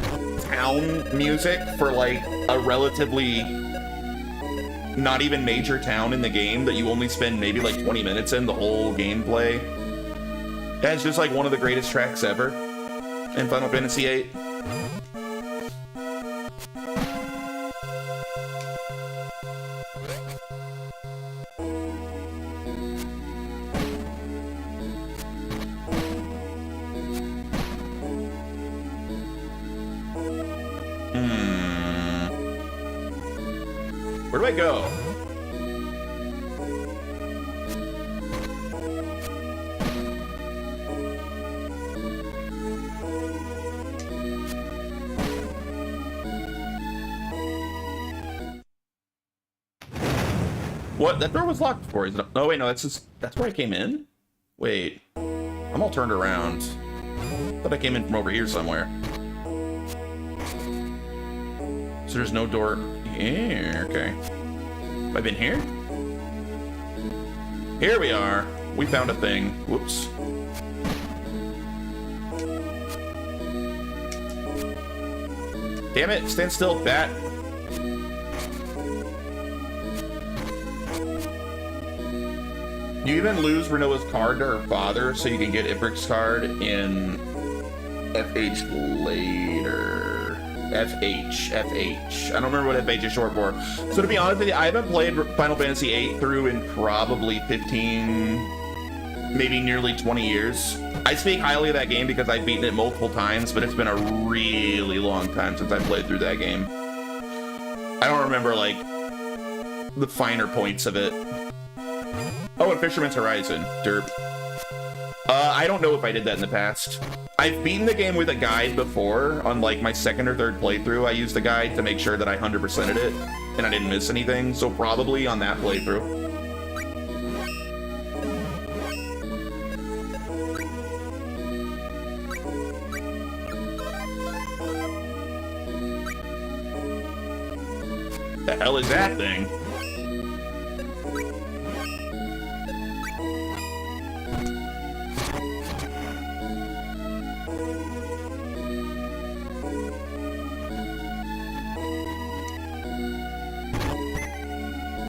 Speaker 1: town music for like a relatively not even major town in the game that you only spend maybe like 20 minutes in the whole gameplay. That's just like one of the greatest tracks ever in Final Fantasy VIII. Where do I go? What? That door was locked before. Is it? Oh wait, no, that's where I came in? Wait. I'm all turned around. Thought I came in from over here somewhere. So there's no door here. Okay. Have I been here? Here we are. We found a thing. Whoops. Damn it, stand still, bat. You even lose Renoa's card to her father, so you can get Ibric's card in FH later. FH. I don't remember what FH is short for. So to be honest with you, I haven't played Final Fantasy VIII through in probably 15, maybe nearly 20 years. I speak highly of that game because I've beaten it multiple times, but it's been a really long time since I played through that game. I don't remember, like, the finer points of it. Oh, and Fisherman's Horizon. Derp. I don't know if I did that in the past. I've beaten the game with a guide before. On, like, my second or third playthrough, I used the guide to make sure that I 100%ed it, and I didn't miss anything, so probably on that playthrough. The hell is that thing?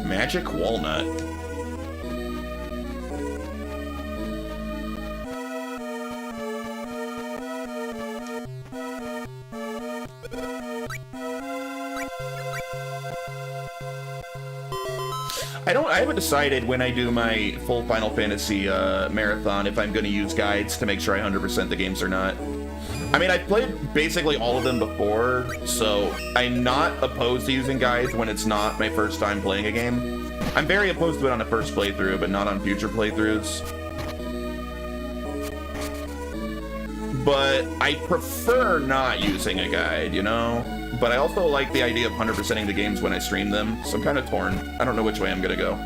Speaker 1: Magic walnut. I haven't decided when I do my full Final Fantasy marathon if I'm going to use guides to make sure I 100% the games or not. I mean, I've played basically all of them before, so I'm not opposed to using guides when it's not my first time playing a game. I'm very opposed to it on the first playthrough, but not on future playthroughs. But I prefer not using a guide, you know? But I also like the idea of 100%ing the games when I stream them, so I'm kind of torn. I don't know which way I'm gonna go.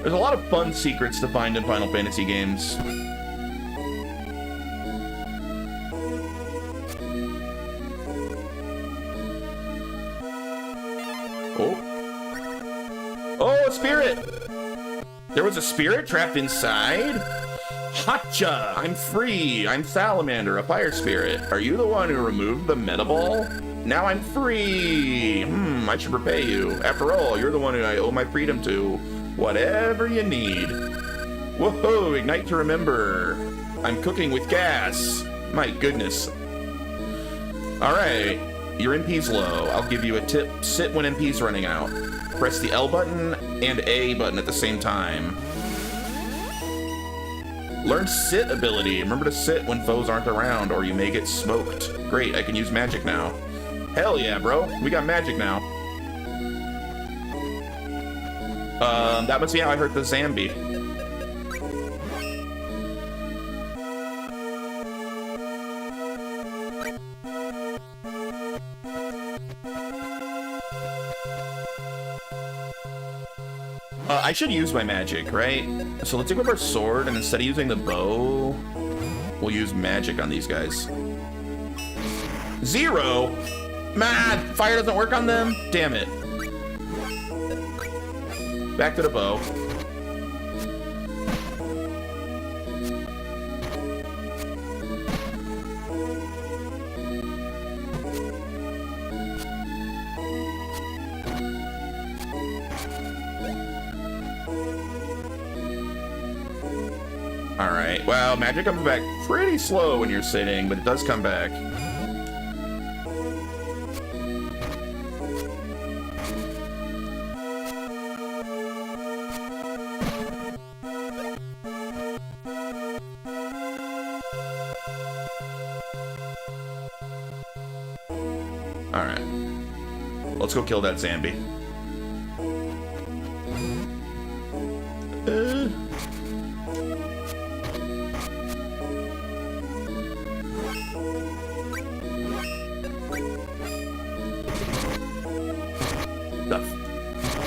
Speaker 1: There's a lot of fun secrets to find in Final Fantasy games. Oh, a spirit! There was a spirit trapped inside? Hacha! I'm free! I'm Salamander, a fire spirit. Are you the one who removed the meta ball? Now I'm free! I should repay you. After all, you're the one who I owe my freedom to. Whatever you need. Whoa, ignite to remember. I'm cooking with gas. My goodness. Alright, your MP's low. I'll give you a tip. Sit when MP's running out. Press the L button and A button at the same time. Learn sit ability. Remember to sit when foes aren't around or you may get smoked. Great, I can use magic now. Hell yeah, bro. We got magic now. That must be how I hurt the Zambi. I should use my magic, right? So let's equip our sword, and instead of using the bow, we'll use magic on these guys. 0? Man, fire doesn't work on them? Damn it. Back to the bow. Alright, well, magic comes back pretty slow when you're sitting, but it does come back. Alright. Let's go kill that Zambi.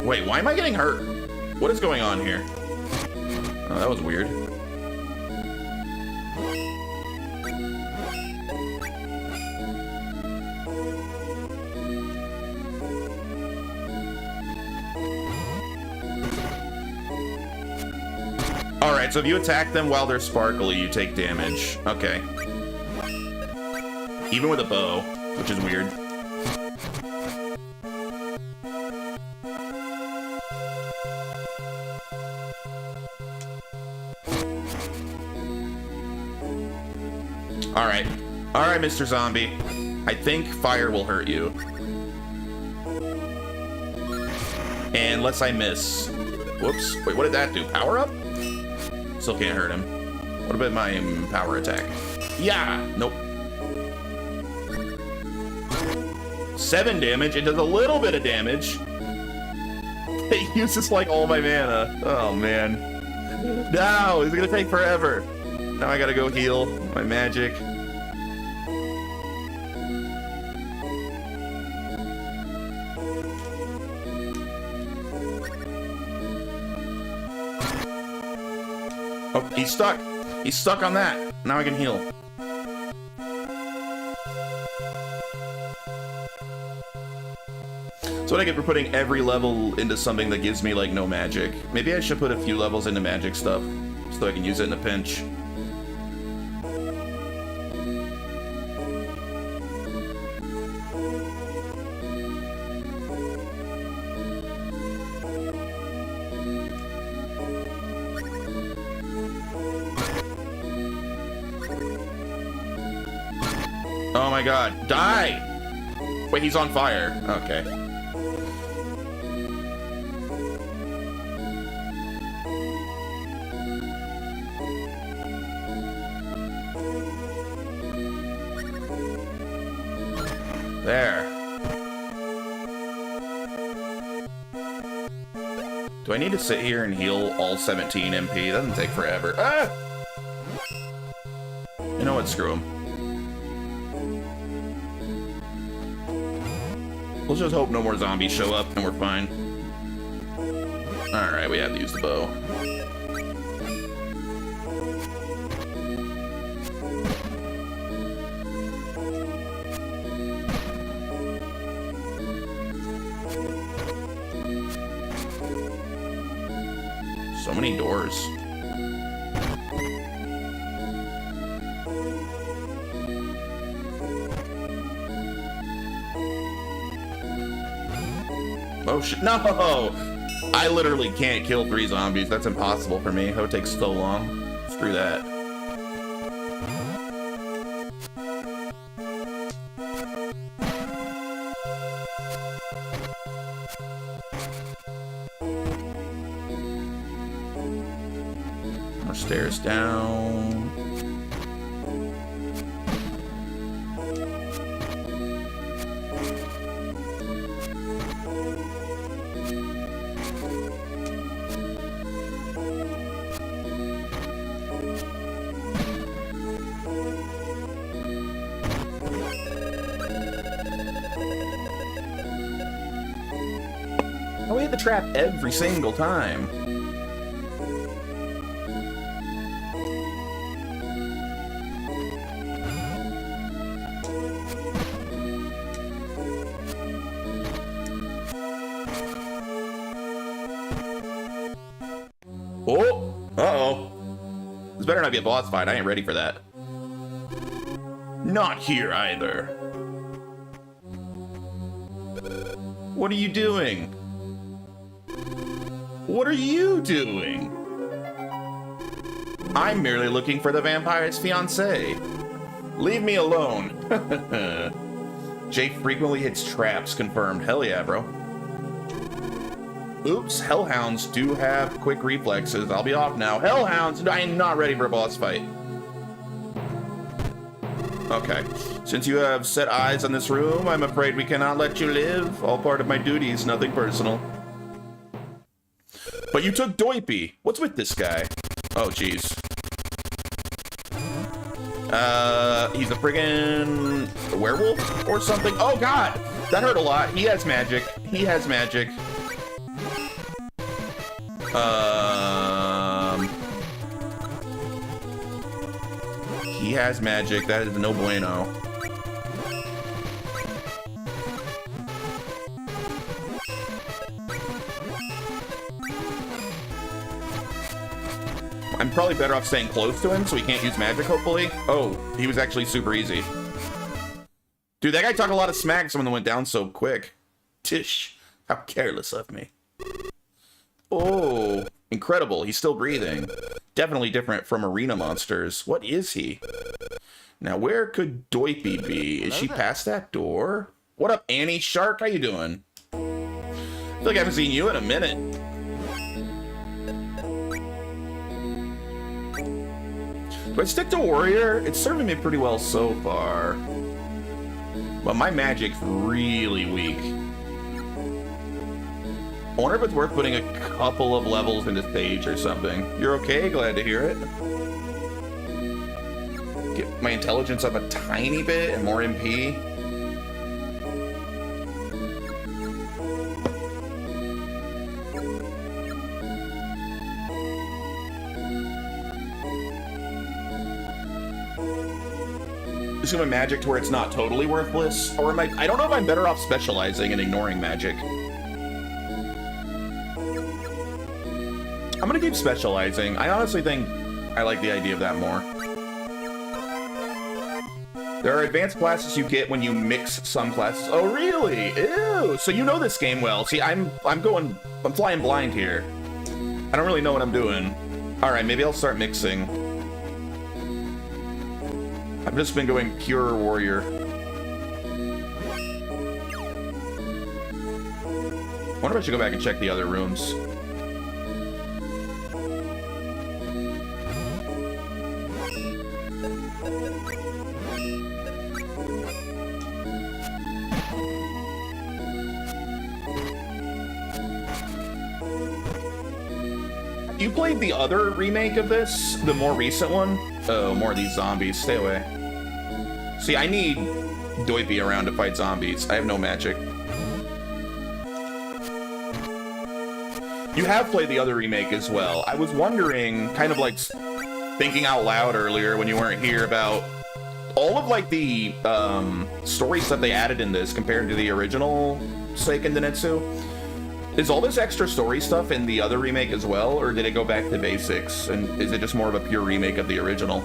Speaker 1: Wait, why am I getting hurt? What is going on here? Oh, that was weird. Alright, so if you attack them while they're sparkly, you take damage. Okay. Even with a bow, which is weird. Alright. Alright, Mr. Zombie. I think fire will hurt you. Unless I miss. Whoops. Wait, what did that do? Power up? Still can't hurt him. What about my power attack? Yeah! Nope. 7 damage. It does a little bit of damage. It uses like all my mana. Oh, man. No! It's gonna take forever. Now I gotta go heal my magic. Oh, he's stuck. He's stuck on that. Now I can heal. So what I get for putting every level into something that gives me, like, no magic. Maybe I should put a few levels into magic stuff so I can use it in a pinch. Oh my god, die! Wait, he's on fire. Okay. There. Do I need to sit here and heal all 17 MP? That doesn't take forever. Ah! You know what? Screw him. We'll just hope no more zombies show up and we're fine. Alright, we have to use the bow. So many doors. Oh shit, no! I literally can't kill 3 zombies. That's impossible for me. That would take so long. Screw that. More stairs down. Oh, we hit the trap every single time. Oh! Uh-oh. This better not be a boss fight. I ain't ready for that. Not here either. What are you doing? What are you doing? I'm merely looking for the vampire's fiancée. Leave me alone. Jay frequently hits traps, confirmed. Hell yeah, bro. Oops, hellhounds do have quick reflexes. I'll be off now. Hellhounds, I am not ready for a boss fight. Okay, since you have set eyes on this room, I'm afraid we cannot let you live. All part of my duties, nothing personal. But you took Doipy. What's with this guy? Oh, jeez. He's a friggin' werewolf or something. Oh, God. That hurt a lot. He has magic. He has magic. He has magic. That is no bueno. I'm probably better off staying close to him so he can't use magic, hopefully. Oh, he was actually super easy. Dude, that guy talked a lot of smack. Someone went down so quick. Tish, how careless of me. Oh, incredible. He's still breathing. Definitely different from arena monsters. What is he? Now, where could Doipy be? Is she past that door? What up, Annie Shark? How you doing? I feel like I haven't seen you in a minute. Do I stick to warrior? It's serving me pretty well so far. But my magic's really weak. I wonder if it's worth putting a couple of levels into stage or something. You're okay? Glad to hear it. Get my intelligence up a tiny bit and more MP. Just gonna magic to where it's not totally worthless, or am I don't know if I'm better off specializing and ignoring magic. I'm gonna keep specializing. I honestly think I like the idea of that more. There are advanced classes you get when you mix some classes. Oh really? Ew. So you know this game well. See, I'm flying blind here. I don't really know what I'm doing. All right, maybe I'll start mixing. I've just been going pure warrior. I wonder if I should go back and check the other rooms. You played the other remake of this? The more recent one? Oh, more of these zombies. Stay away. See, I need Doipy around to fight zombies. I have no magic. You have played the other remake as well. I was wondering, kind of like thinking out loud earlier when you weren't here, about all of like the story stuff they added in this compared to the original Seiken Densetsu. Is all this extra story stuff in the other remake as well, or did it go back to basics? And is it just more of a pure remake of the original?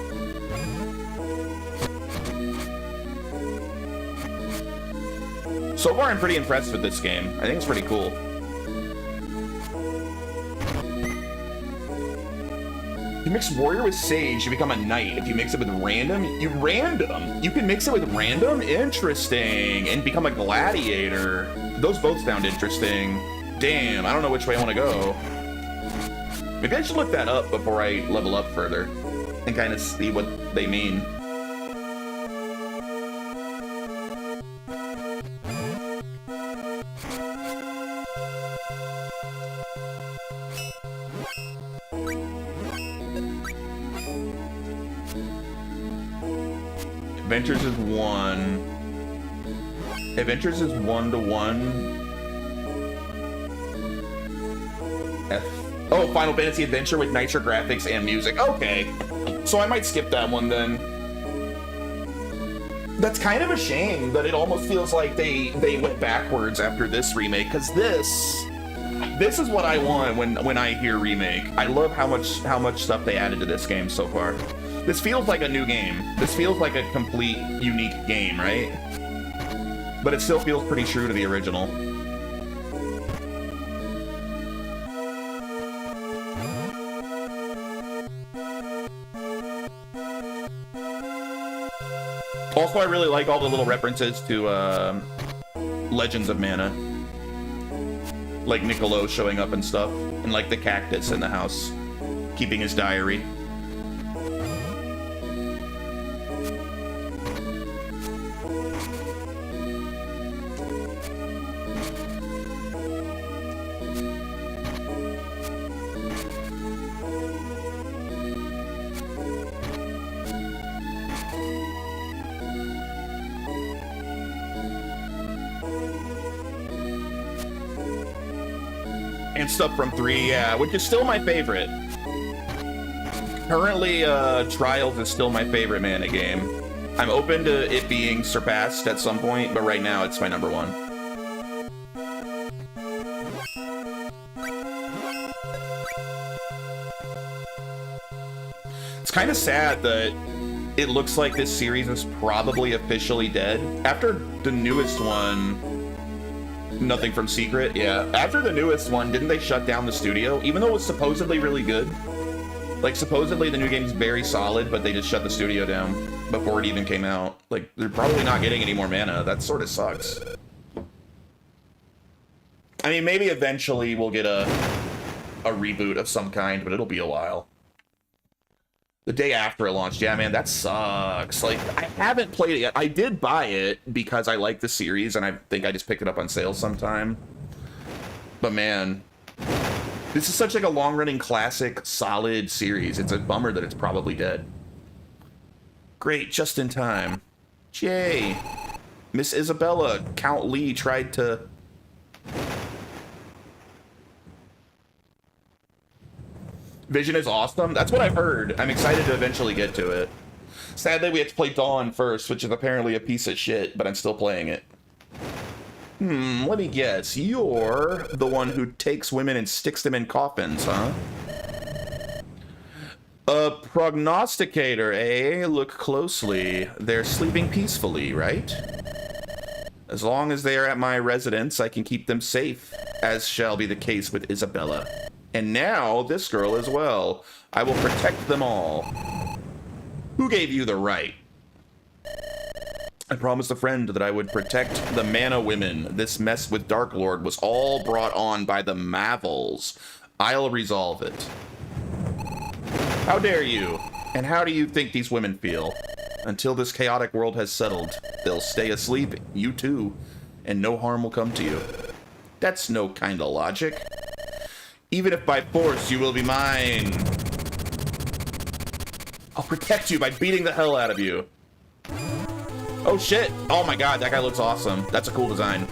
Speaker 1: So far, I'm pretty impressed with this game. I think it's pretty cool. You mix warrior with sage, you become a knight. If you mix it with random, you can mix it with random? Interesting. And become a gladiator. Those both sound interesting. Damn, I don't know which way I want to go. Maybe I should look that up before I level up further and kind of see what they mean. Adventures is 1. Adventures is 1-to-1. Oh, Final Fantasy Adventure with nicer graphics and music. Okay. So I might skip that one then. That's kind of a shame, but it almost feels like they went backwards after this remake, because this is what I want when I hear remake. I love how much stuff they added to this game so far. This feels like a new game. This feels like a complete, unique game, right? But it still feels pretty true to the original. Also, I really like all the little references to Legends of Mana. Like Niccolo showing up and stuff. And like the cactus in the house, keeping his diary. And stuff from 3, yeah, which is still my favorite. Currently, Trials is still my favorite Mana game. I'm open to it being surpassed at some point, but right now it's my number 1. kind of sad that it looks like this series is probably officially dead. After the newest one, Nothing from Secret, yeah. After the newest one, didn't they shut down the studio? Even though it was supposedly really good. Like, supposedly the new game is very solid, but they just shut the studio down before it even came out. Like, they're probably not getting any more mana. That sort of sucks. I mean, maybe eventually we'll get a reboot of some kind, but it'll be a while. The day after it launched, yeah, man, that sucks. Like, I haven't played it yet. I did buy it because I like the series, and I think I just picked it up on sale sometime. But man, this is such like a long-running classic, solid series. It's a bummer that it's probably dead. Great, just in time. Jay, Miss Isabella, Count Lee tried to... Vision is awesome. That's what I've heard. I'm excited to eventually get to it. Sadly, we have to play Dawn first, which is apparently a piece of shit, but I'm still playing it. Let me guess. You're the one who takes women and sticks them in coffins, huh? A prognosticator, eh? Look closely. They're sleeping peacefully, right? As long as they are at my residence, I can keep them safe, as shall be the case with Isabella. And now, this girl as well. I will protect them all. Who gave you the right? I promised a friend that I would protect the Mana Women. This mess with Dark Lord was all brought on by the Mavels. I'll resolve it. How dare you? And how do you think these women feel? Until this chaotic world has settled, they'll stay asleep, you too, and no harm will come to you. That's no kind of logic. Even if by force, you will be mine. I'll protect you by beating the hell out of you. Oh shit. Oh my god, that guy looks awesome. That's a cool design.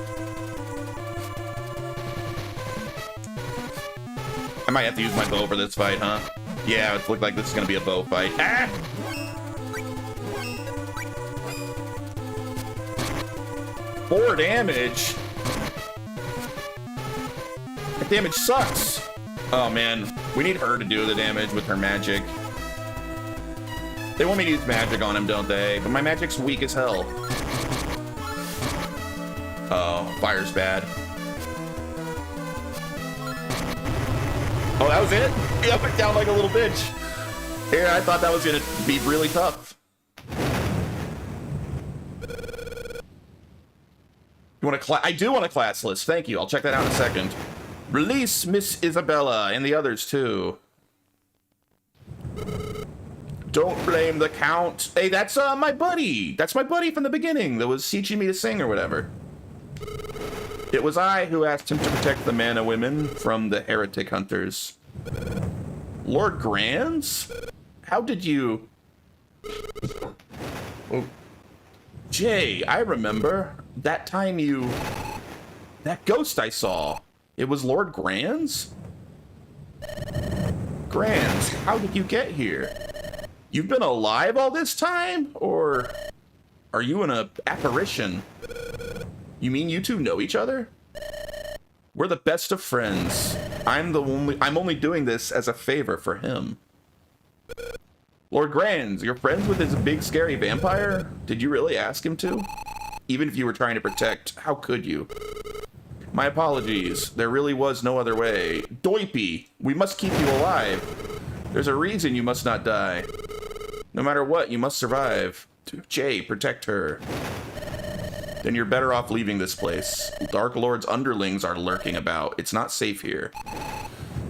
Speaker 1: I might have to use my bow for this fight, huh? Yeah, it looks like this is gonna be a bow fight. Ah! 4 damage? That damage sucks. Oh man, we need her to do the damage with her magic. They want me to use magic on him, don't they? But my magic's weak as hell. Oh, fire's bad. Oh, that was it? He up and down like a little bitch. Here, I thought that was gonna be really tough. You want a class? I do want a class list. Thank you. I'll check that out in a second. Release Miss Isabella and the others too. Don't blame the Count. Hey, that's my buddy. That's my buddy from the beginning that was teaching me to sing or whatever. It was I who asked him to protect the Mana Women from the heretic hunters. Lord Grands? How did you... Oh. Jay, I remember. That time you... That ghost I saw. It was Lord Grands? Grands, how did you get here? You've been alive all this time? Or are you an apparition? You mean you two know each other? We're the best of friends. I'm only doing this as a favor for him. Lord Grands, you're friends with his big scary vampire? Did you really ask him to? Even if you were trying to protect, how could you? My apologies. There really was no other way. Doipy, we must keep you alive. There's a reason you must not die. No matter what, you must survive. Jay, protect her. Then you're better off leaving this place. Dark Lord's underlings are lurking about. It's not safe here.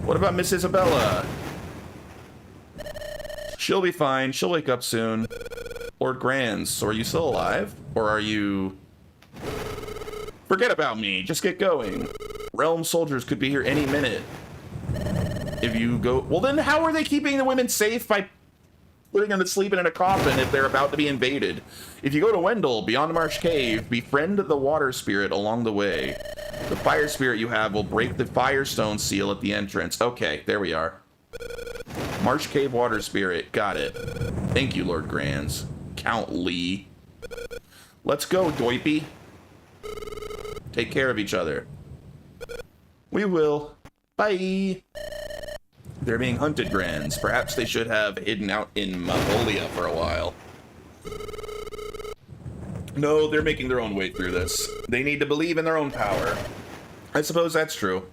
Speaker 1: What about Miss Isabella? She'll be fine. She'll wake up soon. Lord Grands, so are you still alive? Or are you... Forget about me. Just get going. Realm soldiers could be here any minute. If you go... Well, then how are they keeping the women safe by putting them to sleep in a coffin if they're about to be invaded? If you go to Wendell, beyond Marsh Cave, befriend the water spirit along the way. The fire spirit you have will break the Firestone seal at the entrance. Okay, there we are. Marsh Cave water spirit. Got it. Thank you, Lord Grands. Count Lee. Let's go, Doipy. Take care of each other. We will. Bye. They're being hunted, Grands. Perhaps they should have hidden out in Mongolia for a while. No, they're making their own way through this. They need to believe in their own power. I suppose that's true.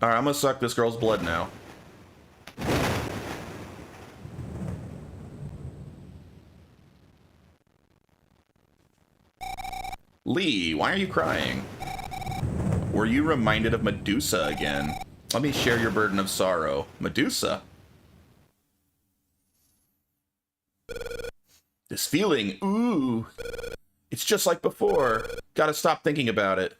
Speaker 1: Alright, I'm gonna suck this girl's blood now. Lee, why are you crying? Were you reminded of Medusa again? Let me share your burden of sorrow. Medusa? This feeling, ooh. It's just like before. Gotta stop thinking about it.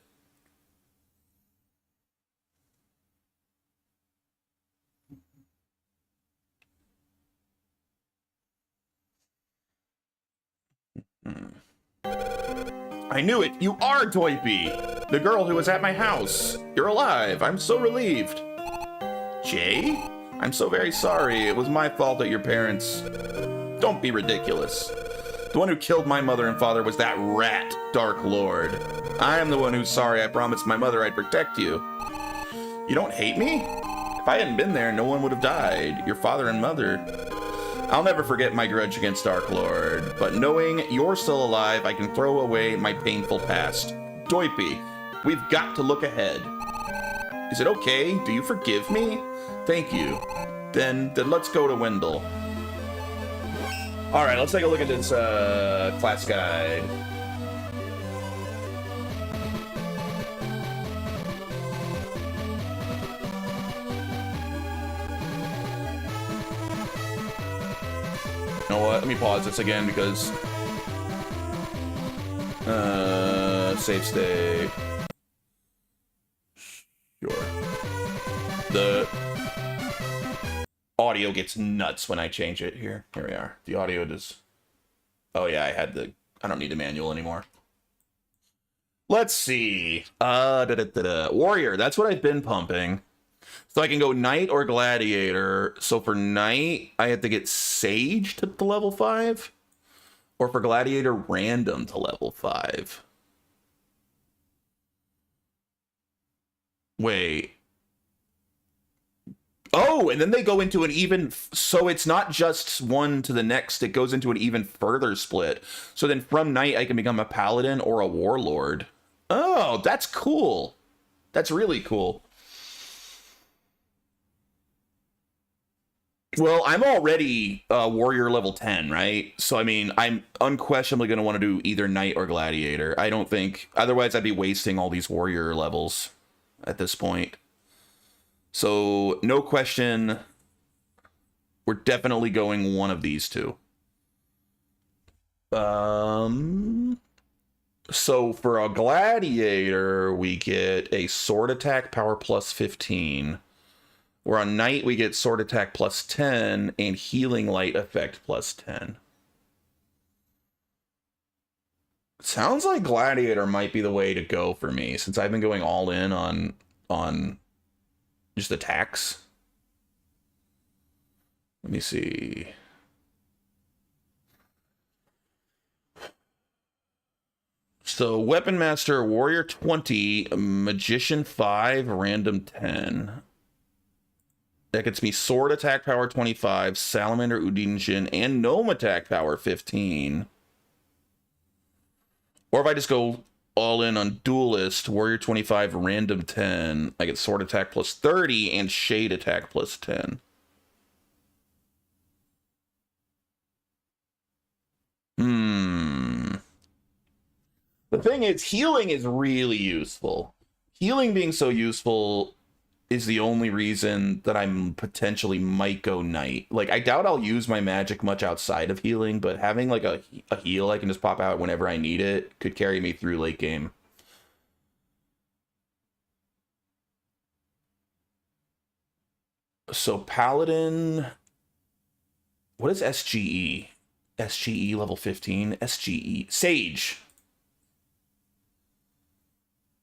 Speaker 1: I knew it! You are Toypee! The girl who was at my house! You're alive! I'm so relieved! Jay? I'm so very sorry. It was my fault that your parents... Don't be ridiculous. The one who killed my mother and father was that rat, Dark Lord. I am the one who's sorry. I promised my mother I'd protect you. You don't hate me? If I hadn't been there, no one would have died. Your father and mother. I'll never forget my grudge against Dark Lord, but knowing you're still alive, I can throw away my painful past. Toypee, we've got to look ahead. Is it okay? Do you forgive me? Thank you. Then let's go to Wendell. Alright, let's take a look at this class guide. You know what? Let me pause this again because... save state. Sure. The audio gets nuts when I change it here. Here we are. The audio does... Oh yeah, I don't need the manual anymore. Let's see. Warrior, that's what I've been pumping. So I can go Knight or Gladiator. So for Knight, I have to get Sage to level 5. Or for Gladiator, Random to level 5. Wait. Oh, and then they go into an even... So it's not just one to the next. It goes into an even further split. So then from Knight, I can become a Paladin or a Warlord. Oh, that's cool. That's really cool. Well, I'm already Warrior level 10, right? So, I mean, I'm unquestionably going to want to do either Knight or Gladiator. I don't think... Otherwise, I'd be wasting all these Warrior levels at this point. So, no question, we're definitely going one of these two. So, for a Gladiator, we get a Sword Attack Power plus 15. Where on Knight, we get Sword Attack plus 10 and Healing Light Effect plus 10. Sounds like Gladiator might be the way to go for me, since I've been going all in on just attacks. Let me see. So, Weapon Master, Warrior 20, Magician 5, Random 10. That gets me Sword Attack Power 25, Salamander Udinjin, and Gnome Attack Power 15. Or if I just go all in on Duelist, Warrior 25, Random 10, I get Sword Attack plus 30 and Shade Attack plus 10. The thing is, healing is really useful. Healing being so useful is the only reason that I'm potentially might go Knight. Like, I doubt I'll use my magic much outside of healing, but having like a heal I can just pop out whenever I need it could carry me through late game. So Paladin, what is SGE? SGE level 15, SGE, Sage.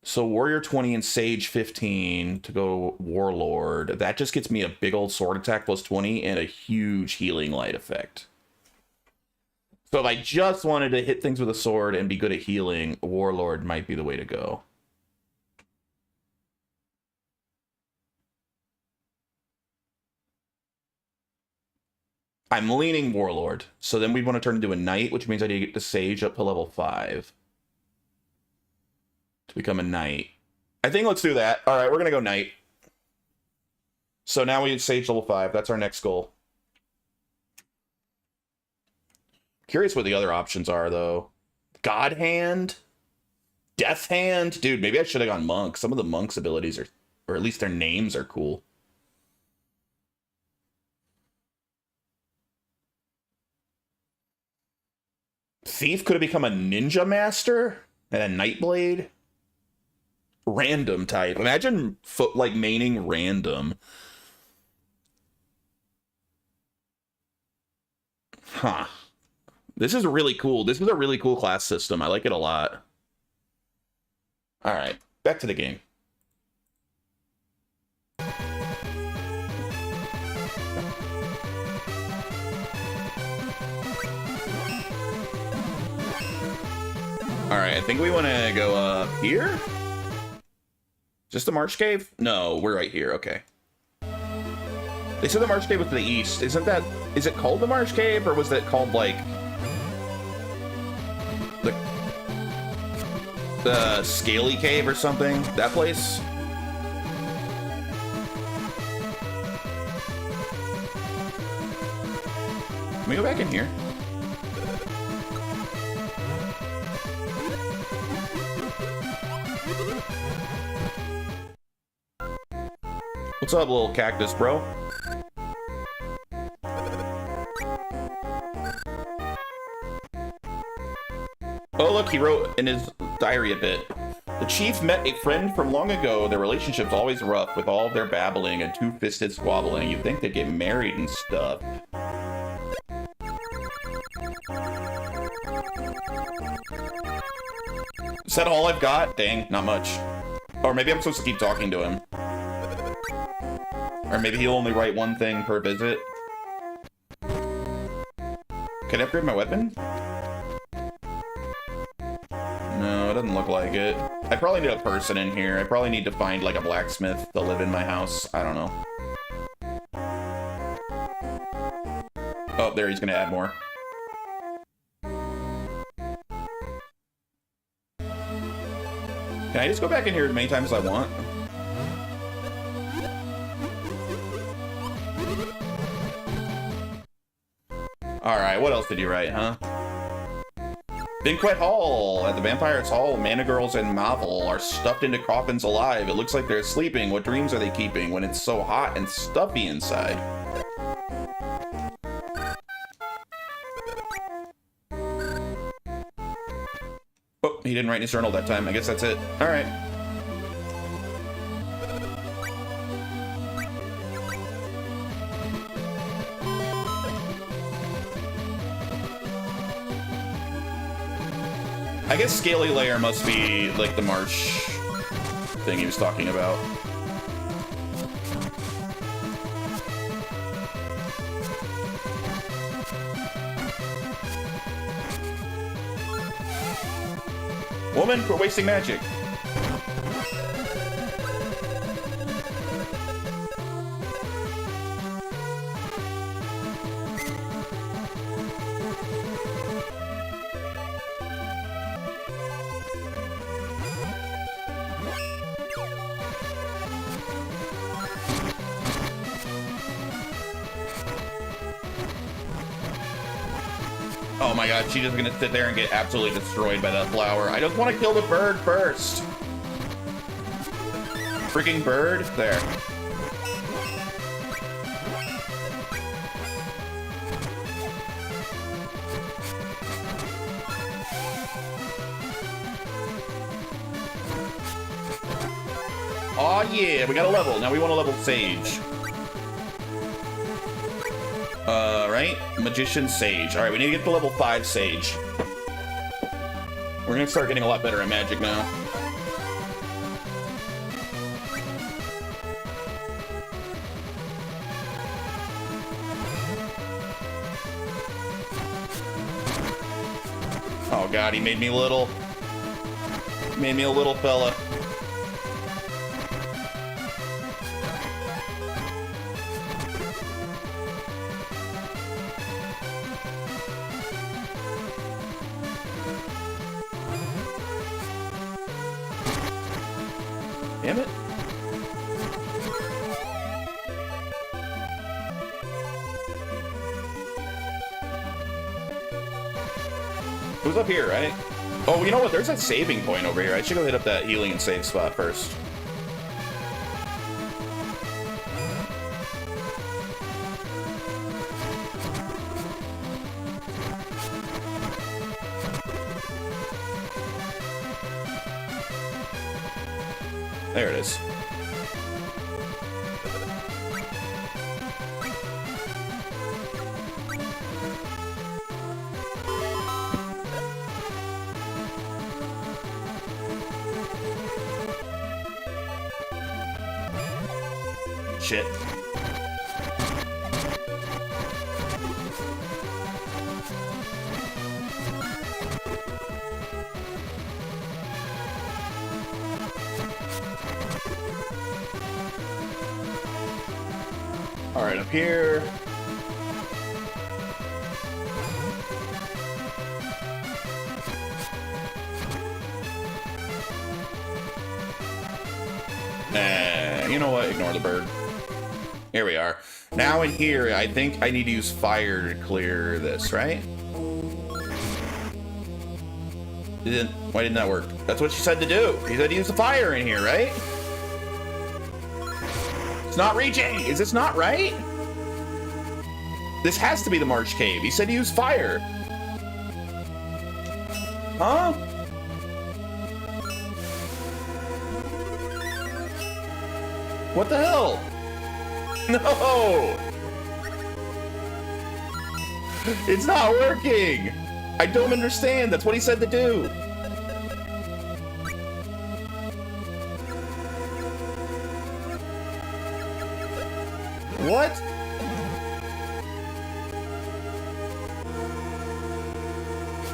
Speaker 1: So Warrior 20 and Sage 15 to go Warlord. That just gets me a big old Sword Attack plus 20 and a huge Healing Light effect. So if I just wanted to hit things with a sword and be good at healing, Warlord might be the way to go. I'm leaning Warlord. So then we want to turn into a Knight, which means I need to get the Sage up to level 5. To become a Knight. I think let's do that. Alright, we're going to go Knight. So now we Sage level 5. That's our next goal. Curious what the other options are, though. God Hand? Death Hand? Dude, maybe I should have gone Monk. Some of the Monk's abilities are, or at least their names are cool. Thief could have become a Ninja Master and a Nightblade. Random type. Imagine like maining random. Huh. This is really cool. This is a really cool class system. I like it a lot. All right, back to the game. All right, I think we want to go up here. Just the March Cave? No, we're right here. Okay. They said the March Cave was to the east. Isn't that? Is it called the March Cave, or was it called like the Scaly Cave or something? That place? Can we go back in here? What's up, little cactus, bro? Oh, look, he wrote in his diary a bit. The chief met a friend from long ago. Their relationship's always rough with all of their babbling and two-fisted squabbling. You'd think they'd get married and stuff. Is that all I've got? Dang, not much. Or maybe I'm supposed to keep talking to him. Or maybe he'll only write one thing per visit. Can I upgrade my weapon? No, it doesn't look like it. I probably need a person in here. I probably need to find like a blacksmith to live in my house. I don't know. Oh, there, he's gonna add more. Can I just go back in here as many times as I want? Alright, what else did you write, huh? Banquet Hall! At the Vampire's Hall, Mana Girls and Marvel are stuffed into coffins alive. It looks like they're sleeping. What dreams are they keeping when it's so hot and stuffy inside? Oh, he didn't write in his journal that time. I guess that's it. Alright. I guess Scaly Lair must be like the March thing he was talking about. Woman, for wasting magic. Oh my god, she's just gonna sit there and get absolutely destroyed by that flower. I just want to kill the bird first. Freaking bird. There. Oh yeah, we got a level. Now we want to level Sage. Right? Magician Sage. Alright, we need to get to level 5 Sage. We're gonna start getting a lot better at magic now. Oh god, he made me little. Made me a little fella. Damn it. Who's up here, right? Oh, you know what? There's a saving point over here. I should go hit up that healing and save spot first. There it is. Shit. All right, up here. Nah, you know what? Ignore the bird. Here we are. Now in here, I think I need to use fire to clear this, right? Why didn't that work? That's what she said to do. She said to use the fire in here, right? It's not reaching. Is this not right? This has to be the March Cave. He said to use fire. Huh? What the hell? No! It's not working! I don't understand. That's what he said to do. What?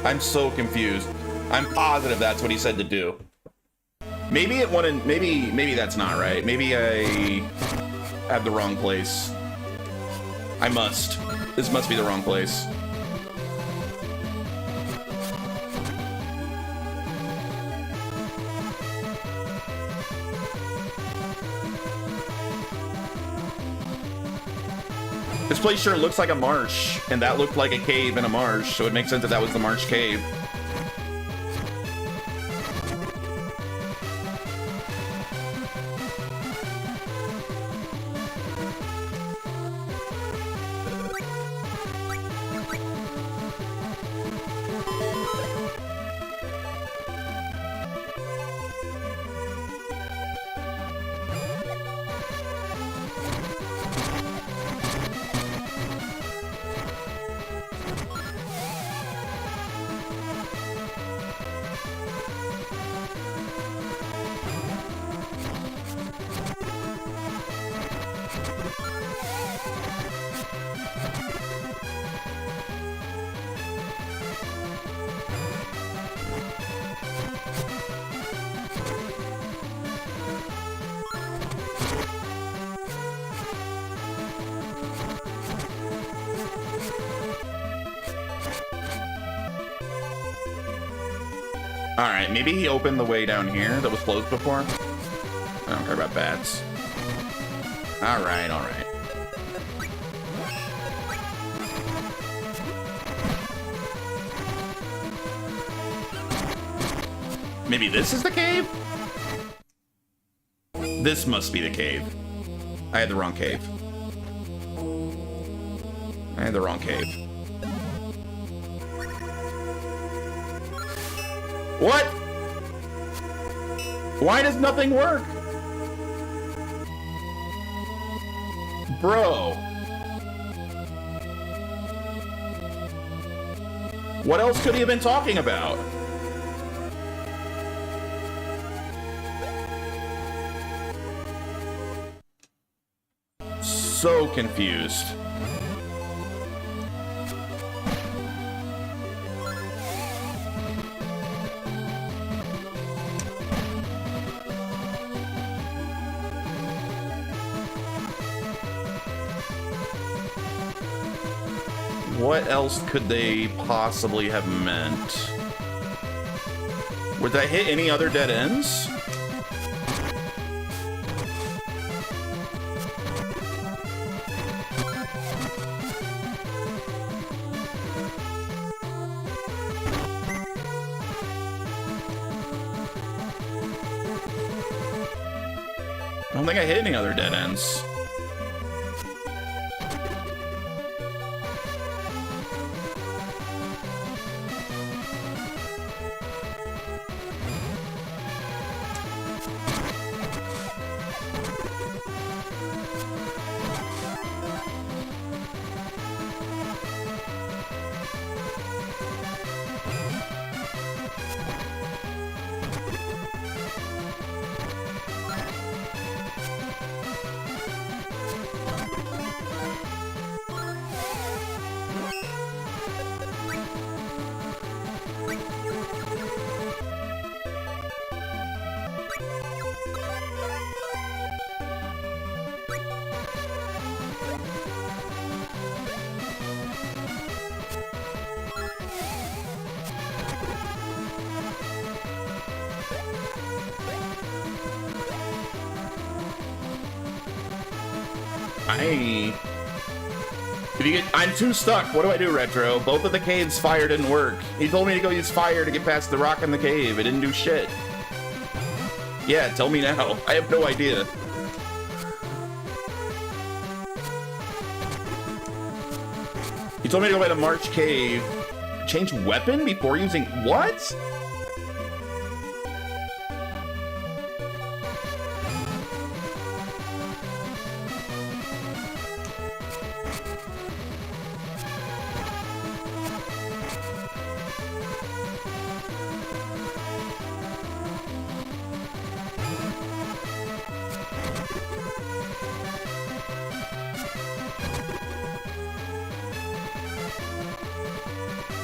Speaker 1: I'm so confused. I'm positive that's what he said to do. Maybe it wanted. Maybe that's not right. Maybe I have the wrong place. I must. This must be the wrong place. This place sure looks like a marsh, and that looked like a cave in a marsh, so it makes sense that that was the Marsh Cave. Alright, maybe he opened the way down here that was closed before. I don't care about bats. Alright, alright. Maybe this is the cave? This must be the cave. I had the wrong cave. I had the wrong cave. What? Why does nothing work? Bro. What else could he have been talking about? So confused. What else could they possibly have meant? Would that hit any other dead ends? I don't think I hit any other dead ends. I'm too stuck. What do I do, Retro? Both of the caves, fire didn't work. He told me to go use fire to get past the rock in the cave. It didn't do shit. Yeah, tell me now. I have no idea. He told me to go by the March Cave. Change weapon before using... What?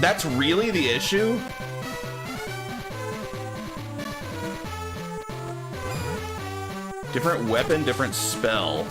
Speaker 1: That's really the issue? Different weapon, different spell.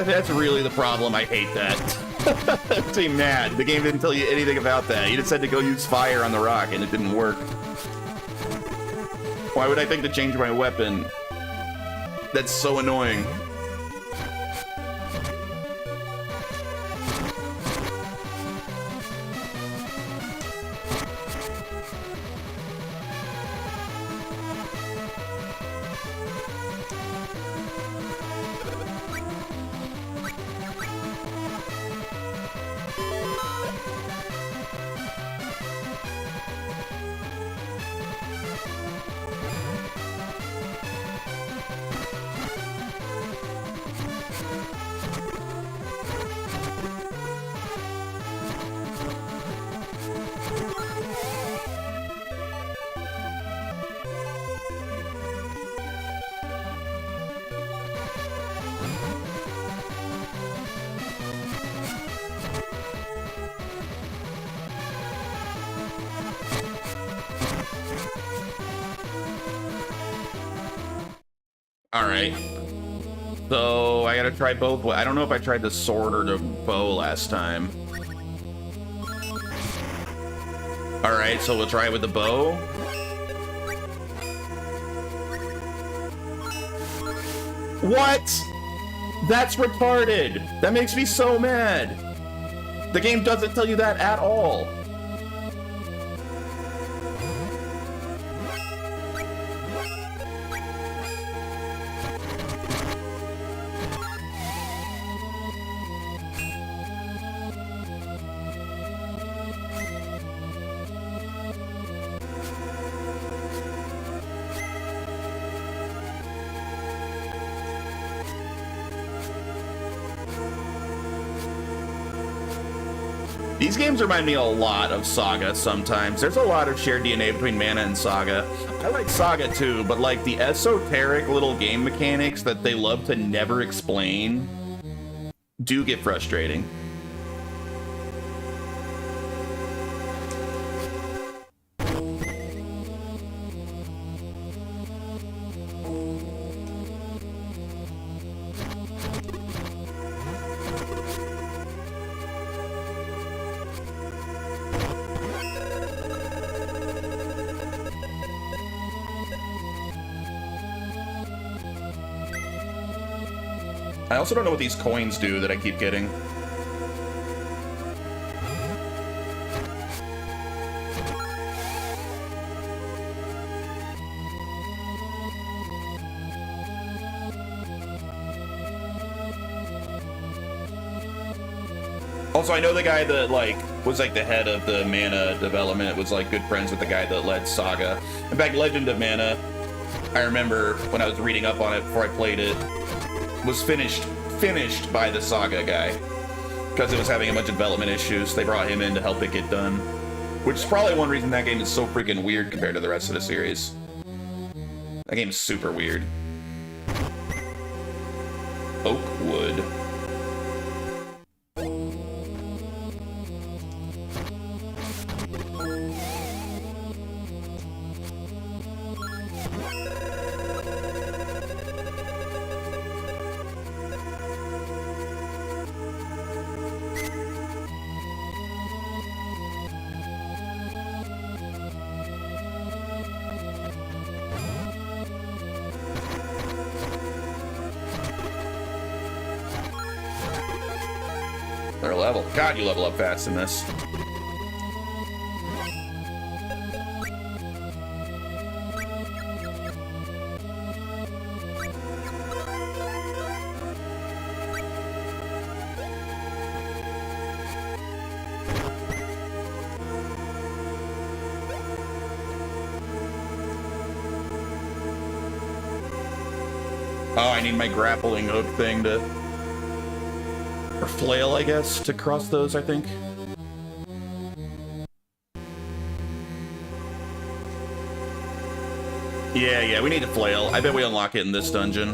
Speaker 1: That's really the problem. I hate that. Makes me mad. The game didn't tell you anything about that. You just said to go use fire on the rock, and it didn't work. Why would I think to change my weapon? That's so annoying. Alright. So, I gotta try both. I don't know if I tried the sword or the bow last time. Alright, so we'll try it with the bow. What? That's retarded. That makes me so mad. The game doesn't tell you that at all. These games remind me a lot of Saga sometimes. There's a lot of shared DNA between Mana and Saga. I like Saga too, but like the esoteric little game mechanics that they love to never explain do get frustrating. also don't know what these coins do that I keep getting. Also, I know the guy that, like, was, like, the head of the Mana development was, like, good friends with the guy that led Saga. In fact, Legend of Mana, I remember when I was reading up on it before I played it, was finished by the Saga guy. Because it was having a bunch of development issues. They brought him in to help it get done. Which is probably one reason that game is so freaking weird compared to the rest of the series. That game is super weird. Oakwood. Their level. God, you level up fast in this. Oh, I need my grappling hook thing to... Or flail, I guess, to cross those, I think. Yeah, we need to flail. I bet we unlock it in this dungeon.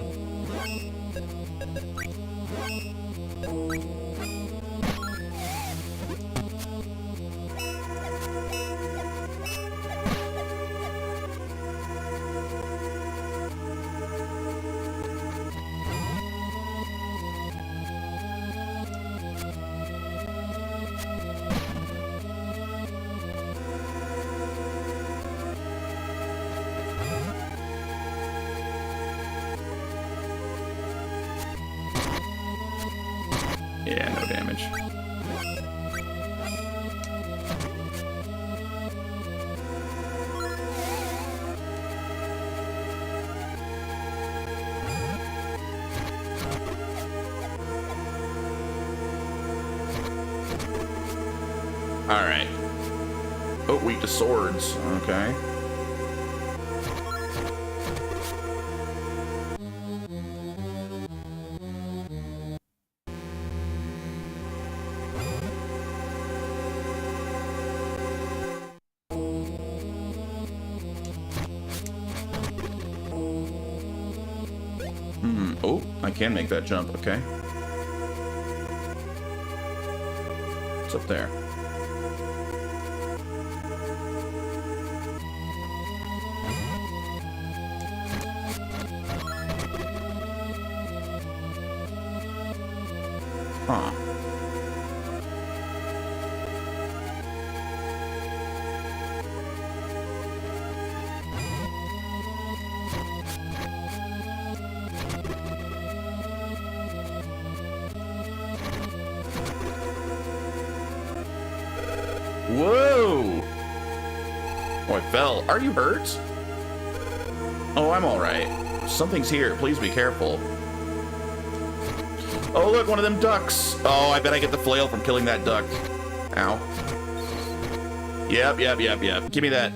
Speaker 1: Yeah, no damage. All right. Oh, weak to swords. Okay. Oh, I can make that jump. Okay. What's up there? Huh. Whoa! Oh, I fell. Are you hurt? Oh, I'm all right. Something's here. Please be careful. Oh, look, one of them ducks. Oh, I bet I get the flail from killing that duck. Ow. Yep. Give me that.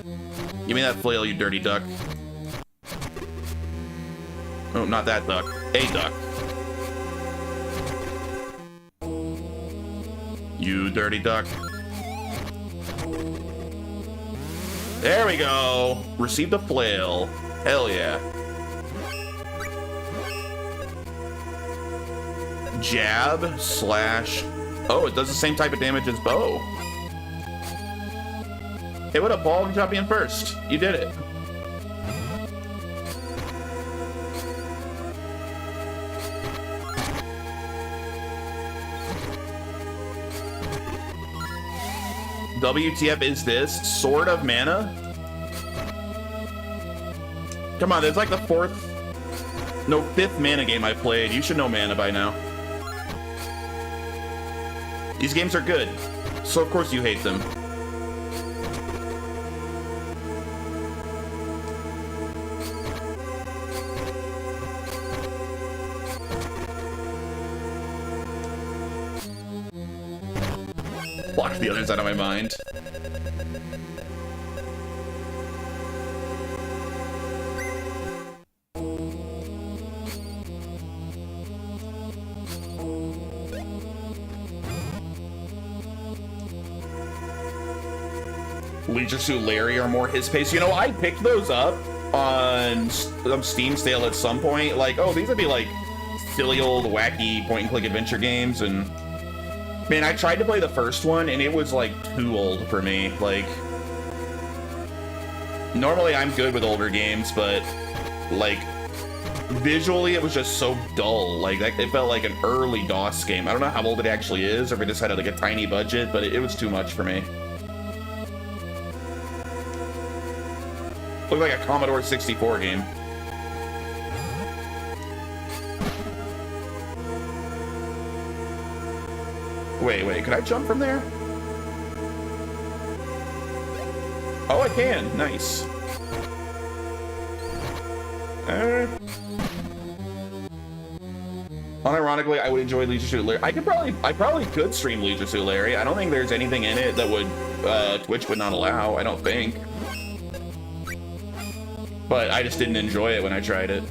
Speaker 1: Give me that flail, you dirty duck. Oh, not that duck. A duck. You dirty duck. There we go. Received a flail. Hell yeah. Jab slash... Oh, it does the same type of damage as bow. Hey, what up, Paul? Good job being first. You did it. WTF is this? Sword of Mana? Come on, there's like the fourth No, 5th Mana game I played. You should know Mana by now. These games are good, so of course you hate them. Block the others out of my mind. Leisure Suit Larry are more his pace. You know, I picked those up on Steam sale at some point. Like, oh, these would be like silly old wacky point-and-click adventure games, and man, I tried to play the first one, and it was like too old for me. Like, normally I'm good with older games, but like visually it was just so dull. Like, it felt like an early DOS game. I don't know how old it actually is, or if it just had like a tiny budget, but it was too much for me. Looked like a Commodore 64 game. Wait, could I jump from there? Oh, I can. Nice. Unironically, I would enjoy Leisure Suit Larry. I probably could stream Leisure Suit Larry. I don't think there's anything in it that would Twitch would not allow. I don't think. But I just didn't enjoy it when I tried it.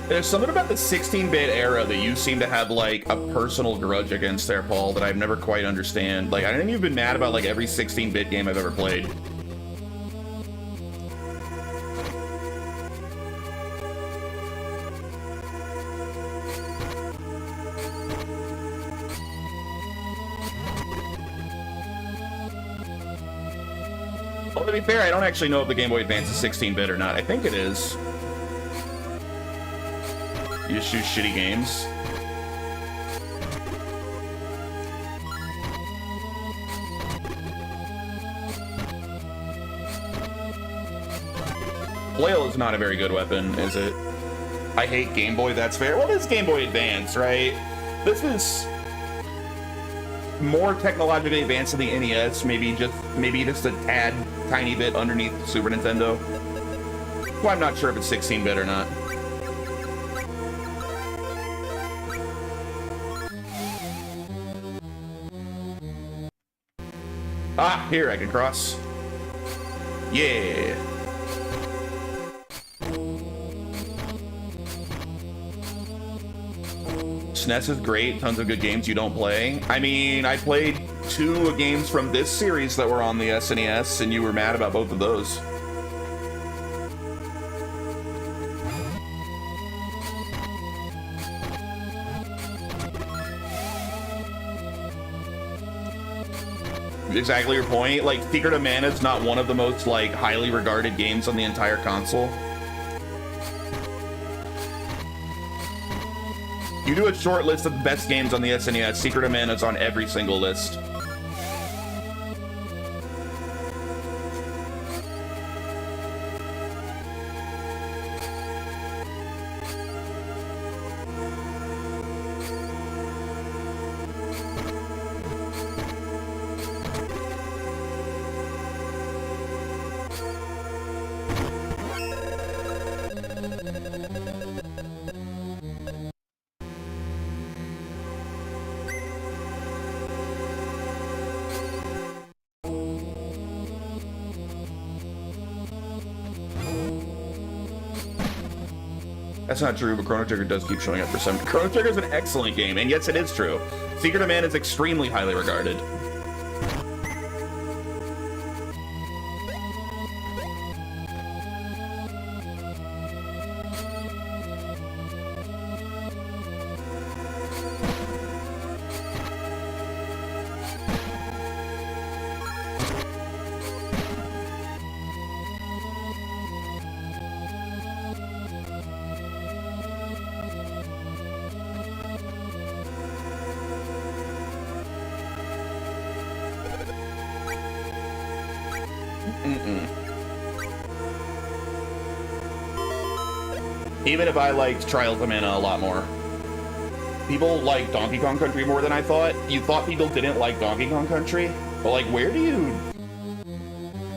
Speaker 1: There's something about the 16-bit era that you seem to have, like, a personal grudge against there, Paul, that I've never quite understand. Like, I think you've been mad about, like, every 16-bit game I've ever played. Well, to be fair, I don't actually know if the Game Boy Advance is 16-bit or not. I think it is. You just choose shitty games. Flail is not a very good weapon, is it? I hate Game Boy, that's fair. Well, this is Game Boy Advance, right? This is more technologically advanced than the NES, maybe just a tad, tiny bit underneath Super Nintendo. Well, I'm not sure if it's 16-bit or not. Ah, here, I can cross. Yeah. SNES is great, tons of good games you don't play. I mean, I played 2 games from this series that were on the SNES, and you were mad about both of those. Exactly your point. Like, Secret of Mana is not one of the most, like, highly regarded games on the entire console. You do a short list of the best games on the SNES, Secret of Mana is on every single list. That's not true, but Chrono Trigger does keep showing up for some. Chrono Trigger is an excellent game, and yes, it is true. Secret of Mana is extremely highly regarded. Even if I liked Trials of Mana a lot more. People like Donkey Kong Country more than I thought. You thought people didn't like Donkey Kong Country? But like,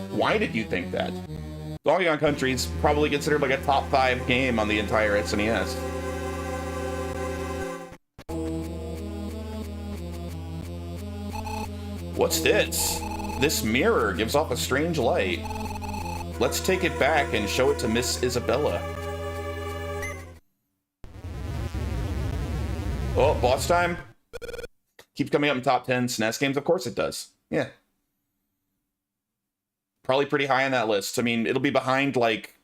Speaker 1: why did you think that? Donkey Kong Country is probably considered like a top 5 game on the entire SNES. What's this? This mirror gives off a strange light. Let's take it back and show it to Miss Isabella. Oh, boss time? Keeps coming up in top 10 SNES games? Of course it does. Yeah. Probably pretty high on that list. I mean, it'll be behind, like,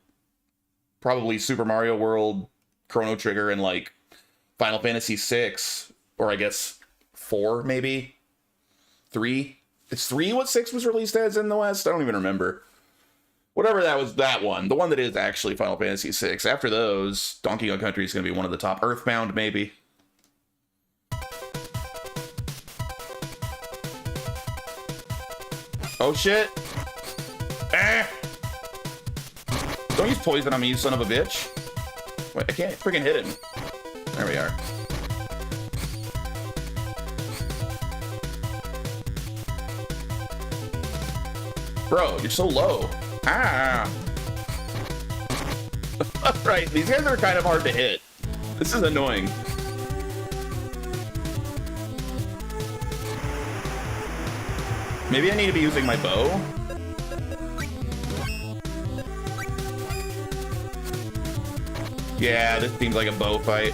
Speaker 1: probably Super Mario World, Chrono Trigger, and, like, Final Fantasy VI. Or, I guess, 4, maybe? 3? It's 3 what 6 was released as in the West? I don't even remember. Whatever that was, that one. The one that is actually Final Fantasy VI. After those, Donkey Kong Country is going to be one of the top. Earthbound, maybe. Oh shit! Ah! Don't use poison on me, you son of a bitch. Wait, I can't freaking hit him. There we are. Bro, you're so low. Ah! Right, these guys are kind of hard to hit. This is annoying. Maybe I need to be using my bow? Yeah, this seems like a bow fight.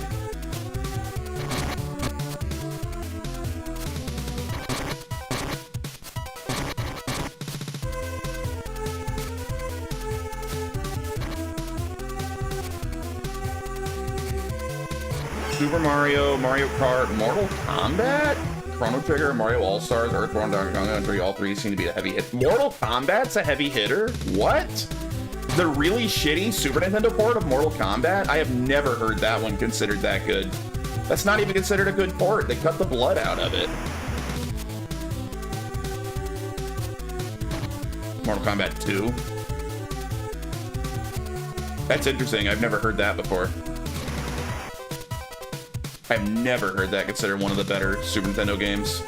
Speaker 1: Super Mario, Mario Kart, Mortal Kombat? Chrono Trigger, Mario All-Stars, Earthbound, Donkey Kong Country, all 3 seem to be a heavy hit. Mortal Kombat's a heavy hitter? What? The really shitty Super Nintendo port of Mortal Kombat? I have never heard that one considered that good. That's not even considered a good port. They cut the blood out of it. Mortal Kombat 2. That's interesting. I've never heard that before. I've never heard that considered one of the better Super Nintendo games.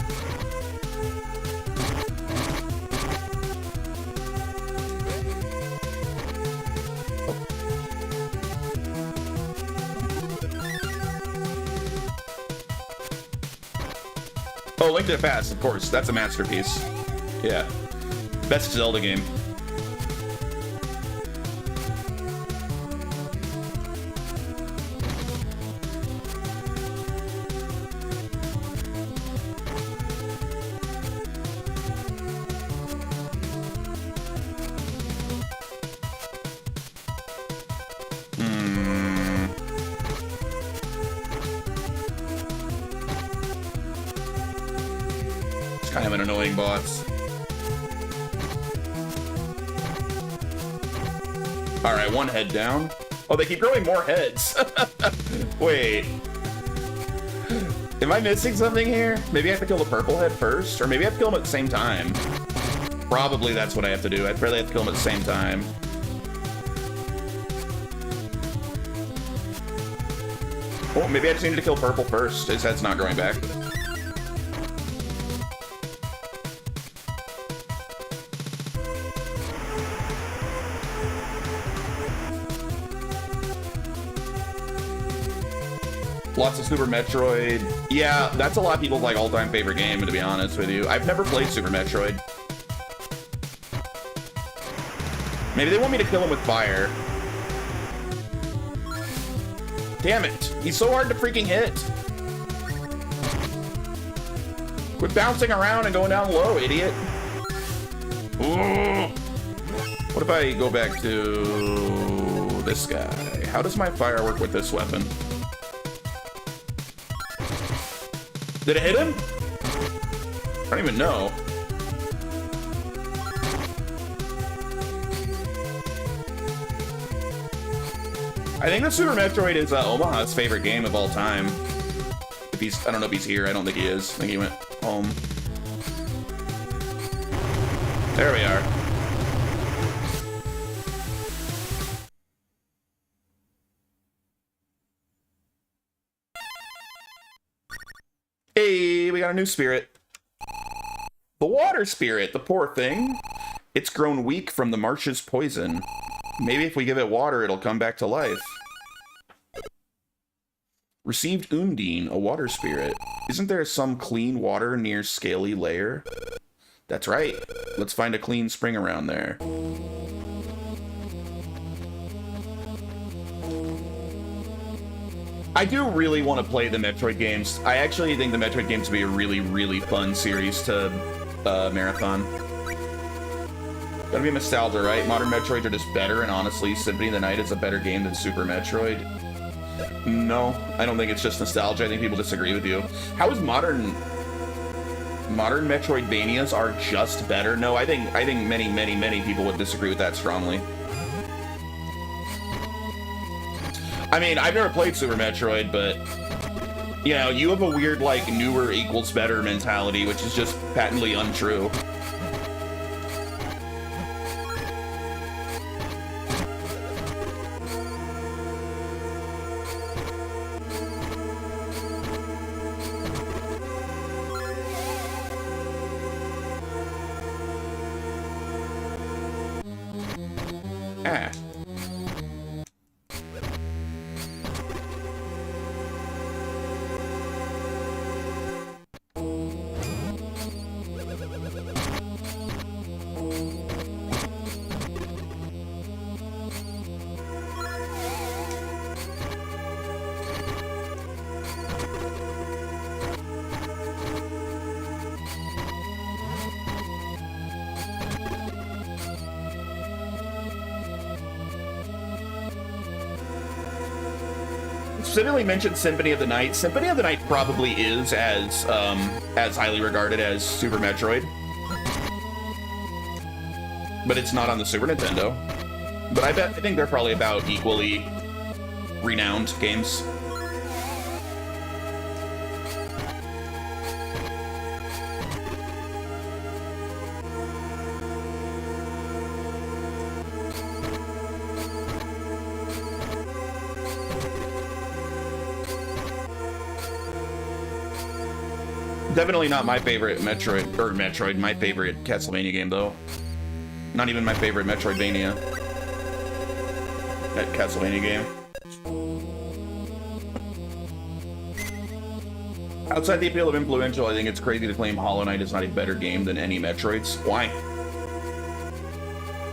Speaker 1: Oh, Link to the Past, of course. That's a masterpiece. Yeah. Best Zelda game. Kind of an annoying boss. Alright, one head down. Oh, they keep growing more heads. Wait. Am I missing something here? Maybe I have to kill the purple head first? Or maybe I have to kill them at the same time. Probably that's what I have to do. I'd probably have to kill them at the same time. Oh, maybe I just needed to kill purple first. His head's not growing back. Lots of Super Metroid. Yeah, that's a lot of people's like all-time favorite game, to be honest with you. I've never played Super Metroid. Maybe they want me to kill him with fire. Damn it. He's so hard to freaking hit. Quit bouncing around and going down low, idiot. Ooh. What if I go back to this guy? How does my fire work with this weapon? Did it hit him? I don't even know. I think that Super Metroid is Omaha's favorite game of all time. If he's, I don't know if he's here. I don't think he is. I think he went home. There we are. Hey, we got a new spirit. The water spirit, the poor thing. It's grown weak from the marsh's poison. Maybe if we give it water, it'll come back to life. Received Undine, a water spirit. Isn't there some clean water near Scaly Lair? That's right. Let's find a clean spring around there. I do really want to play the Metroid games. I actually think the Metroid games would be a really, really fun series to marathon. Gotta be nostalgia, right? Modern Metroids are just better, and honestly, Symphony of the Night is a better game than Super Metroid. No, I don't think it's just nostalgia. I think people disagree with you. How is modern Metroidvanias are just better? No, I think many, many, many people would disagree with that strongly. I mean, I've never played Super Metroid, but you know, you have a weird like newer equals better mentality, which is just patently untrue. Specifically mentioned Symphony of the Night. Symphony of the Night probably is as highly regarded as Super Metroid, but it's not on the Super Nintendo. But I think they're probably about equally renowned games. Definitely not my favorite my favorite Castlevania game, though. Not even my favorite Metroidvania. That Castlevania game. Outside the appeal of influential, I think it's crazy to claim Hollow Knight is not a better game than any Metroids. Why?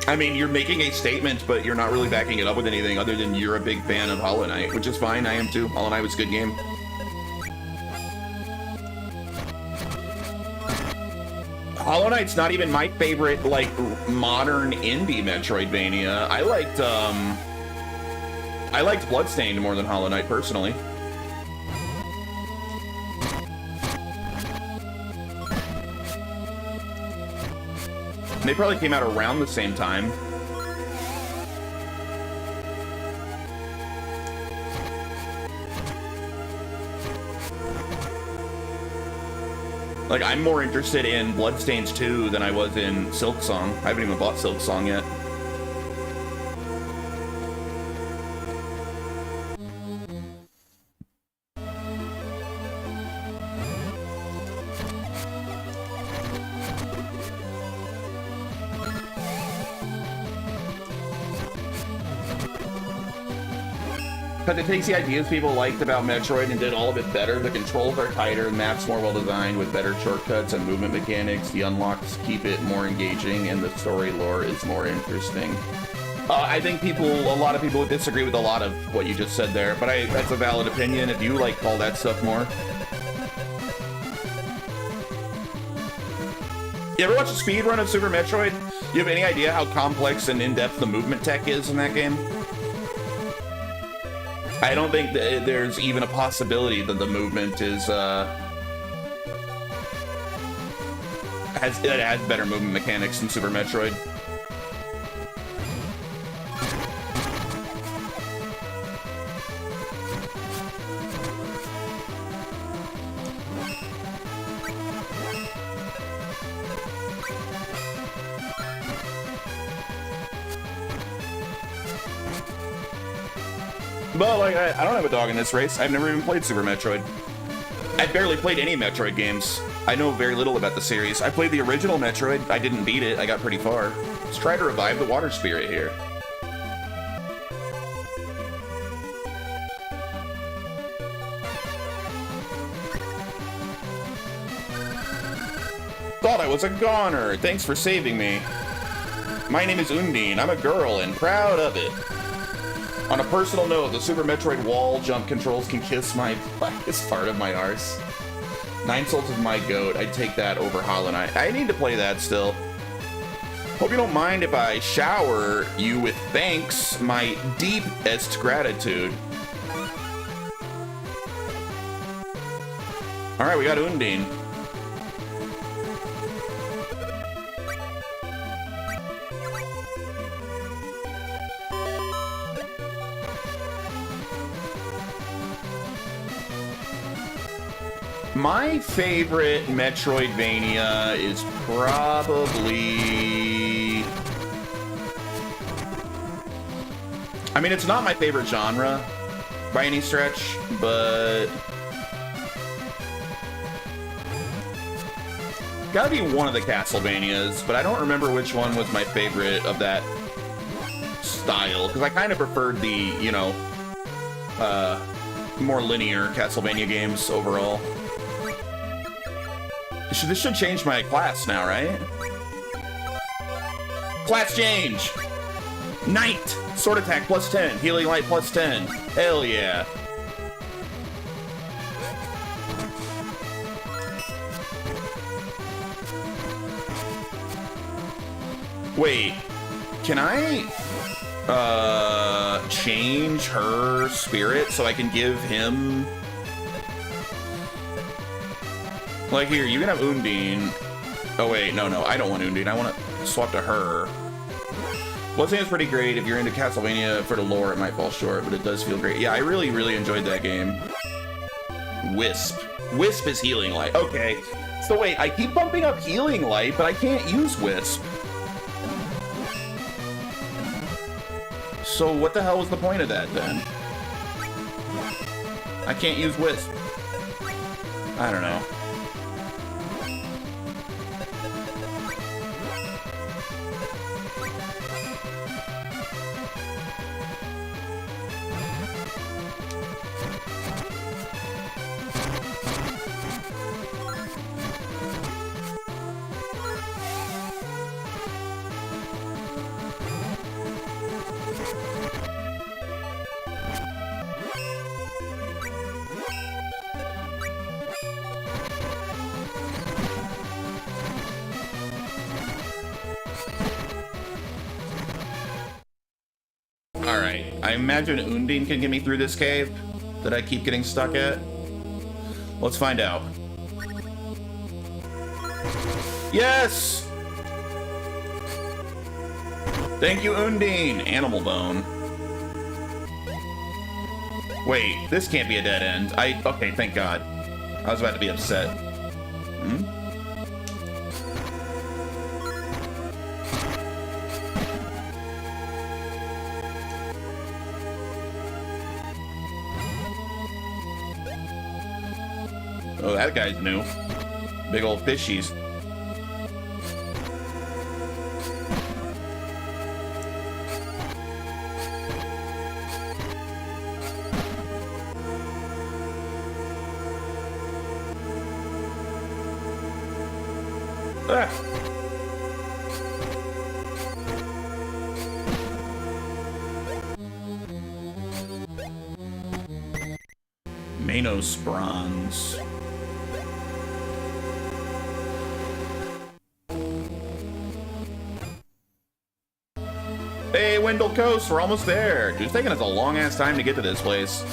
Speaker 1: I mean, you're making a statement, but you're not really backing it up with anything other than you're a big fan of Hollow Knight, which is fine. I am too. Hollow Knight was a good game. Hollow Knight's not even my favorite, like, modern indie Metroidvania. I liked Bloodstained more than Hollow Knight, personally. They probably came out around the same time. Like, I'm more interested in Bloodstains 2 than I was in Silksong. I haven't even bought Silksong yet. Because it takes the ideas people liked about Metroid and did all of it better. The controls are tighter, maps more well designed with better shortcuts and movement mechanics. The unlocks keep it more engaging and the story lore is more interesting. I think a lot of people would disagree with a lot of what you just said there, but that's a valid opinion if you like all that stuff more. You ever watch a speed run of Super Metroid? You have any idea how complex and in-depth the movement tech is in that game? I don't think that there's even a possibility that the movement is, has better movement mechanics than Super Metroid. But, like, I don't have a dog in this race. I've never even played Super Metroid. I've barely played any Metroid games. I know very little about the series. I played the original Metroid. I didn't beat it. I got pretty far. Let's try to revive the water spirit here. Thought I was a goner. Thanks for saving me. My name is Undine. I'm a girl and proud of it. On a personal note, the Super Metroid wall jump controls can kiss my blackest part of my arse. 9 Souls of my goat. I'd take that over Hollow Knight. I need to play that still. Hope you don't mind if I shower you with thanks, my deepest gratitude. Alright, we got Undine. My favorite Metroidvania is probably... I mean, it's not my favorite genre by any stretch, but... Gotta be one of the Castlevanias, but I don't remember which one was my favorite of that style, because I kind of preferred the, you know, more linear Castlevania games overall. This should change my class now, right? Class change! Knight! Sword attack plus 10. Healing light plus 10. Hell yeah. Wait. Can I change her spirit so I can give him... Like, here, you can have Undine. Oh, wait, no, I don't want Undine. I want to swap to her. Bloodstained is pretty great. If you're into Castlevania for the lore, it might fall short, but it does feel great. Yeah, I really, really enjoyed that game. Wisp. Wisp is Healing Light. Okay. So, wait, I keep bumping up Healing Light, but I can't use Wisp. So, what the hell was the point of that, then? I can't use Wisp. I don't know. I imagine Undine can get me through this cave that I keep getting stuck at. Let's find out. Yes! Thank you, Undine! Animal Bone. Wait, this can't be a dead end. Okay, thank God. I was about to be upset. Hmm? Oh, that guy's new. Big old fishies. Ah. Minos bronze. Hey, Wendell Coast, we're almost there. Dude, it's taking us a long-ass time to get to this place.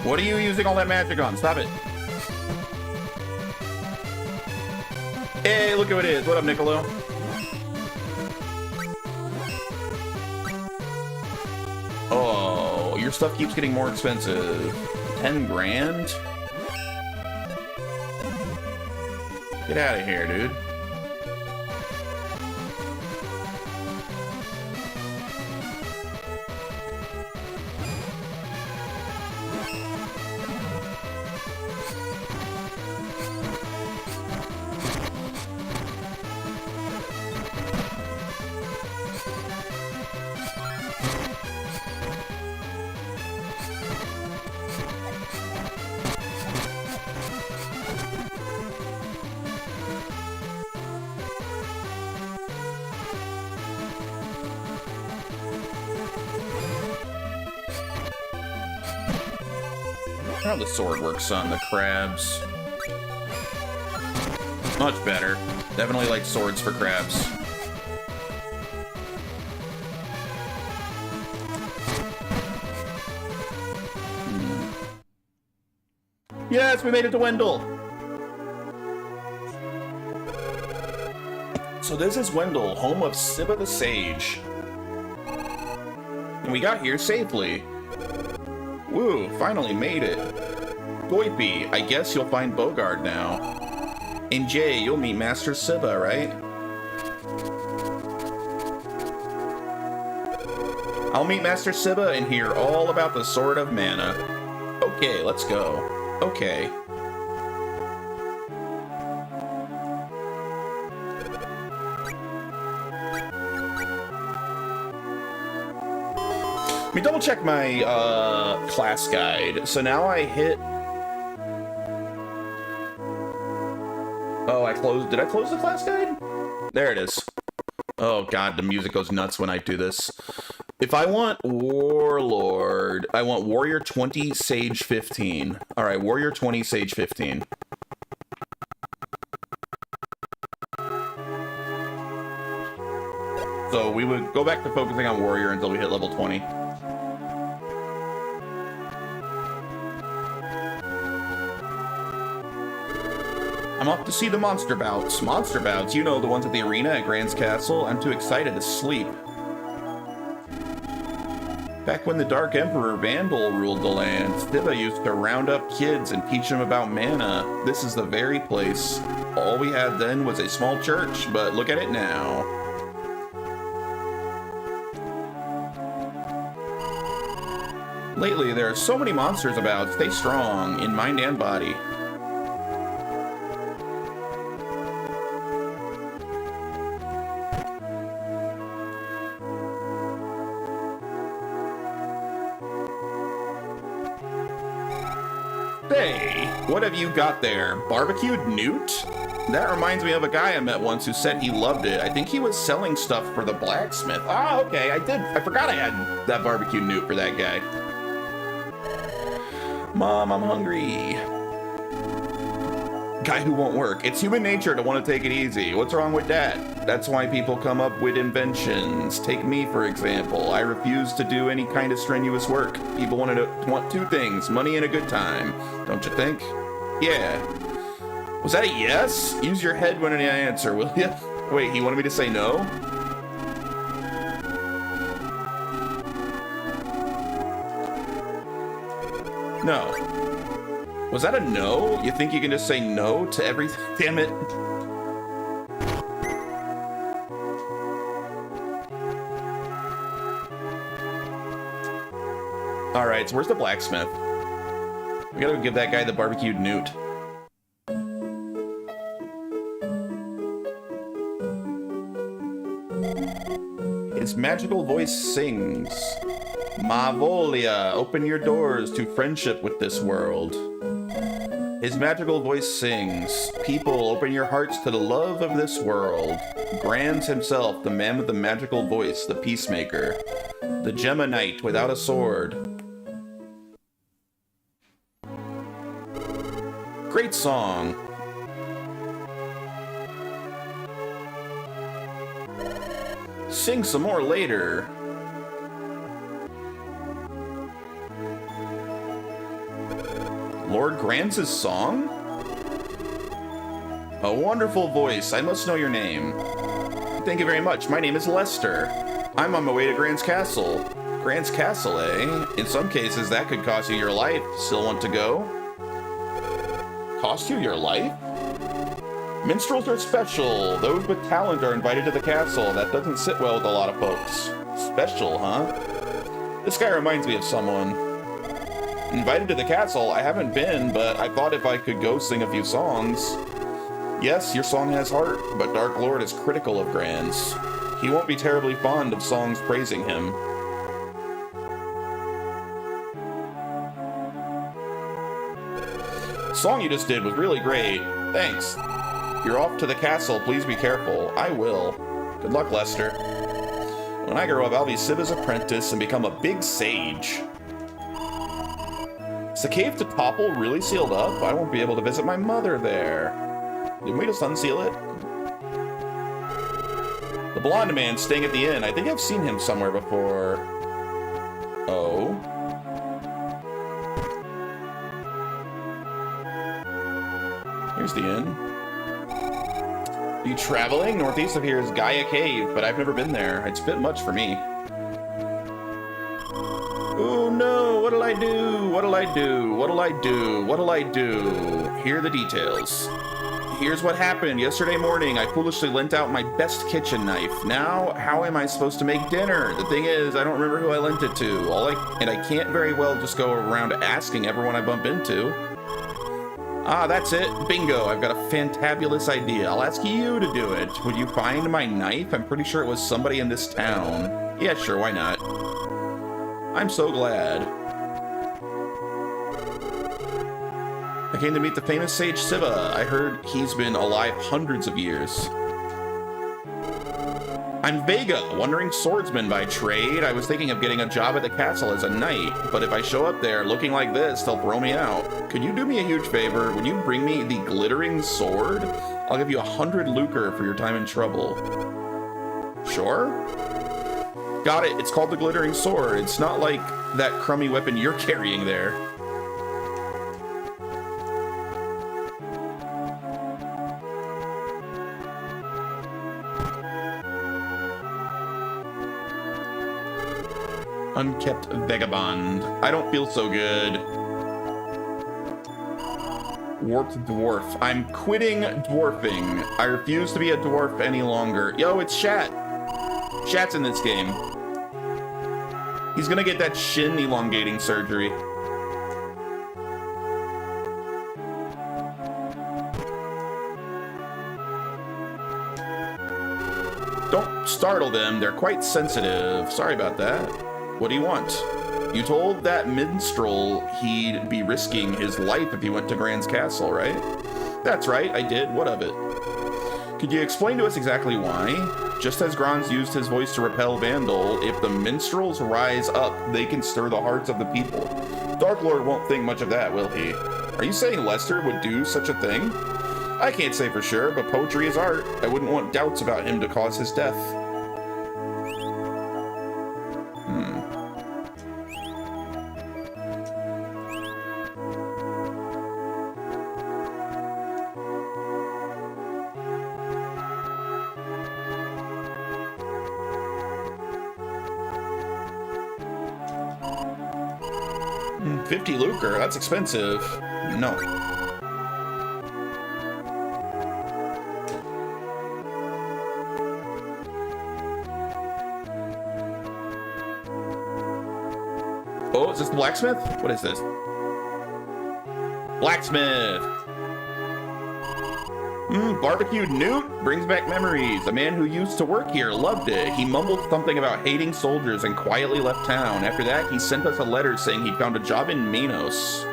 Speaker 1: What are you using all that magic on? Stop it. Hey, look who it is. What up, Niccolo? Oh, your stuff keeps getting more expensive. 10 grand? Get out of here, dude. How the sword works on the crabs. Much better. Definitely like swords for crabs. Yes, we made it to Wendell. So this is Wendell, home of Sibba the Sage. And we got here safely. Woo, finally made it. Goipy, I guess you'll find Bogard now. And Jay, you'll meet Master Sibba, right? I'll meet Master Sibba and hear all about the Sword of Mana. Okay, let's go. Okay. Let me double check my class guide. So now I hit... Oh, I closed... Did I close the class guide? There it is. Oh god, the music goes nuts when I do this. If I want Warlord, I want Warrior 20, Sage 15. Alright, Warrior 20, Sage 15. So we would go back to focusing on Warrior until we hit level 20. I'm off to see the monster bouts. Monster bouts? You know, the ones at the arena at Grand's Castle? I'm too excited to sleep. Back when the Dark Emperor Vandal ruled the land, Sibba used to round up kids and teach them about mana. This is the very place. All we had then was a small church, but look at it now. Lately, there are so many monsters about. Stay strong, in mind and body. Hey, what have you got there? Barbecued newt? That reminds me of a guy I met once who said he loved it. I think he was selling stuff for the blacksmith. Ah, okay, I forgot I had that barbecued newt for that guy. Mom, I'm hungry. Guy who won't work. It's human nature to want to take it easy. What's wrong with that? That's why people come up with inventions. Take me, for example. I refuse to do any kind of strenuous work. People want two things, money and a good time. Don't you think? Yeah. Was that a yes? Use your head when you answer, will you? Wait, he wanted me to say no? No. Was that a no? You think you can just say no to everything? Damn it. Alright, so where's the blacksmith? We gotta give that guy the barbecued newt. His His magical voice sings. Mavolia, open your doors to friendship with this world. His magical voice sings. People, open your hearts to the love of this world. Grands himself, the man with the magical voice, the peacemaker. The Gemma Knight without a sword. Great song. Sing some more later. Lord Grands' song? A wonderful voice. I must know your name. Thank you very much. My name is Lester. I'm on my way to Grand's Castle. Grand's Castle, eh? In some cases, that could cost you your life. Still want to go? Cost you your life? Minstrels are special. Those with talent are invited to the castle. That doesn't sit well with a lot of folks. Special, huh? This guy reminds me of someone. Invited to the castle? I haven't been, but I thought if I could go sing a few songs. Yes, your song has heart, but Dark Lord is critical of Grands. He won't be terribly fond of songs praising him. The song you just did was really great. Thanks. You're off to the castle. Please be careful. I will. Good luck, Lester. When I grow up, I'll be Siba's apprentice and become a big sage. Is the cave to Topple really sealed up? I won't be able to visit my mother there. Didn't we just unseal it? The blonde man staying at the inn. I think I've seen him somewhere before. Oh. Here's the inn. Are you traveling? Northeast of here is Gaia Cave, but I've never been there. It's a bit much for me. Oh no, what'll I do? What'll I do? What'll I do? What'll I do? Here are the details. Here's what happened. Yesterday morning, I foolishly lent out my best kitchen knife. Now, how am I supposed to make dinner? The thing is, I don't remember who I lent it to. And I can't very well just go around asking everyone I bump into. Ah, that's it. Bingo. I've got a fantabulous idea. I'll ask you to do it. Would you find my knife? I'm pretty sure it was somebody in this town. Yeah, sure, why not? I'm so glad. I came to meet the famous sage Siba. I heard he's been alive hundreds of years. I'm Vega, wandering swordsman by trade. I was thinking of getting a job at the castle as a knight, but if I show up there looking like this, they'll throw me out. Could you do me a huge favor? Would you bring me the glittering sword? I'll give you 100 lucre for your time in trouble. Sure? Got it. It's called the glittering sword. It's not like that crummy weapon you're carrying there. Unkept vagabond. I don't feel so good. Warped dwarf. I'm quitting dwarfing. I refuse to be a dwarf any longer. Yo, it's Shat. Shat's in this game. He's gonna get that shin elongating surgery. Don't startle them. They're quite sensitive. Sorry about that. What do you want? You told that minstrel he'd be risking his life if he went to Grand's Castle, right? That's right, I did. What of it? Could you explain to us exactly why? Just as Grans used his voice to repel Vandal, if the minstrels rise up, they can stir the hearts of the people. Dark Lord won't think much of that, will he? Are you saying Lester would do such a thing? I can't say for sure, but poetry is art. I wouldn't want doubts about him to cause his death. 50 lucre, that's expensive. No. Oh, is this the blacksmith? What is this? Blacksmith! Barbecued newt brings back memories. A man who used to work here loved it. He mumbled something about hating soldiers and quietly left town. After that, he sent us a letter saying he'd found a job in Manos.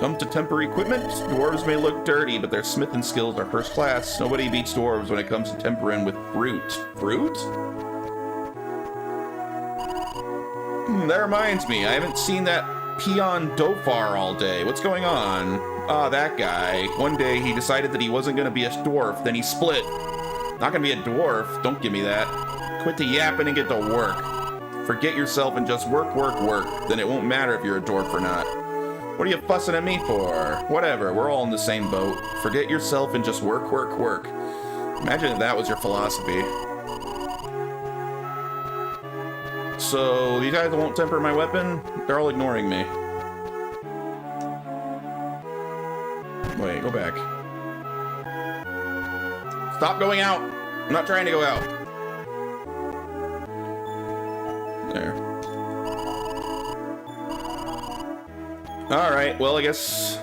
Speaker 1: Come to temper equipment? Dwarves may look dirty, but their smithing skills are first class. Nobody beats dwarves when it comes to tempering with fruit. Fruit? That reminds me, I haven't seen that peon Dofar all day. What's going on? Ah, that guy. One day he decided that he wasn't gonna be a dwarf, then he split. Not gonna be a dwarf, don't give me that. Quit the yapping and get to work. Forget yourself and just work, work, work. Then it won't matter if you're a dwarf or not. What are you fussing at me for? Whatever, we're all in the same boat. Forget yourself and just work, work, work. Imagine if that was your philosophy. So, these guys won't temper my weapon? They're all ignoring me. Wait, go back. Stop going out! I'm not trying to go out. There. Alright, well, I guess...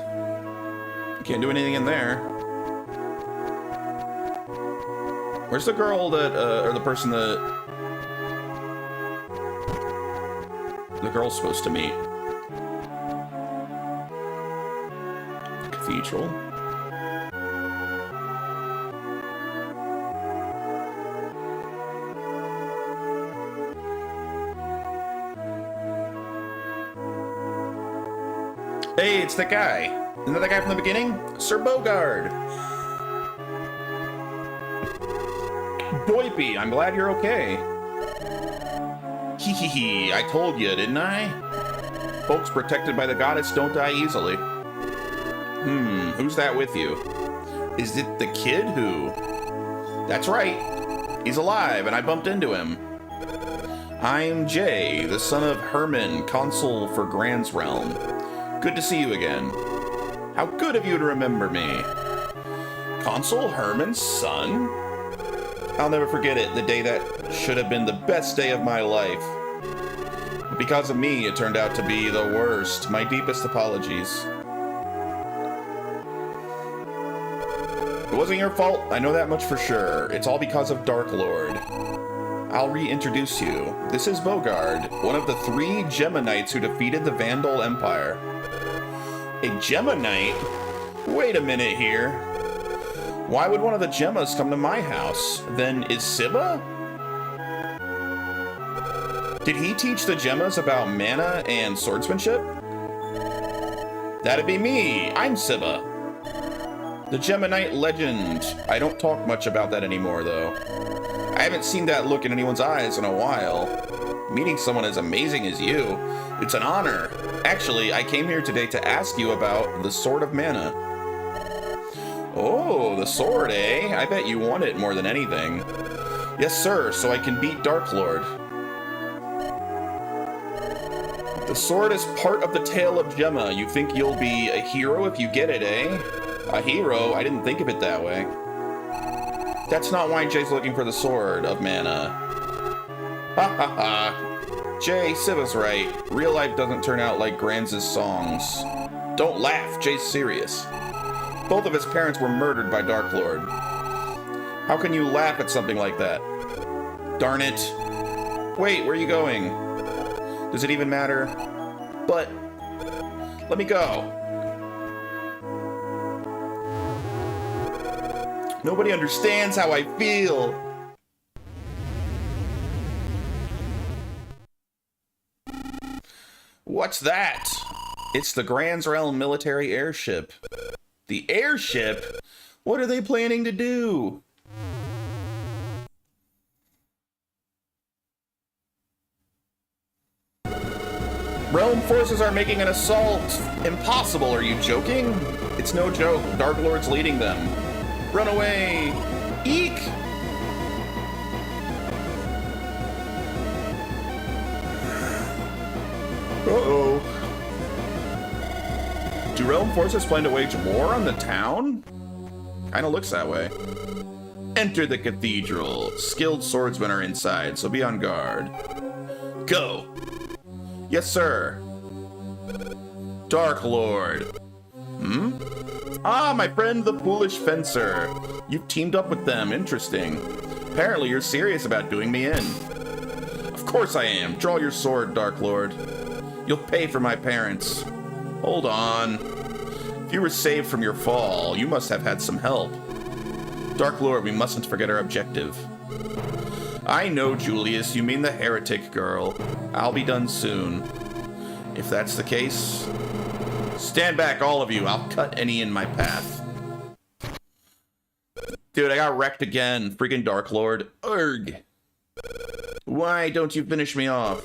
Speaker 1: can't do anything in there. Where's the girl that, or the person that... the girl's supposed to meet? Cathedral? Hey, it's that guy. Isn't that the guy from the beginning? Sir Bogard. Boypy, I'm glad you're okay. Hee, I told you, didn't I? Folks protected by the goddess don't die easily. Who's that with you? Is it the kid who... That's right. He's alive, and I bumped into him. I'm Jay, the son of Herman, consul for Grand's Realm. Good to see you again. How good of you to remember me. Consul Herman's son? I'll never forget it, the day that should have been the best day of my life. But because of me, it turned out to be the worst. My deepest apologies. It wasn't your fault, I know that much for sure. It's all because of Dark Lord. I'll reintroduce you. This is Bogard, one of the 3 Gemma Knights who defeated the Vandal Empire. A Gemma Knight? Wait a minute here. Why would one of the Gemmas come to my house? Then is Sibba? Did he teach the Gemmas about mana and swordsmanship? That'd be me. I'm Sibba. The Gemma Knight legend. I don't talk much about that anymore, though. I haven't seen that look in anyone's eyes in a while. Meeting someone as amazing as you, it's an honor. Actually, I came here today to ask you about the Sword of Mana. Oh, the sword, eh? I bet you want it more than anything. Yes, sir, so I can beat Dark Lord. The sword is part of the tale of Gemma. You think you'll be a hero if you get it, eh? A hero? I didn't think of it that way. That's not why Jay's looking for the Sword of Mana. Ha ha ha. Jay, Sibba's right. Real life doesn't turn out like Granz's songs. Don't laugh, Jay's serious. Both of his parents were murdered by Dark Lord. How can you laugh at something like that? Darn it. Wait, where are you going? Does it even matter? But, let me go. Nobody understands how I feel. What's that? It's the Grand's Realm military airship. The airship? What are they planning to do? Realm forces are making an assault. Impossible, are you joking? It's no joke. Dark Lord's leading them. Run away! Eek! Uh-oh. Do Realm forces plan to wage war on the town? Kinda looks that way. Enter the cathedral. Skilled swordsmen are inside, so be on guard. Go! Yes, sir. Dark Lord. Ah, my friend the Foolish Fencer. You've teamed up with them. Interesting. Apparently you're serious about doing me in. Of course I am. Draw your sword, Dark Lord. You'll pay for my parents. Hold on. If you were saved from your fall, you must have had some help. Dark Lord, we mustn't forget our objective. I know, Julius, you mean the heretic girl. I'll be done soon. If that's the case, stand back, all of you. I'll cut any in my path. Dude, I got wrecked again. Freaking Dark Lord. Urgh. Why don't you finish me off?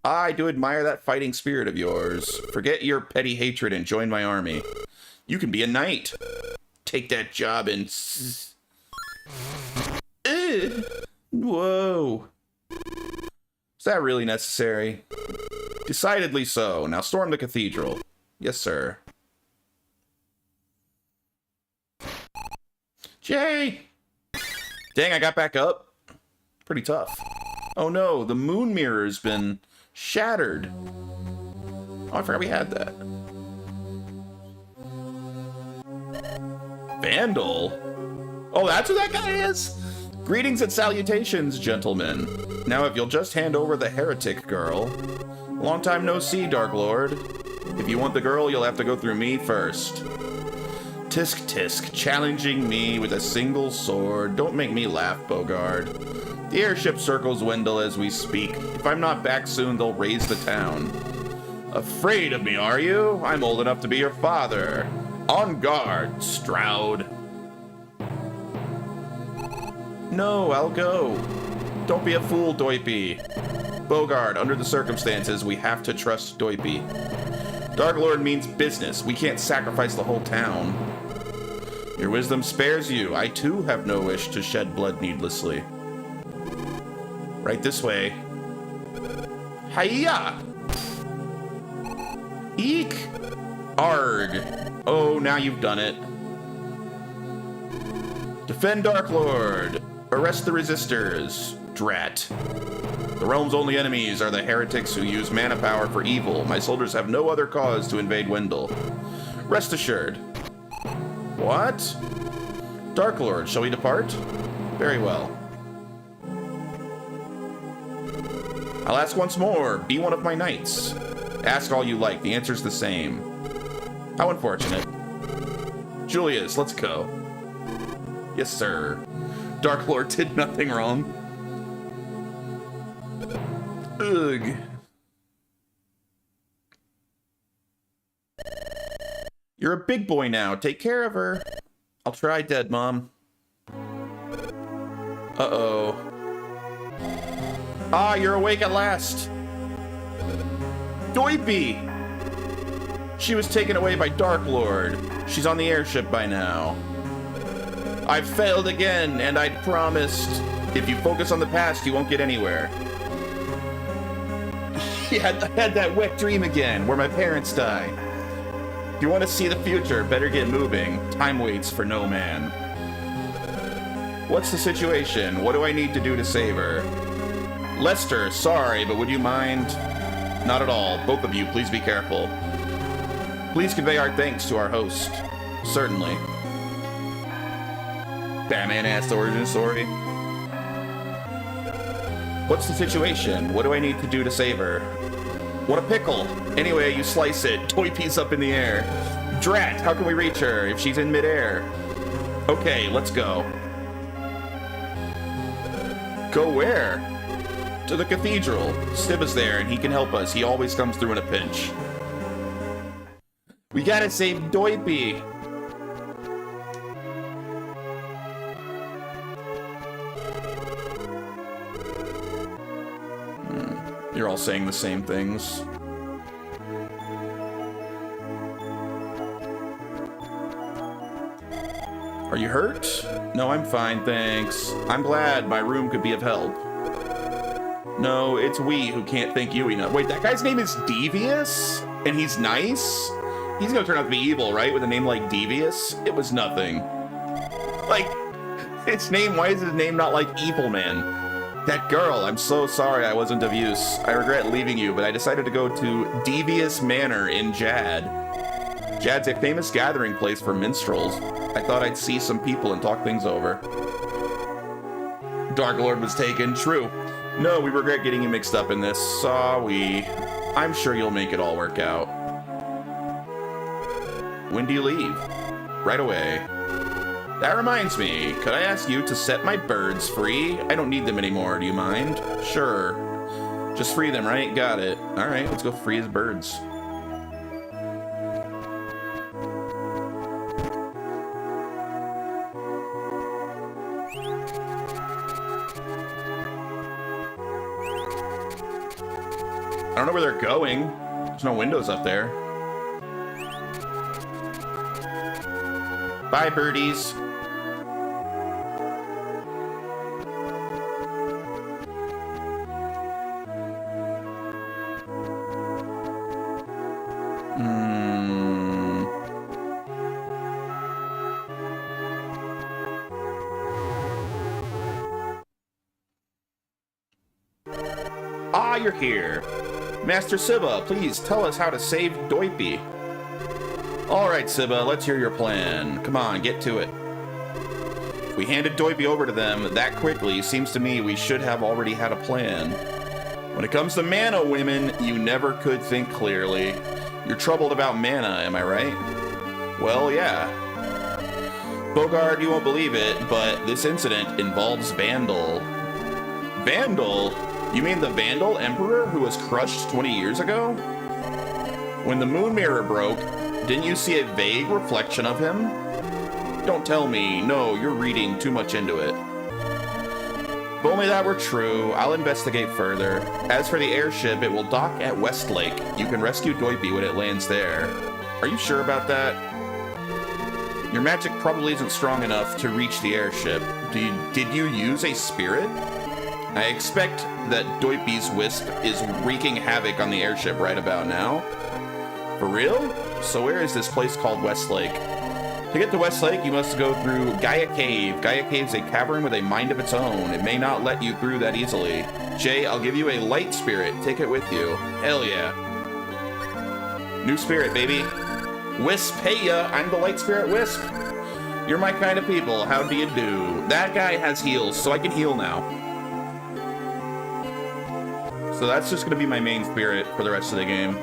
Speaker 1: I do admire that fighting spirit of yours. Forget your petty hatred and join my army. You can be a knight. Take that job and... Whoa. Is that really necessary? Decidedly so. Now storm the cathedral. Yes, sir. Jay! Dang, I got back up. Pretty tough. Oh no, the moon mirror's been shattered. Oh, I forgot we had that. Vandal? Oh, that's who that guy is? Greetings and salutations, gentlemen. Now, if you'll just hand over the heretic girl. Long time no see, Dark Lord. If you want the girl, you'll have to go through me first. Tisk tisk, challenging me with a single sword. Don't make me laugh, Bogard. The airship circles Wendell as we speak. If I'm not back soon, they'll raise the town. Afraid of me, are you? I'm old enough to be your father. On guard, Stroud. No, I'll go. Don't be a fool, Doipy. Bogard, under the circumstances, we have to trust Doipy. Dark Lord means business. We can't sacrifice the whole town. Your wisdom spares you. I too have no wish to shed blood needlessly. Right this way. Hiya! Eek! Arg! Oh, now you've done it. Defend Dark Lord! Arrest the resistors! Drat. The realm's only enemies are the heretics who use mana power for evil. My soldiers have no other cause to invade Wendell. Rest assured. What? Dark Lord, shall we depart? Very well. I'll ask once more. Be one of my knights. Ask all you like. The answer's the same. How unfortunate. Julius, let's go. Yes, sir. Dark Lord did nothing wrong. Ugh. You're a big boy now. Take care of her. I'll try, dead mom. Uh-oh. Ah, you're awake at last. Doipy! She was taken away by Dark Lord. She's on the airship by now. I've failed again, and I'd promised. If you focus on the past, you won't get anywhere. I had that wet dream again, where my parents die. If you want to see the future, better get moving. Time waits for no man. What's the situation? What do I need to do to save her? Lester, sorry, but would you mind? Not at all. Both of you, please be careful. Please convey our thanks to our host. Certainly. Batman-ass origin story. What's the situation? What do I need to do to save her? What a pickle. Anyway, you slice it. Toy piece up in the air. Drat, how can we reach her if she's in midair? Okay, let's go. Go where? To the cathedral. Stib is there and he can help us. He always comes through in a pinch. We gotta save Doipy. You're all saying the same things. Are you hurt? No, I'm fine, thanks. I'm glad my room could be of help. No, it's we who can't thank you enough. Wait, that guy's name is Devious? And he's nice? He's gonna turn out to be evil, right? With a name like Devious? It was nothing. Like, its name, why is his name not like Evil Man? That girl, I'm so sorry I wasn't of use. I regret leaving you, but I decided to go to Devious Manor in Jad. Jad's a famous gathering place for minstrels. I thought I'd see some people and talk things over. Dark Lord was taken. True. No, we regret getting you mixed up in this. Sorry. I'm sure you'll make it all work out. When do you leave? Right away. That reminds me, could I ask you to set my birds free? I don't need them anymore, do you mind? Sure. Just free them, right? Got it. Alright, let's go free his birds. I don't know where they're going. There's no windows up there. Bye, birdies. Ah, you're here. Master Sibba, please tell us how to save Doipy. All right, Sibba, let's hear your plan. Come on, get to it. If we handed Doipy over to them that quickly, seems to me we should have already had a plan. When it comes to mana, women, you never could think clearly. You're troubled about mana, am I right? Well, yeah. Bogard, you won't believe it, but this incident involves Vandal. Vandal? You mean the Vandal Emperor who was crushed 20 years ago? When the moon mirror broke, didn't you see a vague reflection of him? Don't tell me. No, you're reading too much into it. If only that were true, I'll investigate further. As for the airship, it will dock at Westlake. You can rescue Doipy when it lands there. Are you sure about that? Your magic probably isn't strong enough to reach the airship. Did you use a spirit? I expect that Doipy's wisp is wreaking havoc on the airship right about now. For real? So where is this place called Westlake? To get to Westlake, you must go through Gaia Cave. Gaia Cave's a cavern with a mind of its own. It may not let you through that easily. Jay, I'll give you a light spirit. Take it with you. Hell yeah. New spirit, baby. Wisp, hey ya, I'm the light spirit Wisp. You're my kind of people. How do you do? That guy has heals, so I can heal now. So that's just going to be my main spirit for the rest of the game.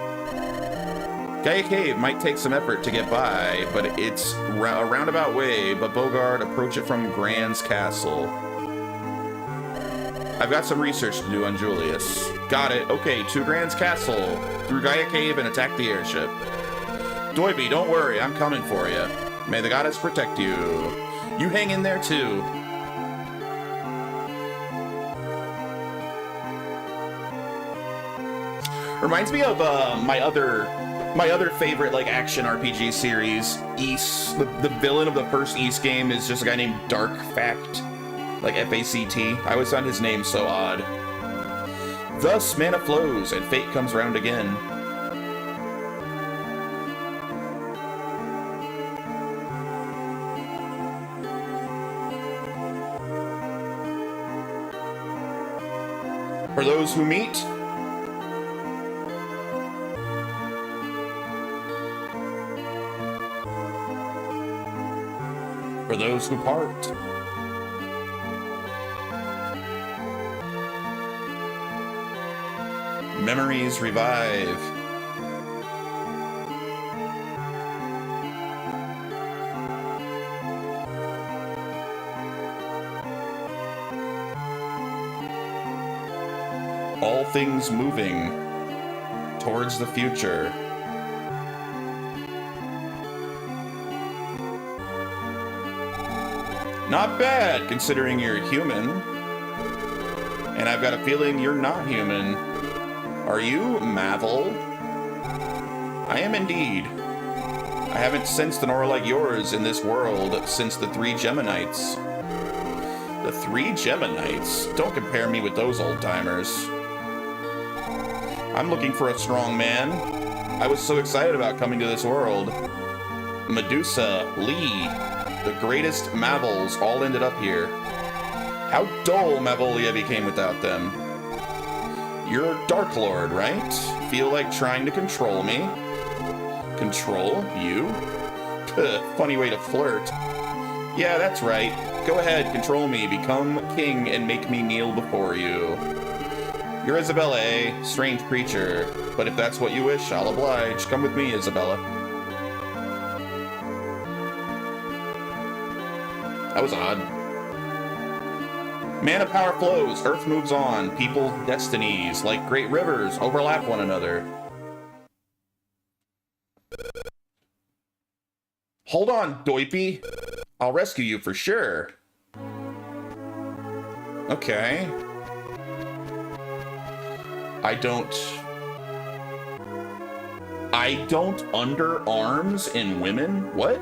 Speaker 1: Gaia Cave might take some effort to get by, but it's a roundabout way, but Bogard, approach it from Grand's Castle. I've got some research to do on Julius. Got it. Okay, to Grand's Castle, through Gaia Cave and attack the airship. Doipy, don't worry, I'm coming for you. May the goddess protect you. You hang in there too. Reminds me of my other favorite like action RPG series, Ys. The villain of the first Ys game is just a guy named Dark Fact, like F-A-C-T. I always found his name so odd. Thus, mana flows and fate comes round again. For those who meet, for those who part. Memories revive. All things moving towards the future. Not bad, considering you're human. And I've got a feeling you're not human. Are you, Mavel? I am indeed. I haven't sensed an aura like yours in this world since the 3 Geminites. The 3 Geminites? Don't compare me with those old-timers. I'm looking for a strong man. I was so excited about coming to this world. Medusa, Lee, the greatest Mavels all ended up here. How dull Mavolia became without them. You're Dark Lord, right? Feel like trying to control me? Control? You? Funny way to flirt. Yeah, that's right. Go ahead, control me, become king, and make me kneel before you. You're Isabella, eh? Strange creature. But if that's what you wish, I'll oblige. Come with me, Isabella. That was odd. Mana power flows, Earth moves on, people's destinies, like great rivers, overlap one another. Hold on, Doipy. I'll rescue you for sure. Okay. I don't underarms in women? What?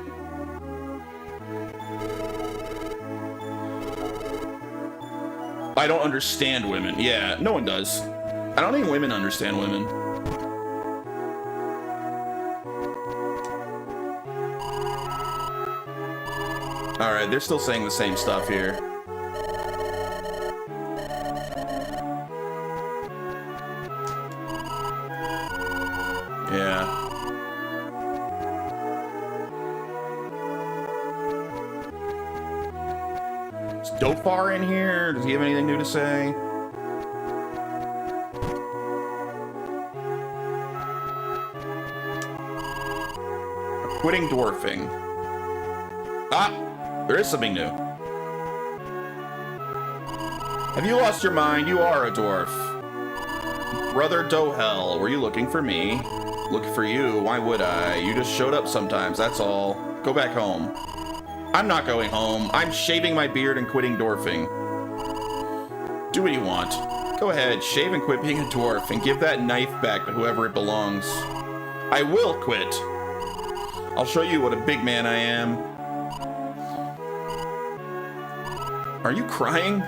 Speaker 1: I don't understand women. Yeah, no one does. I don't think women understand women. Alright, they're still saying the same stuff here. Yeah. Is Dofar in here? Does he have anything new to say? Quitting dwarfing. Ah! There is something new. Have you lost your mind? You are a dwarf. Brother Dohel, were you looking for me? Looking for you? Why would I? You just showed up sometimes, that's all. Go back home. I'm not going home. I'm shaving my beard and quitting dwarfing. Do what you want. Go ahead, shave and quit being a dwarf and give that knife back to whoever it belongs. I will quit. I'll show you what a big man I am. Are you crying?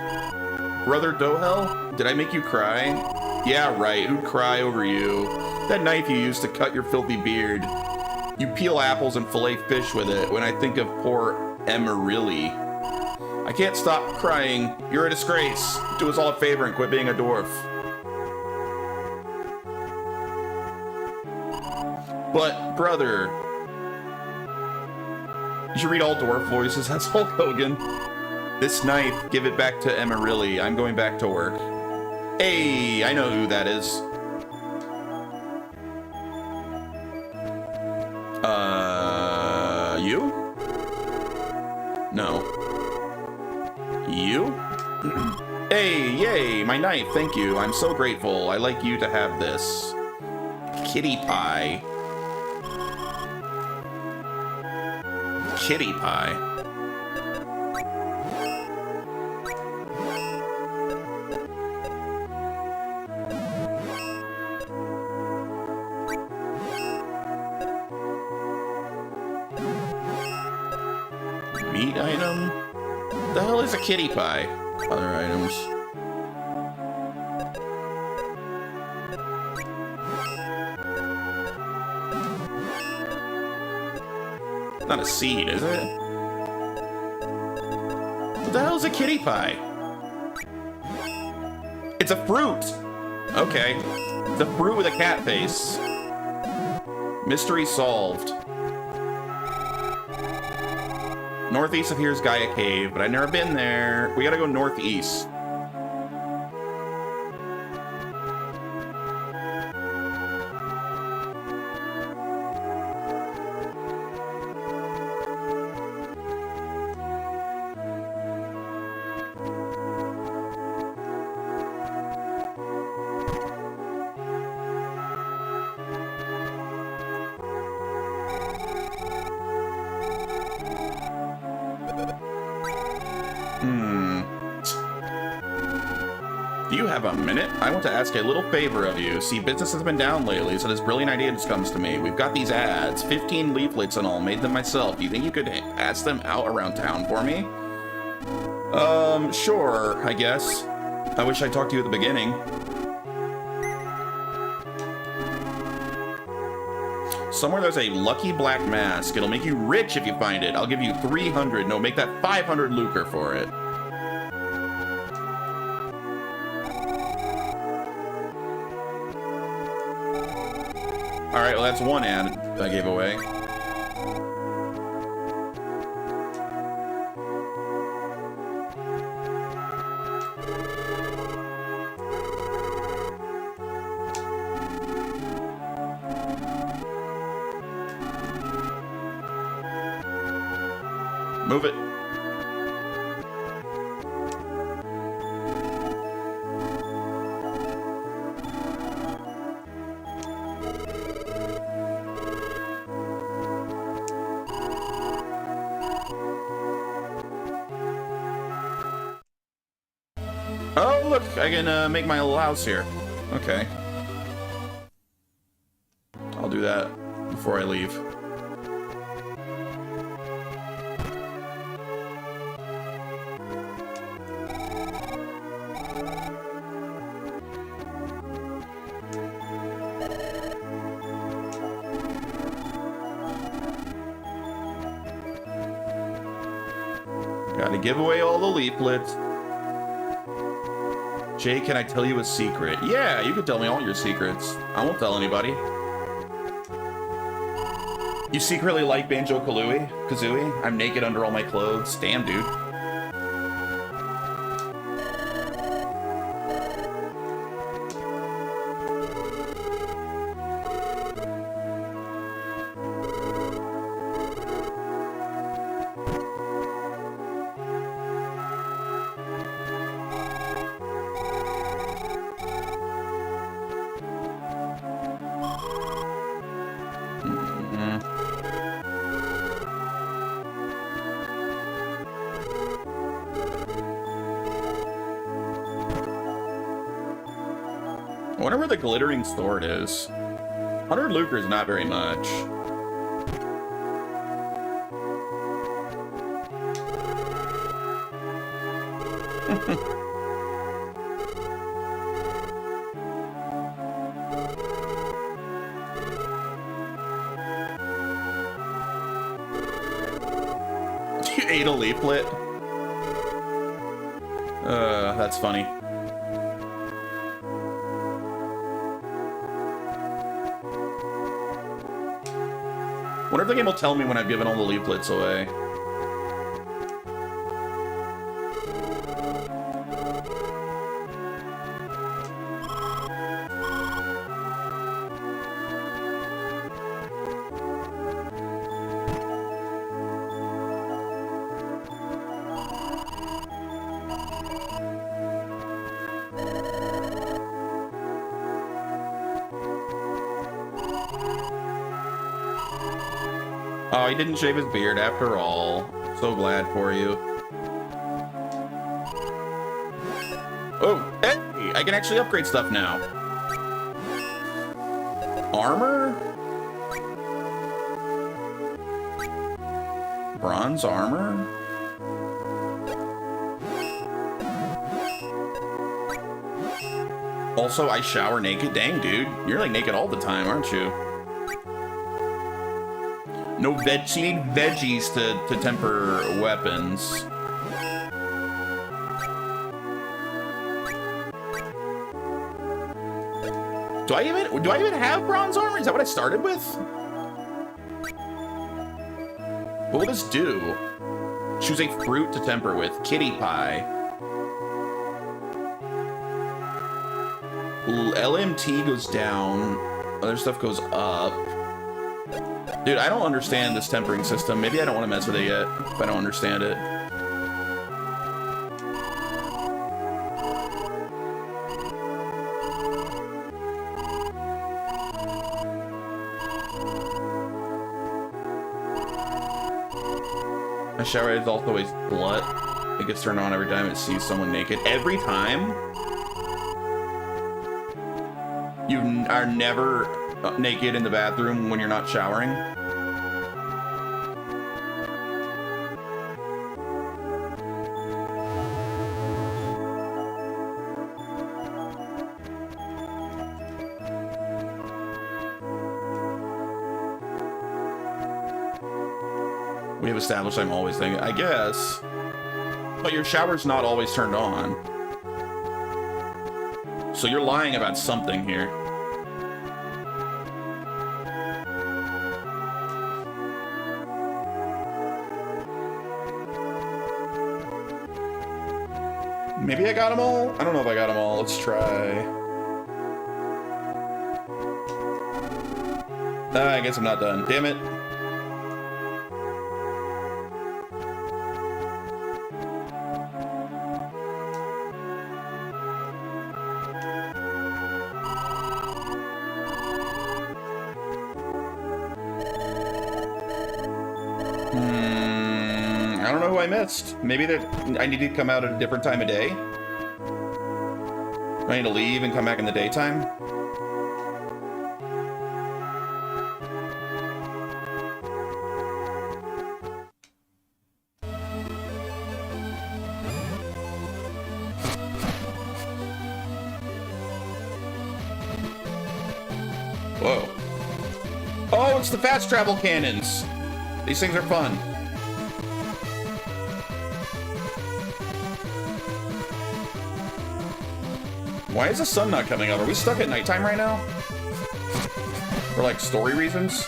Speaker 1: Brother Dohel? Did I make you cry? Yeah, right. Who'd cry over you? That knife you used to cut your filthy beard. You peel apples and fillet fish with it when I think of poor Emerilli. I can't stop crying. You're a disgrace. Do us all a favor and quit being a dwarf. But, brother... You should read all dwarf voices. That's Hulk Hogan. This knife, give it back to Emerilli. I'm going back to work. Hey, I know who that is. You? No. You? Hey, yay, my knife, thank you. I'm so grateful. I like you to have this. Kitty pie. Kitty pie. Meat item? The hell is a kitty pie? Other items. Not a seed, is it? What the hell is a kitty pie? It's a fruit! Okay. It's a fruit with a cat face. Mystery solved. Northeast of here is Gaia Cave, but I've never been there. We gotta go northeast. Do you have a minute? I want to ask a little favor of you. See, business has been down lately, so this brilliant idea just comes to me. We've got these ads, 15 leaflets and all, made them myself. Do you think you could pass them out around town for me? Sure, I guess. I wish I talked to you at the beginning. Somewhere there's a lucky black mask. It'll make you rich if you find it. I'll give you 300. No, make that 500 lucre for it. Alright, well, that's one ad I gave away. Move it. Oh, look, I can make my little house here. Okay. I'll do that before I leave. Gotta give away all the leaflets. Jay, can I tell you a secret? Yeah, you can tell me all your secrets. I won't tell anybody. You secretly like Banjo-Kazooie? I'm naked under all my clothes. Damn, dude. I wonder where the glittering sword is. 100 lucre is not very much. You ate a leaflet? That's funny. Wonder if the game will tell me when I've given all the leaflets away. Oh, he didn't shave his beard after all. So glad for you. Oh, hey! I can actually upgrade stuff now. Armor? Bronze armor? Also, I shower naked? Dang, dude. You're like naked all the time, aren't you? No veg. You need veggies to temper weapons. Do I even have bronze armor? Is that what I started with? What will this do? Choose a fruit to temper with. Kitty pie. LMT goes down. Other stuff goes up. Dude, I don't understand this tempering system. Maybe I don't want to mess with it yet, if I don't understand it. My shower is also always slut. It gets turned on every time it sees someone naked. Every time? You are never naked in the bathroom when you're not showering? We have established I'm always thinking, I guess. But your shower's not always turned on. So you're lying about something here. Maybe I got them all? I don't know if I got them all. Let's try. I guess I'm not done. Damn it. I don't know who I missed. Maybe I need to come out at a different time of day. Do I need to leave and come back in the daytime? Whoa. Oh, it's the fast travel cannons. These things are fun. Why is the sun not coming up? Are we stuck at nighttime right now? For like story reasons?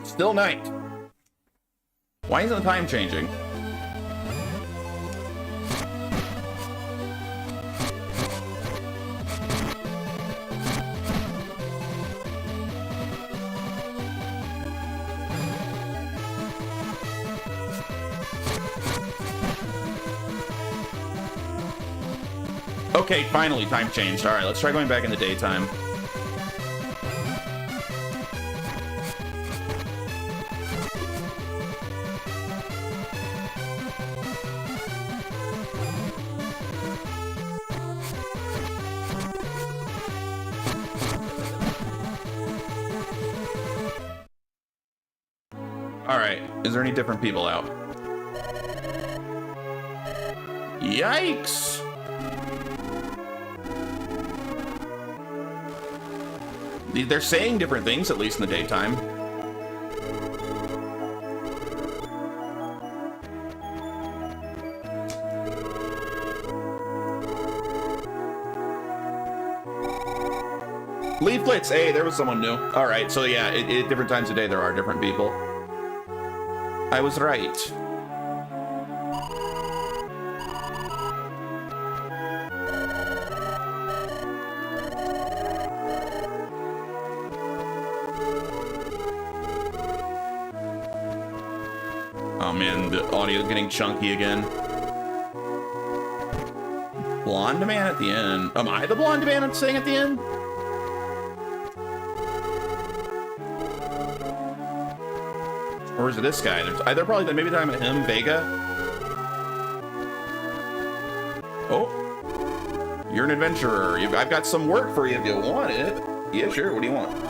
Speaker 1: Still night. Why isn't the time changing? Okay, finally, time changed. All right, let's try going back in the daytime. All right, is there any different people out? Yikes! They're saying different things, at least in the daytime. Leaflets! Hey, there was someone new. Alright, so yeah, at different times of day there are different people. I was right. Oh man, the audio's getting chunky again. Blonde man at the end. Am I the blonde man I'm saying at the end? Or is it this guy? They're probably, maybe they're talking about him, Vega. Oh, you're an adventurer. I've got some work for you if you want it. Yeah, sure. What do you want?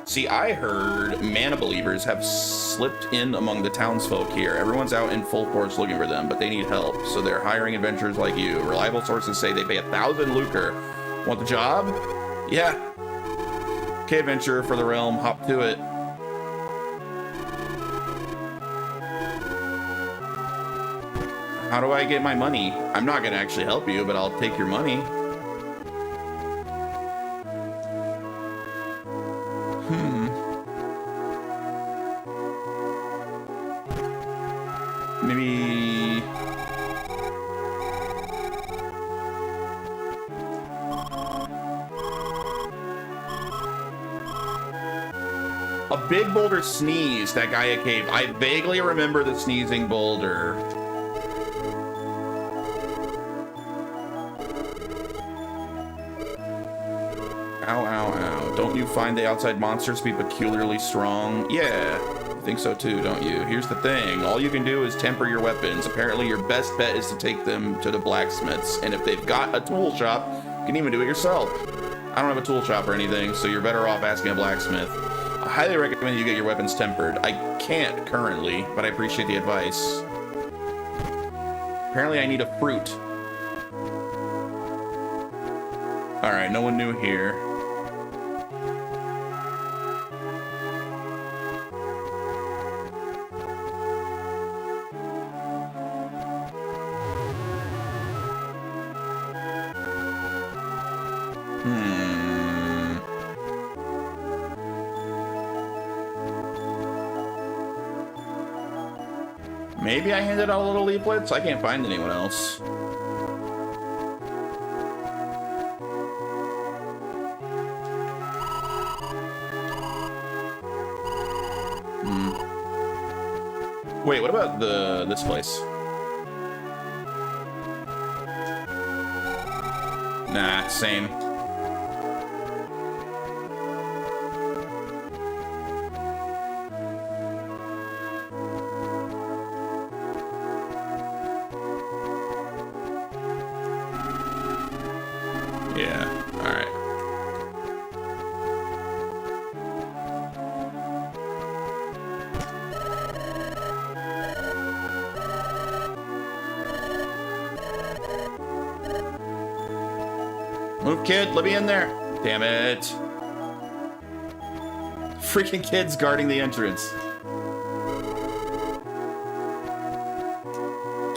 Speaker 1: See, I heard mana believers have slipped in among the townsfolk here. Everyone's out in full force looking for them, but they need help, so they're hiring adventurers like you. Reliable sources say they pay 1,000 lucre. Want the job? Yeah. Okay, adventurer for the realm, hop to it. How do I get my money? I'm not gonna actually help you, but I'll take your money. Maybe... A big boulder sneezed, that guy at cave. I vaguely remember the sneezing boulder. Ow, ow, ow. Don't you find the outside monsters to be peculiarly strong? Yeah, I think so too, don't you? Here's the thing. All you can do is temper your weapons. Apparently your best bet is to take them to the blacksmiths. And if they've got a tool shop, you can even do it yourself. I don't have a tool shop or anything, so you're better off asking a blacksmith. I highly recommend you get your weapons tempered. I can't currently, but I appreciate the advice. Apparently I need a fruit. All right, no one new here. Maybe I handed out little leaflets? I can't find anyone else. Wait, what about this place? Nah, same. Yeah, all right. Move, kid. Let me in there. Damn it. Freaking kids guarding the entrance.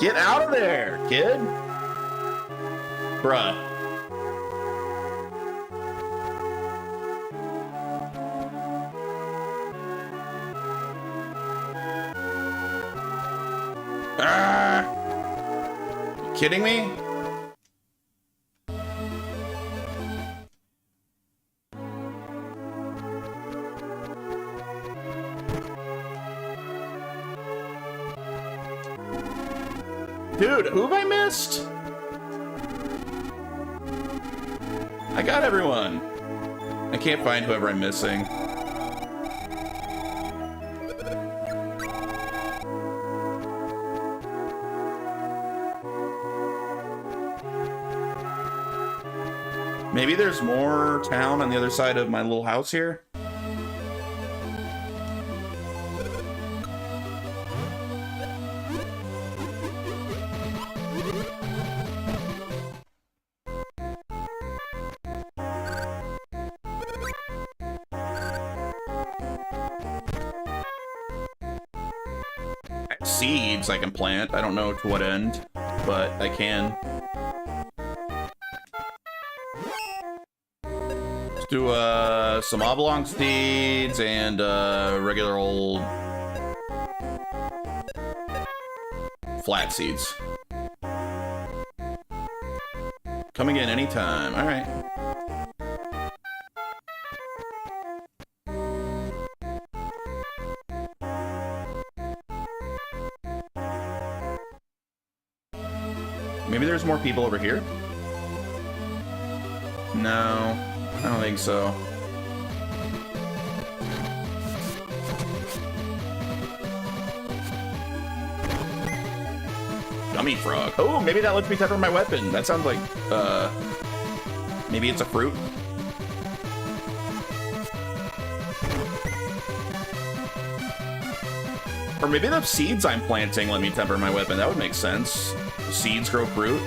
Speaker 1: Get out of there, kid. Bruh. Ah! You kidding me? Dude, who have I missed? I got everyone. I can't find whoever I'm missing. Maybe there's more town on the other side of my little house here. Seeds I can plant. I don't know to what end, but I can. Let's do some oblong seeds and regular old flat seeds. Coming in anytime. All right. Maybe there's more people over here? No, I don't think so. Gummy frog. Oh, maybe that lets me tether my weapon. That sounds like, maybe it's a fruit. Or maybe the seeds I'm planting let me temper my weapon. That would make sense. Seeds grow fruit.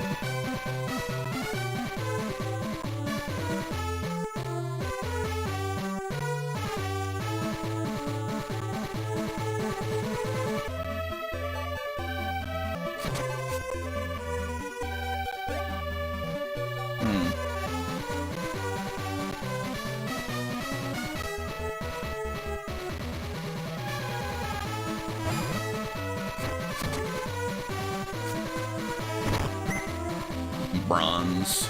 Speaker 1: Bronze.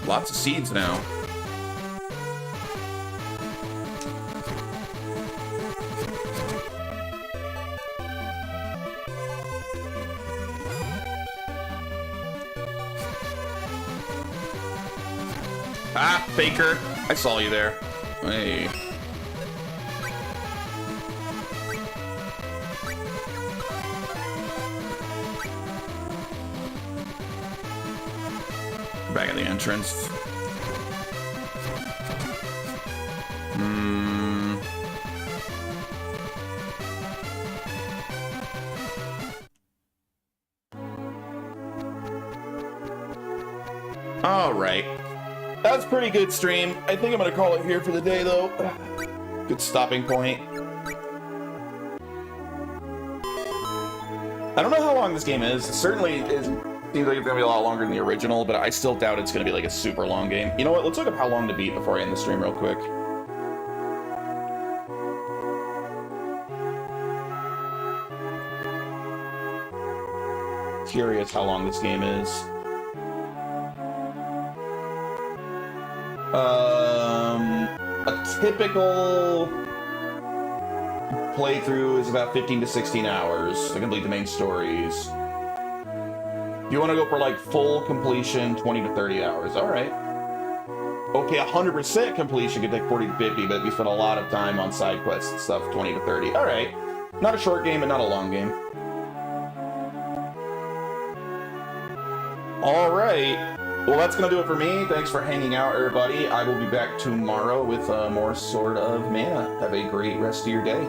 Speaker 1: Lots of seeds now. Ah, Faker. I saw you there. Hey. Back at the entrance. All right. That's a pretty good stream. I think I'm gonna call it here for the day, though. Good stopping point. I don't know how long this game is. It certainly is, seems like it's gonna be a lot longer than the original, but I still doubt it's gonna be like a super long game. You know what? Let's look up how long to beat before I end the stream real quick. Curious how long this game is. A typical playthrough is about 15 to 16 hours to complete the main stories. If you want to go for like full completion, 20 to 30 hours. All right. Okay, 100% completion could take 40 to 50, but if you spend a lot of time on side quests and stuff, 20 to 30. All right. Not a short game, but not a long game. All right. Well, that's going to do it for me. Thanks for hanging out, everybody. I will be back tomorrow with more Sword of Mana. Have a great rest of your day.